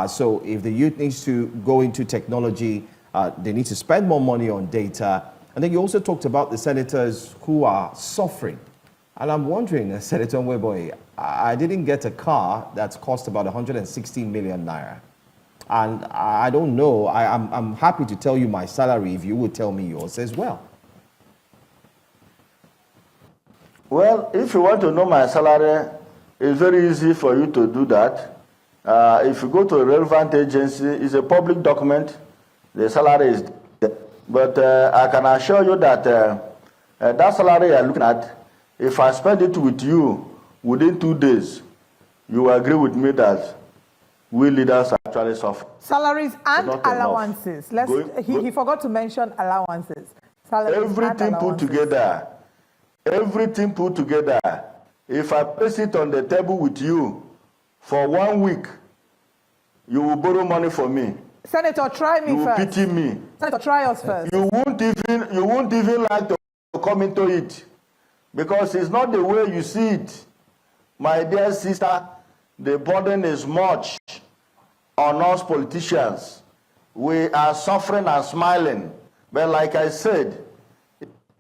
So if the youth needs to go into technology, they need to spend more money on data. And then you also talked about the senators who are suffering. And I'm wondering, Senator Nwebonyi, I didn't get a car that's cost about 160 million naira. And I don't know, I'm happy to tell you my salary if you would tell me yours as well. Well, if you want to know my salary, it's very easy for you to do that. If you go to a relevant agency, it's a public document, the salary is there. But I can assure you that that salary you're looking at, if I spend it with you within 2 days, you will agree with me that we leaders actually suffer. Salaries and allowances. He forgot to mention allowances. Everything put together, if I place it on the table with you for 1 week, you will borrow money from me. Senator, try me you first. You will pity me. Senator, try us first. You won't even like to come into it because it's not the way you see it. My dear sister, the burden is much on us politicians. We are suffering and smiling. But like I said,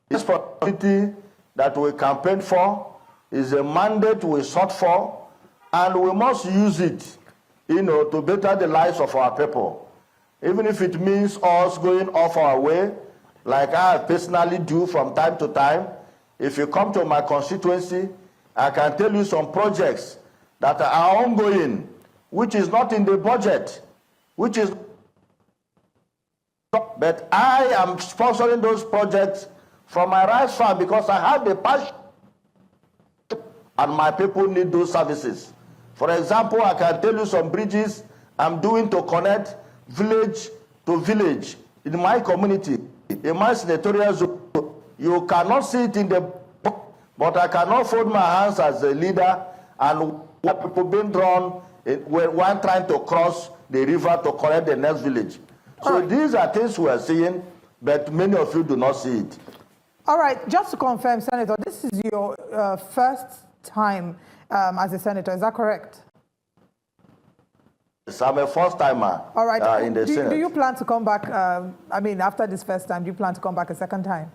this prosperity that we campaign for is a mandate we sought for, and we must use it, to better the lives of our people. Even if it means us going off our way, like I personally do from time to time. If you come to my constituency, I can tell you some projects that are ongoing, which is not in the budget, but I am sponsoring those projects from my rice farm because I have the passion and my people need those services. For example, I can tell you some bridges I'm doing to connect village to village in my community, in my senatorial zone. You cannot see it in the book, but I cannot fold my hands as a leader and people being drawn when trying to cross the river to connect the next village. So these are things we are seeing, but many of you do not see it. All right, just to confirm, Senator, this is your first time as a senator, is that correct? Yes, I'm a first-timer in the Senate. Do you plan to come back, after this first time, do you plan to come back a second time?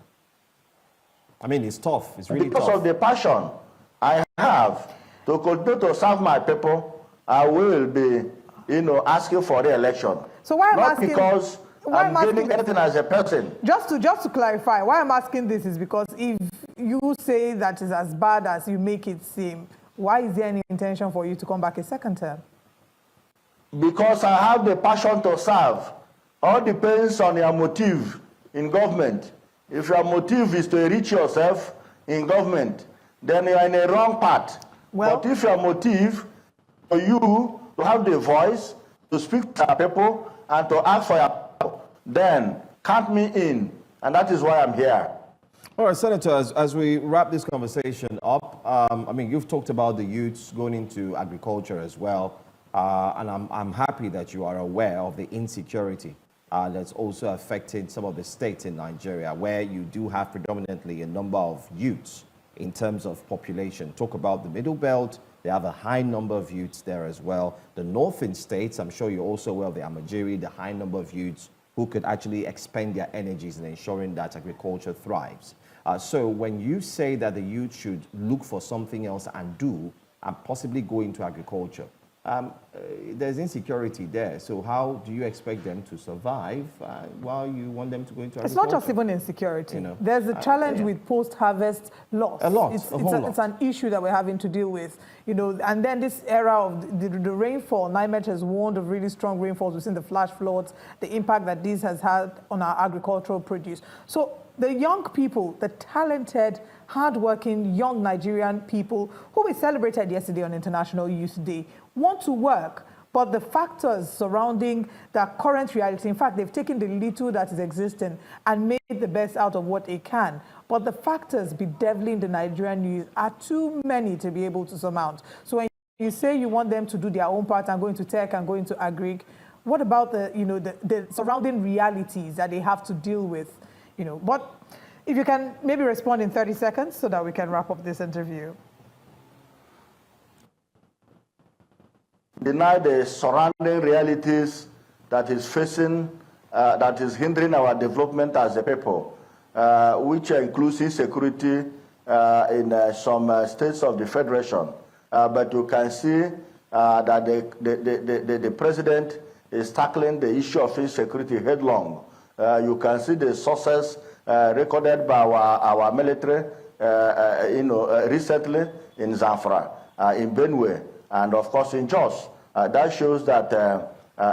It's tough, it's really tough. Because of the passion I have to continue to serve my people, I will be, asking for re-election. So why I'm Not asking... because I'm gaining anything as a person. Just to clarify, why I'm asking this is because if you say that is as bad as you make it seem, why is there any intention for you to come back a second term? Because I have the passion to serve. All depends on your motive in government. If your motive is to enrich yourself in government, then you are in a wrong path. But if your motive for you to have the voice, to speak to people, and to ask for your people, then count me in. And that is why I'm here. All right, Senator, as we wrap this conversation up, you've talked about the youths going into agriculture as well. And I'm happy that you are aware of the insecurity that's also affecting some of the states in Nigeria, where you do have predominantly a number of youths in terms of population. Talk about the Middle Belt, They have a high number of youths there as well. The northern states, I'm sure you're also aware of the Amajiri, the high number of youths who could actually expend their energies in ensuring that agriculture thrives. So when you say that the youth should look for something else and do, and possibly go into agriculture, there's insecurity there. So how do you expect them to survive while you want them to go into agriculture? It's not just even insecurity. There's a challenge with post-harvest loss. A lot, it's an issue that we're having to deal with. And then this era of the rainfall, NIMET has warned of really strong rainfalls. We've seen the flash floods, the impact that this has had on our agricultural produce. So the young people, the talented, hardworking young Nigerian people who we celebrated yesterday on International Youth Day want to work, but the factors surrounding the current reality, in fact, they've taken the little that is existing and made the best out of what they can. But the factors bedeviling the Nigerian youth are too many to be able to surmount. So when you say you want them to do their own part and go into tech and go into agri, what about the surrounding realities that they have to deal with? But if you can maybe respond in 30 seconds so that we can wrap up this interview. Deny the surrounding realities that is facing, that is hindering our development as a people, which includes insecurity in some states of the Federation. But you can see that the president is tackling the issue of insecurity headlong. You can see the sources recorded by our military, recently in Zamfara, in Benue, and of course in Jos. That shows that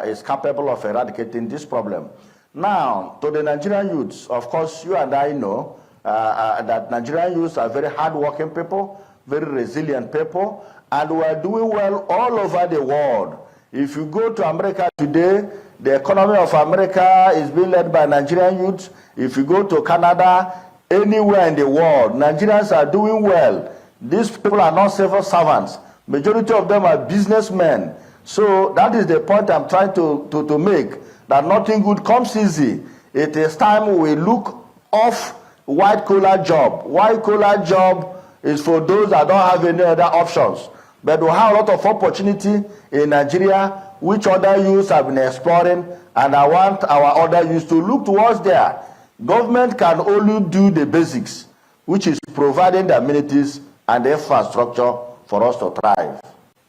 it's capable of eradicating this problem. Now, to the Nigerian youths, of course, you and I know that Nigerian youths are very hardworking people, very resilient people, and we are doing well all over the world. If you go to America today, the economy of America is being led by Nigerian youths. If you go to Canada, anywhere in the world, Nigerians are doing well. These people are not civil servants. Majority of them are businessmen. So that is the point I'm trying to make, that nothing good comes easy. It is time we look off white-collar job. White-collar job is for those that don't have any other options. But we have a lot of opportunity in Nigeria, which other youths have been exploring, and I want our other youths to look towards there. Government can only do the basics, which is providing the amenities and the infrastructure for us to thrive.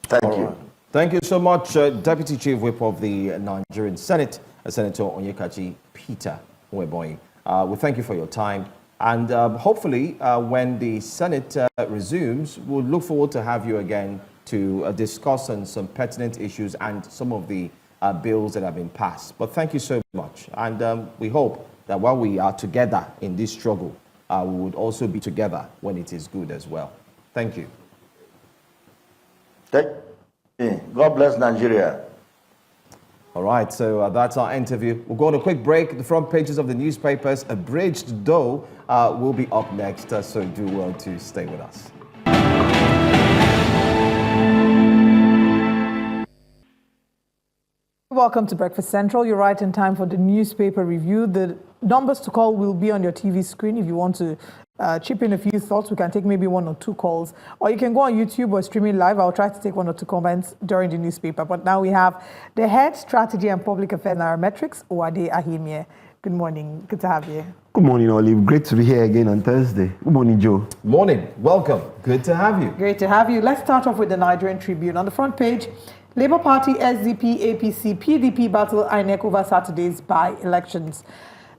Thank you. Thank you so much, Deputy Chief Whip of the Nigerian Senate, Senator Peter Nwebonyi. We thank you for your time. And hopefully, when the Senate resumes, we'll look forward to have you again to discuss on some pertinent issues and some of the bills that have been passed. But thank you so much. And we hope that while we are together in this struggle, we would also be together when it is good as well. Thank you. God bless Nigeria. All right, so that's our interview. We'll go on a quick break. The front pages of the newspapers, abridged though, will be up next, so do well to stay with us. Welcome to Breakfast Central. You're right in time for the newspaper review. The numbers to call will be on your TV screen. If you want to chip in a few thoughts, we can take maybe 1 or 2 calls. Or you can go on YouTube or streaming live. I'll try to take 1 or 2 comments during the newspaper. But now we have the head strategy and public affairs nairametrics, Owade Ahimie. Good morning. Good to have you. Good morning, Olive. Great to be here again on Thursday. Good morning, Joe. Morning. Welcome. Good to have you. Great to have you. Let's start off with the Nigerian Tribune. On the front page, Labour Party, SDP, APC, PDP battle INEC over Saturday's by-elections.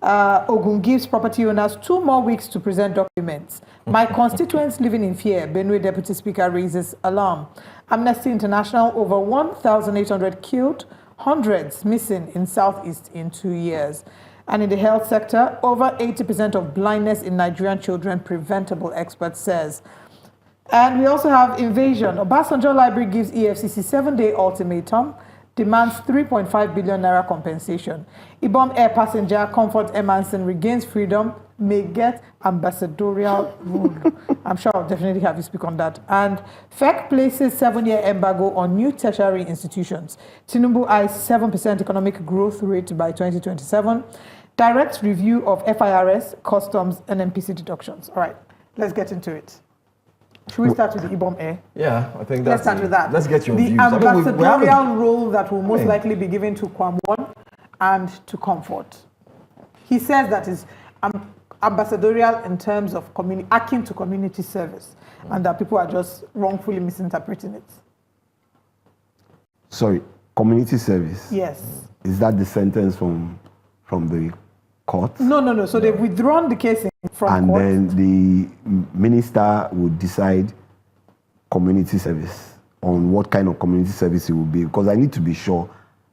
Ogun gives property owners 2 more weeks to present documents. My constituents living in fear, Benue Deputy Speaker raises alarm. Amnesty International, over 1,800 killed, hundreds missing in Southeast in 2 years. And in the health sector, over 80% of blindness in Nigerian children preventable, expert says. And we also have invasion. Obasanjo Library gives EFCC 7-day ultimatum, demands 3.5 billion naira compensation. Ibom Air passenger Comfort Emanson regains freedom, may get ambassadorial rule. I'm sure I'll definitely have you speak on that. And FEC places 7-year embargo on new tertiary institutions. Tinubu eyes 7% economic growth rate by 2027. Direct review of FIRS, customs, and NPC deductions. All right, let's get into it. Should we start with the IBOM Air? Yeah, I think Let's that's start with that. Let's get your the views. ambassadorial role that will most likely be given to Kwamwon and to Comfort. He says that is ambassadorial in terms of akin to community service, and that people are just wrongfully misinterpreting it. Sorry, community service? Yes. Is that the sentence from the court? No. So they've withdrawn the case from court. And then the minister would decide community service, on what kind of community service it will be, because I need to be sure.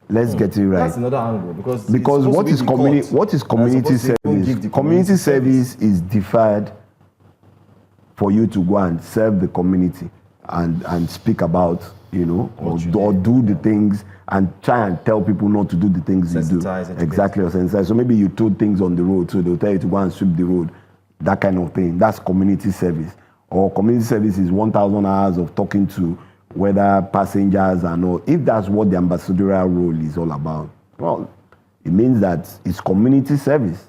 Let's get it right. That's another angle, because what is community service? Community service is deferred for you to go and serve the community and speak about, or do the things and try and tell people not to do the things you do. Exactly, or sensitize. So maybe you told things on the road, so they'll tell you to go and sweep the road, that kind of thing. That's community service. Or community service is 1,000 hours of talking to whether passengers or not. If that's what the ambassadorial role is all about, well, it means that it's community service,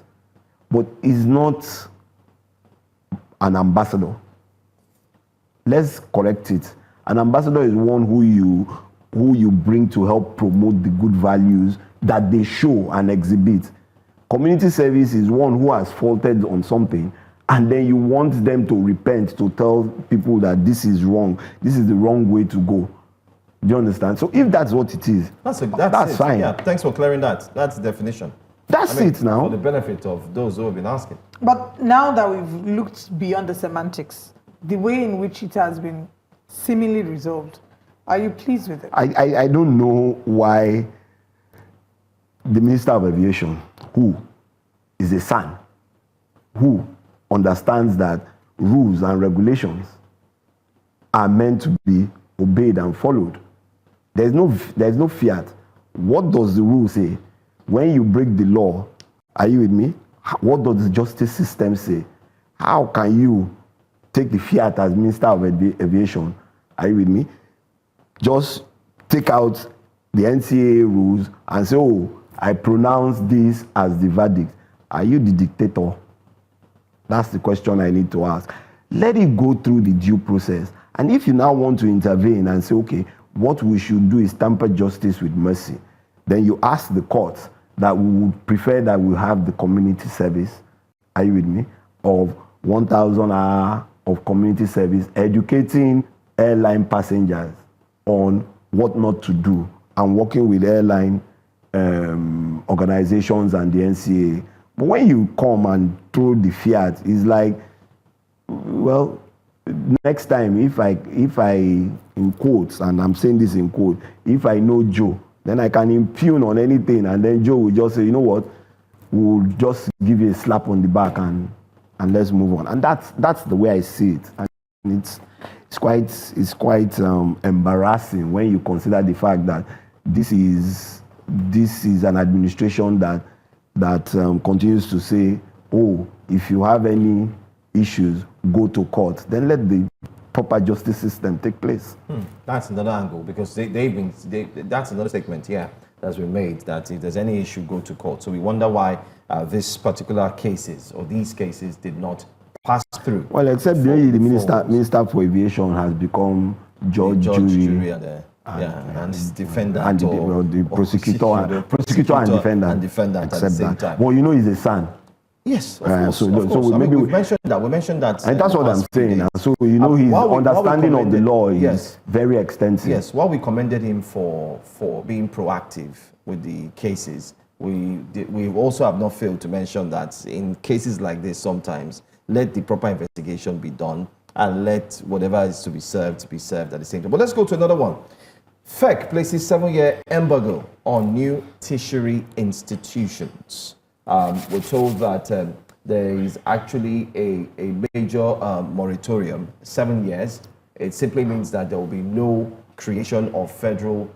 but it's not an ambassador. Let's correct it. An ambassador is one who you bring to help promote the good values that they show and exhibit. Community service is one who has faulted on something, and then you want them to repent, to tell people that this is wrong, this is the wrong way to go. Do you understand? So if that's what it is, that's fine. Yeah, thanks for clearing that. That's the definition. That's it now. For the benefit of those who have been asking. But now that we've looked beyond the semantics, the way in which it has been seemingly resolved, are you pleased with it? I don't know why the Minister of Aviation, who is a son, who understands that rules and regulations are meant to be obeyed and followed. There's no fiat. What does the rule say? When you break the law, are you with me? What does the justice system say? How can you take the fiat as Minister of Aviation? Are you with me? Just take out the NCAA rules and say, oh, I pronounce this as the verdict. Are you the dictator? That's the question I need to ask. Let it go through the due process. And if you now want to intervene and say, okay, what we should do is temper justice with mercy, then you ask the courts that we would prefer that we have the community service, are you with me, of 1,000 hours of community service, educating airline passengers on what not to do and working with airline organizations and the NCAA. But when you come and throw the fiat, it's like, well, next time, if I, in quotes, and I'm saying this in quotes, if I know Joe, then I can impugn on anything, and then Joe will just say, you know what, we'll just give you a slap on the back and let's move on. And that's the way I see it. And it's quite embarrassing when you consider the fact that this is an administration that continues to say, oh, if you have any issues, go to court. Then let the proper justice system take place. That's another angle, because that's another statement here that's been made, that if there's any issue, go to court. So we wonder why these particular cases or these cases did not pass through. Well, except the Minister for Aviation has become judge, jury, and defendant, and the prosecutor and defendant at the same time. Well, you know, he's a son. Yes, of course. So we mentioned that. We mentioned that. And that's what I'm saying. And so, you know, his understanding of the law is very extensive. Yes, while we commended him for being proactive with the cases, we also have not failed to mention that in cases like this, sometimes let the proper investigation be done and let whatever is to be served at the same time. But let's go to another one. FEC places 7-year embargo on new tertiary institutions. We're told that there is actually a major moratorium, 7 years. It simply means that there will be no creation of federal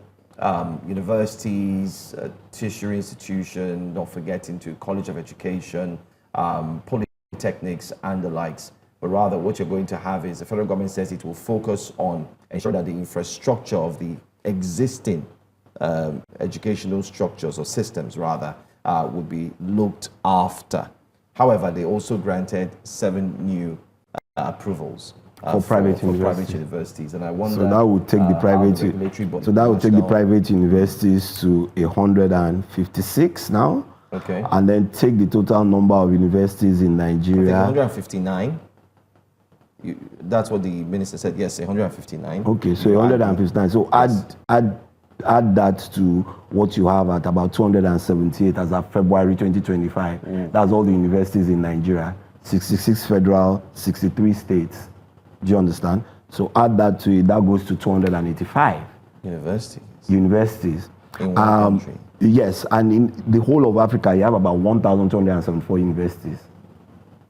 universities, tertiary institution, not forgetting to College of Education, polytechnics and the likes. But rather what you're going to have is the federal government says it will focus on ensuring that the infrastructure of the existing educational structures or systems rather would be looked after. However, they also granted 7 new approvals. for private universities, and I wonder. So that would take the private. So that would take the private universities to 156 now. Okay. And then take the total number of universities in Nigeria. 159. That's what the minister said. Yes, 159. Okay, so 159. So yes. add that to what you have at about 278 as of February 2025. That's all the universities in Nigeria. 66 federal, 63 states. Do you understand? So add that to it, that goes to 285. Universities. In one country. Yes, and in the whole of Africa, you have about 1,274 universities,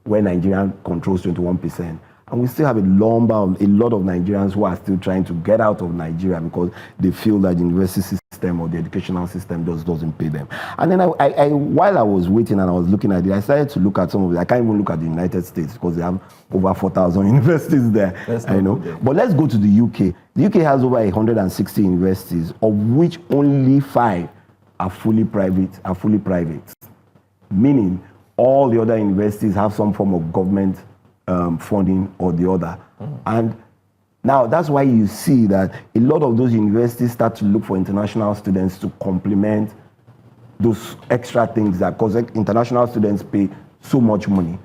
where Nigeria controls 21%. And we still have a lot of Nigerians who are still trying to get out of Nigeria because they feel that the university system or the educational system doesn't pay them. And then I while I was waiting and I was looking at it, I started to look at some of it. I can't even look at the United States because they have over 4,000 universities there. I know. But let's go to the UK. The UK has over 160 universities, of which only 5 are fully private. Meaning all the other universities have some form of government funding or the other. And now that's why you see that a lot of those universities start to look for international students to complement those extra things that, because international students pay so much money.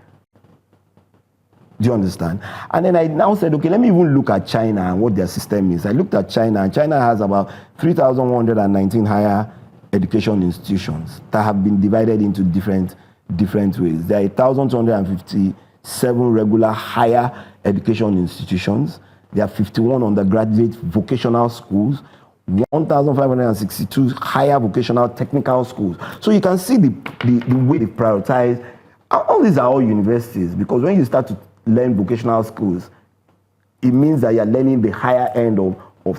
Do you understand? And then I now said, okay, let me even look at China and what their system is. I looked at China, and China has about 3,119 higher education institutions that have been divided into different ways. There are 1,257 regular higher education institutions. There are 51 undergraduate vocational schools, 1,562 higher vocational technical schools. So you can see the way they prioritize. All these are all universities, because when you start to learn vocational schools, it means that you're learning the higher end of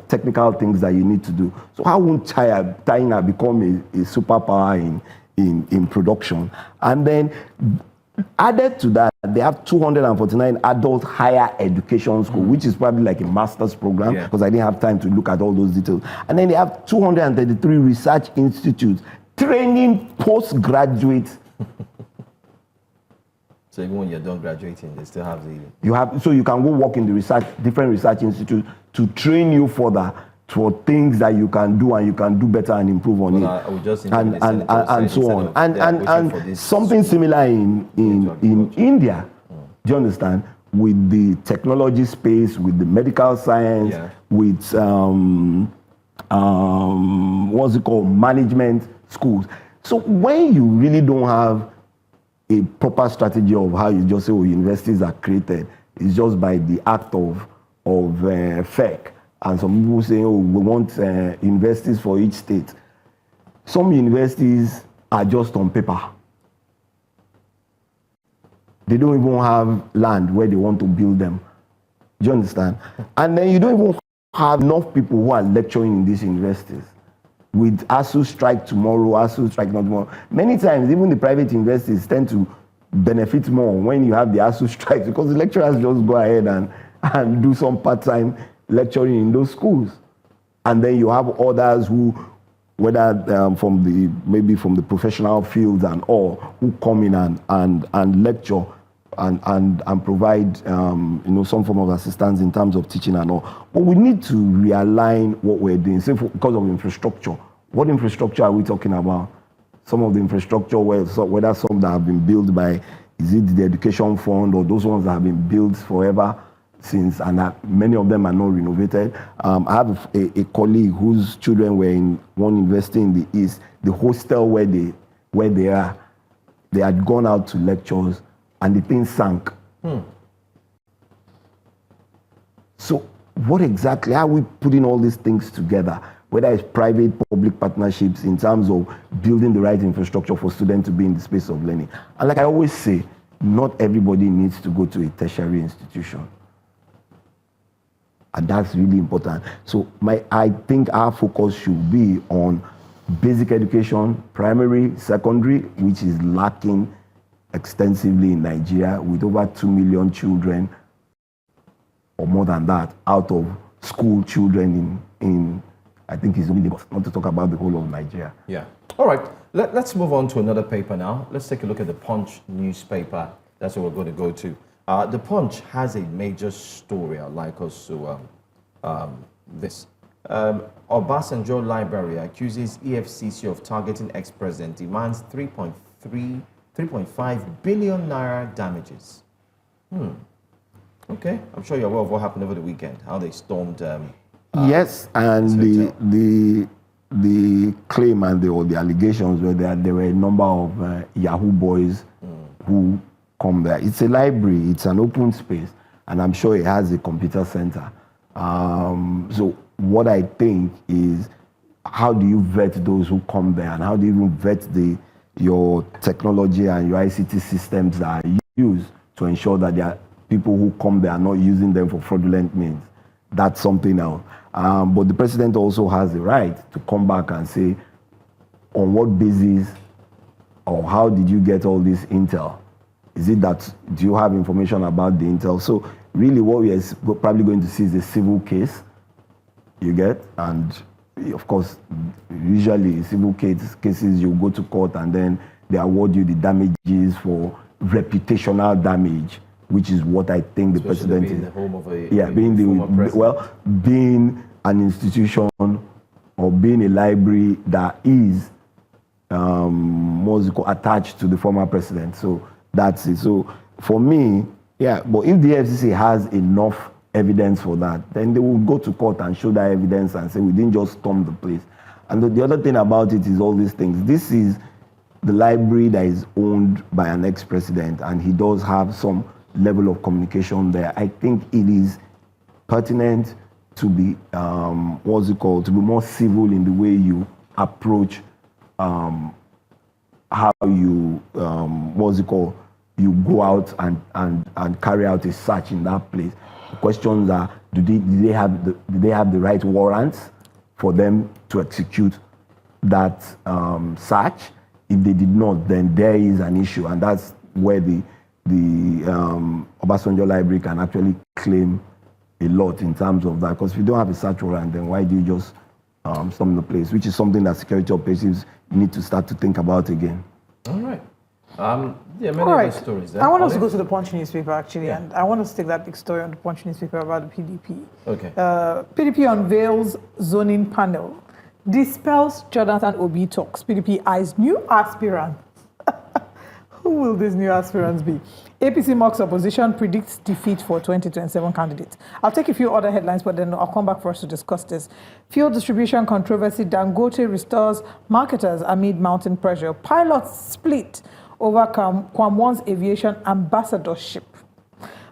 technical things that you need to do. So how won't China become a superpower in production? And then added to that, they have 249 adult higher education schools, which is probably like a master's program, because I didn't have time to look at all those details. And then they have 233 research institutes training postgraduates. So even when you're done graduating, they still have so you can go work in the different research institutes to train you further for things that you can do, and you can do better and improve on it. And so on. And something similar in India. Do you understand? With the technology space, with the medical science, with management schools. So when you really don't have a proper strategy of how you just say, universities are created, it's just by the act of FEC. And some people say, we want universities for each state. Some universities are just on paper. They don't even have land where they want to build them. Do you understand? And then you don't even have enough people who are lecturing in these universities. With ASU strike tomorrow, ASU strike not tomorrow. Many times, even the private universities tend to benefit more when you have the ASU strike, because the lecturers just go ahead and do some part-time lecturing in those schools. And then you have others who, whether from the professional fields and all, who come in and lecture and provide some form of assistance in terms of teaching and all. But we need to realign what we're doing, say because of infrastructure. What infrastructure are we talking about? Some of the infrastructure, whether some that have been built by, is it the education fund, or those ones that have been built forever since, and many of them are not renovated. I have a colleague whose children were in one university in the East. The hostel where they are, they had gone out to lectures, and the thing sank. So what exactly, how are we putting all these things together? Whether it's private, public partnerships in terms of building the right infrastructure for students to be in the space of learning. And like I always say, not everybody needs to go to a tertiary institution. And that's really important. So I think our focus should be on basic education, primary, secondary, which is lacking extensively in Nigeria, with over 2 million children, or more than that, out of school children in I think it's only Lagos, not to talk about the whole of Nigeria. Yeah. All right. Let's move on to another paper now. Let's take a look at the Punch newspaper. That's what we're going to go to. The Punch has a major story. I'd like us to this. Obasanjo Library accuses EFCC of targeting ex-president, demands 3.5 billion naira damages. Okay, I'm sure you're aware of what happened over the weekend, how they stormed. Yes, and the claim and the allegations were that there were a number of Yahoo boys who come there. It's a library, it's an open space, and I'm sure it has a computer center. So what I think is, how do you vet those who come there, and how do you vet your technology and your ICT systems that are used to ensure that there are people who come there are not using them for fraudulent means? That's something else. But the president also has the right to come back and say, on what basis or how did you get all this intel? Is it that, do you have information about the intel? So really what we are probably going to see is a civil case, you get? And of course, usually civil cases, you go to court and then they award you the damages for reputational damage, which is what I think the president being is. The home of a, being an institution or being a library that is attached to the former president. So that's it. So for me, yeah, but if the FCC has enough evidence for that, then they will go to court and show that evidence and say, we didn't just storm the place. And the other thing about it is all these things. This is the library that is owned by an ex-president, and he does have some level of communication there. I think it is pertinent to be, to be more civil in the way you approach how you, you go out and carry out a search in that place. The questions are, did they have the right warrants for them to execute that search? If they did not, then there is an issue, and that's where the Obasanjo Library can actually claim a lot in terms of that. Because if you don't have a search warrant, then why do you just storm the place? Which is something that security operatives need to start to think about again. All right. Yeah, many other stories. I want us to go to the Punch newspaper, actually, and I want us to take that big story on the Punch newspaper about the PDP. Okay. PDP unveils zoning panel, dispels Jonathan Obi talks. PDP eyes new aspirants. Who will these new aspirants be? APC mocks opposition, predicts defeat for 2027 candidates. I'll take a few other headlines, but then I'll come back for us to discuss this. Fuel distribution controversy, Dangote restores marketers amid mounting pressure. Pilots split over Kwamwon's aviation ambassadorship.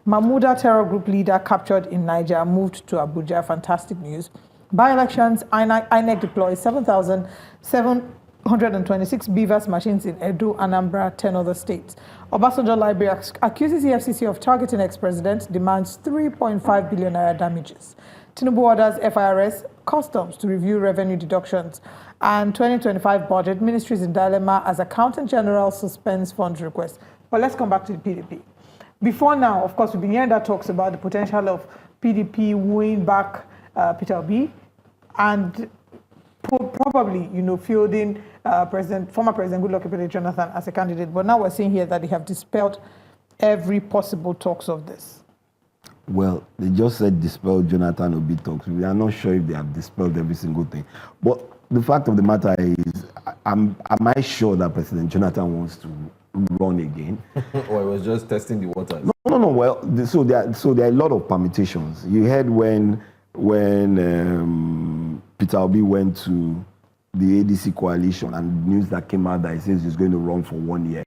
Mahmouda terror group leader captured in Niger, moved to Abuja. Fantastic news. By-elections, INEC deploys 7,726 BVAS machines in Edo, Anambra, 10 other states. Obasanjo Library accuses EFCC of targeting ex-president, demands 3.5 billion naira damages. Tinubu orders FIRS Customs to review revenue deductions. And 2025 budget, ministries in dilemma as Accountant General suspends funds request. But let's come back to the PDP. Before now, of course, we've been hearing that talks about the potential of PDP wooing back Peter Obi and probably, fielding former President Goodluck Ebele Jonathan as a candidate. But now we're seeing here that they have dispelled every possible talks of this. Well, they just said dispel Jonathan Obi talks. We are not sure if they have dispelled every single thing. But the fact of the matter is, am I sure that President Jonathan wants to run again? Or it was just testing the waters? No. Well, so there are a lot of permutations. You heard when Peter Obi went to the ADC coalition and news that came out that he says he's going to run for 1 year.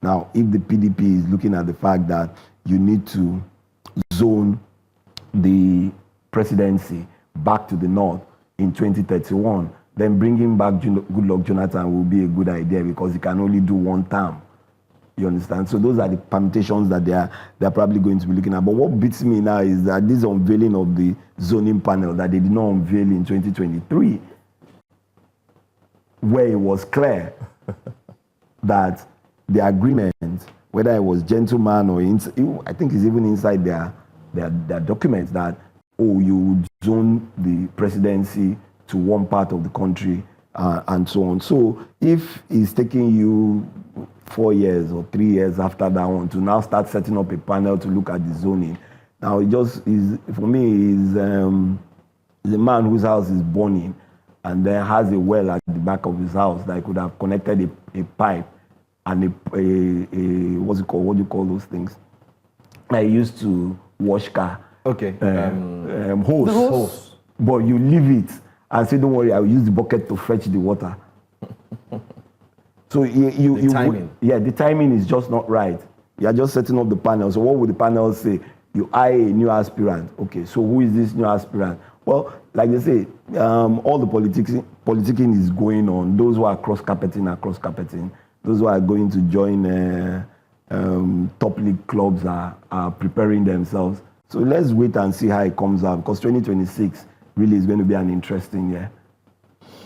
Now, if the PDP is looking at the fact that you need to zone the presidency back to the north in 2031, then bringing back Goodluck Jonathan will be a good idea because he can only do one term. You understand? So those are the permutations that they're probably going to be looking at. But what beats me now is that this unveiling of the zoning panel that they did not unveil in 2023, where it was clear that the agreement, whether it was gentleman or I think it's even inside their documents that, you would zone the presidency to one part of the country and so on. So if it's taking you 4 years or 3 years after that one to now start setting up a panel to look at the zoning. Now it just is, for me, is a man whose house is burning and then has a well at the back of his house that could have connected a pipe and what's it called? What do you call those things? I used to wash car. Okay. Hose. But you leave it and say, don't worry, I'll use the bucket to fetch the water. So the timing. The timing is just not right. You're just setting up the panel. So what would the panel say? You hire a new aspirant. Okay, so who is this new aspirant? Well, like they say, all the politicking is going on. Those who are cross-carpeting are cross-carpeting. Those who are going to join top league clubs are preparing themselves. So let's wait and see how it comes out, because 2026 really is going to be an interesting year.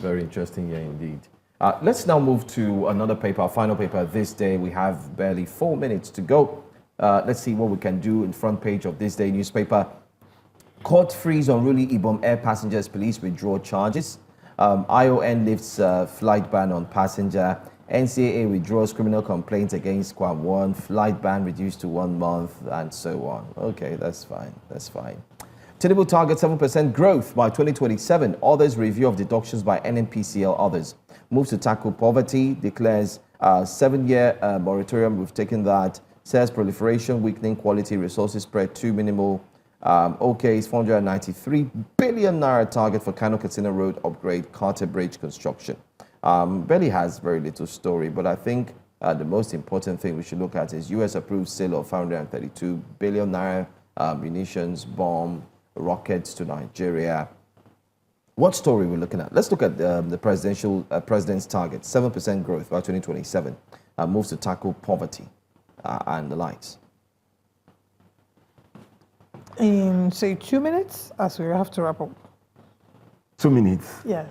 Very interesting year indeed. Let's now move to another paper, our final paper this day. We have barely 4 minutes to go. Let's see what we can do in front page of this day newspaper. Court frees unruly Ibom Air passengers, police withdraw charges. ION lifts flight ban on passenger. NCAA withdraws criminal complaints against Squad 1. Flight ban reduced to 1 month, and so on. Okay, that's fine. That's fine. Tinubu targets 7% growth by 2027. Others review of deductions by NNPCL. Others moves to tackle poverty. Declares 7-year moratorium. We've taken that. Says proliferation, weakening quality resources spread too minimal. OK's 493 billion naira target for Kano Katsina Road upgrade, Carter Bridge construction. Belly has very little story, but I think the most important thing we should look at is US approved sale of 532 billion naira munitions, bomb, rockets to Nigeria. What story we're looking at? Let's look at the president's target, 7% growth by 2027, moves to tackle poverty and the likes. In, say, 2 minutes, as we have to wrap up. 2 minutes? Yes.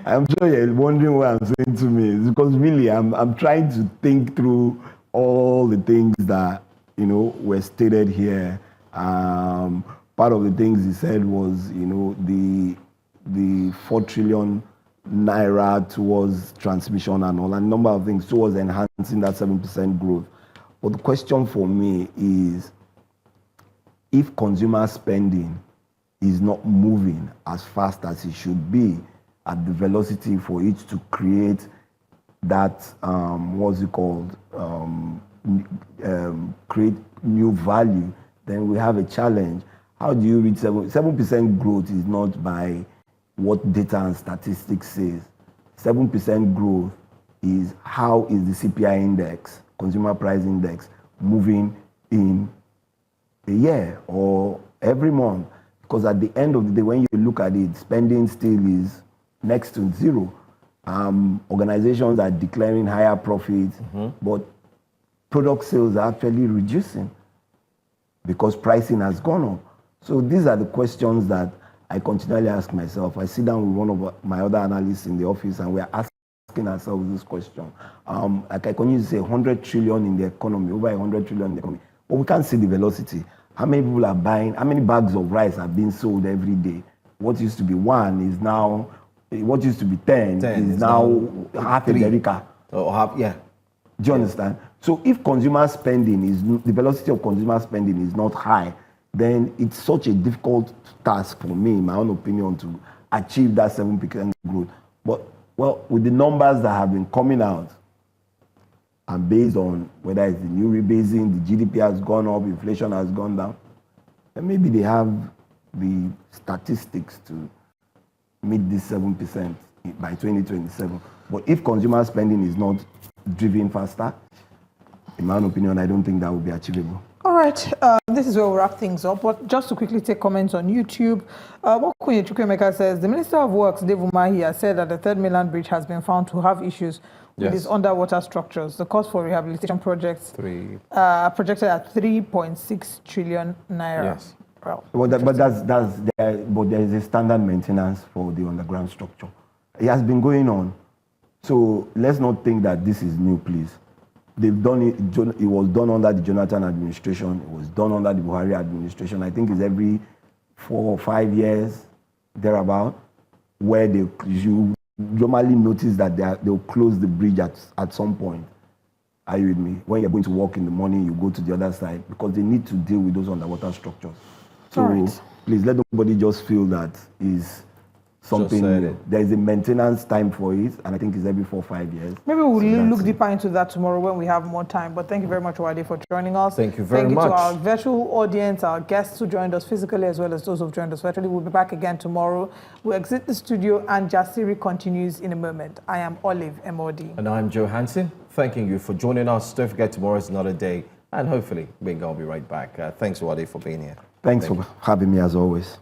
I'm sure you're wondering what I'm saying 2 minutes, because really I'm trying to think through all the things that, were stated here. Part of the things he said was, the 4 trillion naira towards transmission and all, and a number of things towards enhancing that 7% growth. But the question for me is, if consumer spending is not moving as fast as it should be at the velocity for it to create that, create new value, then we have a challenge. How do you reach 7% growth is not by what data and statistics says. 7% growth is how is the CPI index, consumer price index, moving in a year or every month. Because at the end of the day, when you look at it, spending still is next to zero. Organizations are declaring higher profits, but product sales are actually reducing because pricing has gone up. So these are the questions that I continually ask myself. I sit down with one of my other analysts in the office and we're asking ourselves this question. Like I continue to say 100 trillion in the economy, over 100 trillion in the economy, but we can't see the velocity. How many people are buying, how many bags of rice are being sold every day? What used to be 1 is now, what used to be 10 is now half a derica. Or half, yeah. Do you understand? So if consumer spending is, the velocity of consumer spending is not high, then it's such a difficult task for me, in my own opinion, to achieve that 7% growth. But, well, with the numbers that have been coming out, and based on whether it's the new rebasing, the GDP has gone up, inflation has gone down, then maybe they have the statistics to meet this 7% by 2027. But if consumer spending is not driven faster, in my own opinion, I don't think that will be achievable. All right, this is where we'll wrap things up. But just to quickly take comments on YouTube, Queen Chukwemeka says, the Minister of Works, Dave Umahi, has said that the Third Mainland Bridge has been found to have issues with its underwater structures. The cost for rehabilitation projects projected at 3.6 trillion naira. Yes. Well, but there is a standard maintenance for the underground structure. It has been going on. So let's not think that this is new, please. They've done it. It was done under the Jonathan administration. It was done under the Buhari administration. I think it's every 4 or 5 years, thereabout, where they normally notice that they'll close the bridge at some point. Are you with me? When you're going to walk in the morning, you go to the other side because they need to deal with those underwater structures. So please let nobody just feel that is something new. There is a maintenance time for it, and I think it's every 4 or 5 years. Maybe we'll look deeper into that tomorrow when we have more time. But thank you very much, Wade, for joining us. Thank you very much. Thank you to our virtual audience, our guests who joined us physically, as well as those who've joined us virtually. We'll be back again tomorrow. We'll exit the studio, and Jasiri continues in a moment. I am Olive Emodi. And I'm Joe Hansen. Thanking you for joining us. Don't forget, tomorrow is another day. And hopefully, Benga will be right back. Thanks, Wade, for being here. Thanks for having me, as always.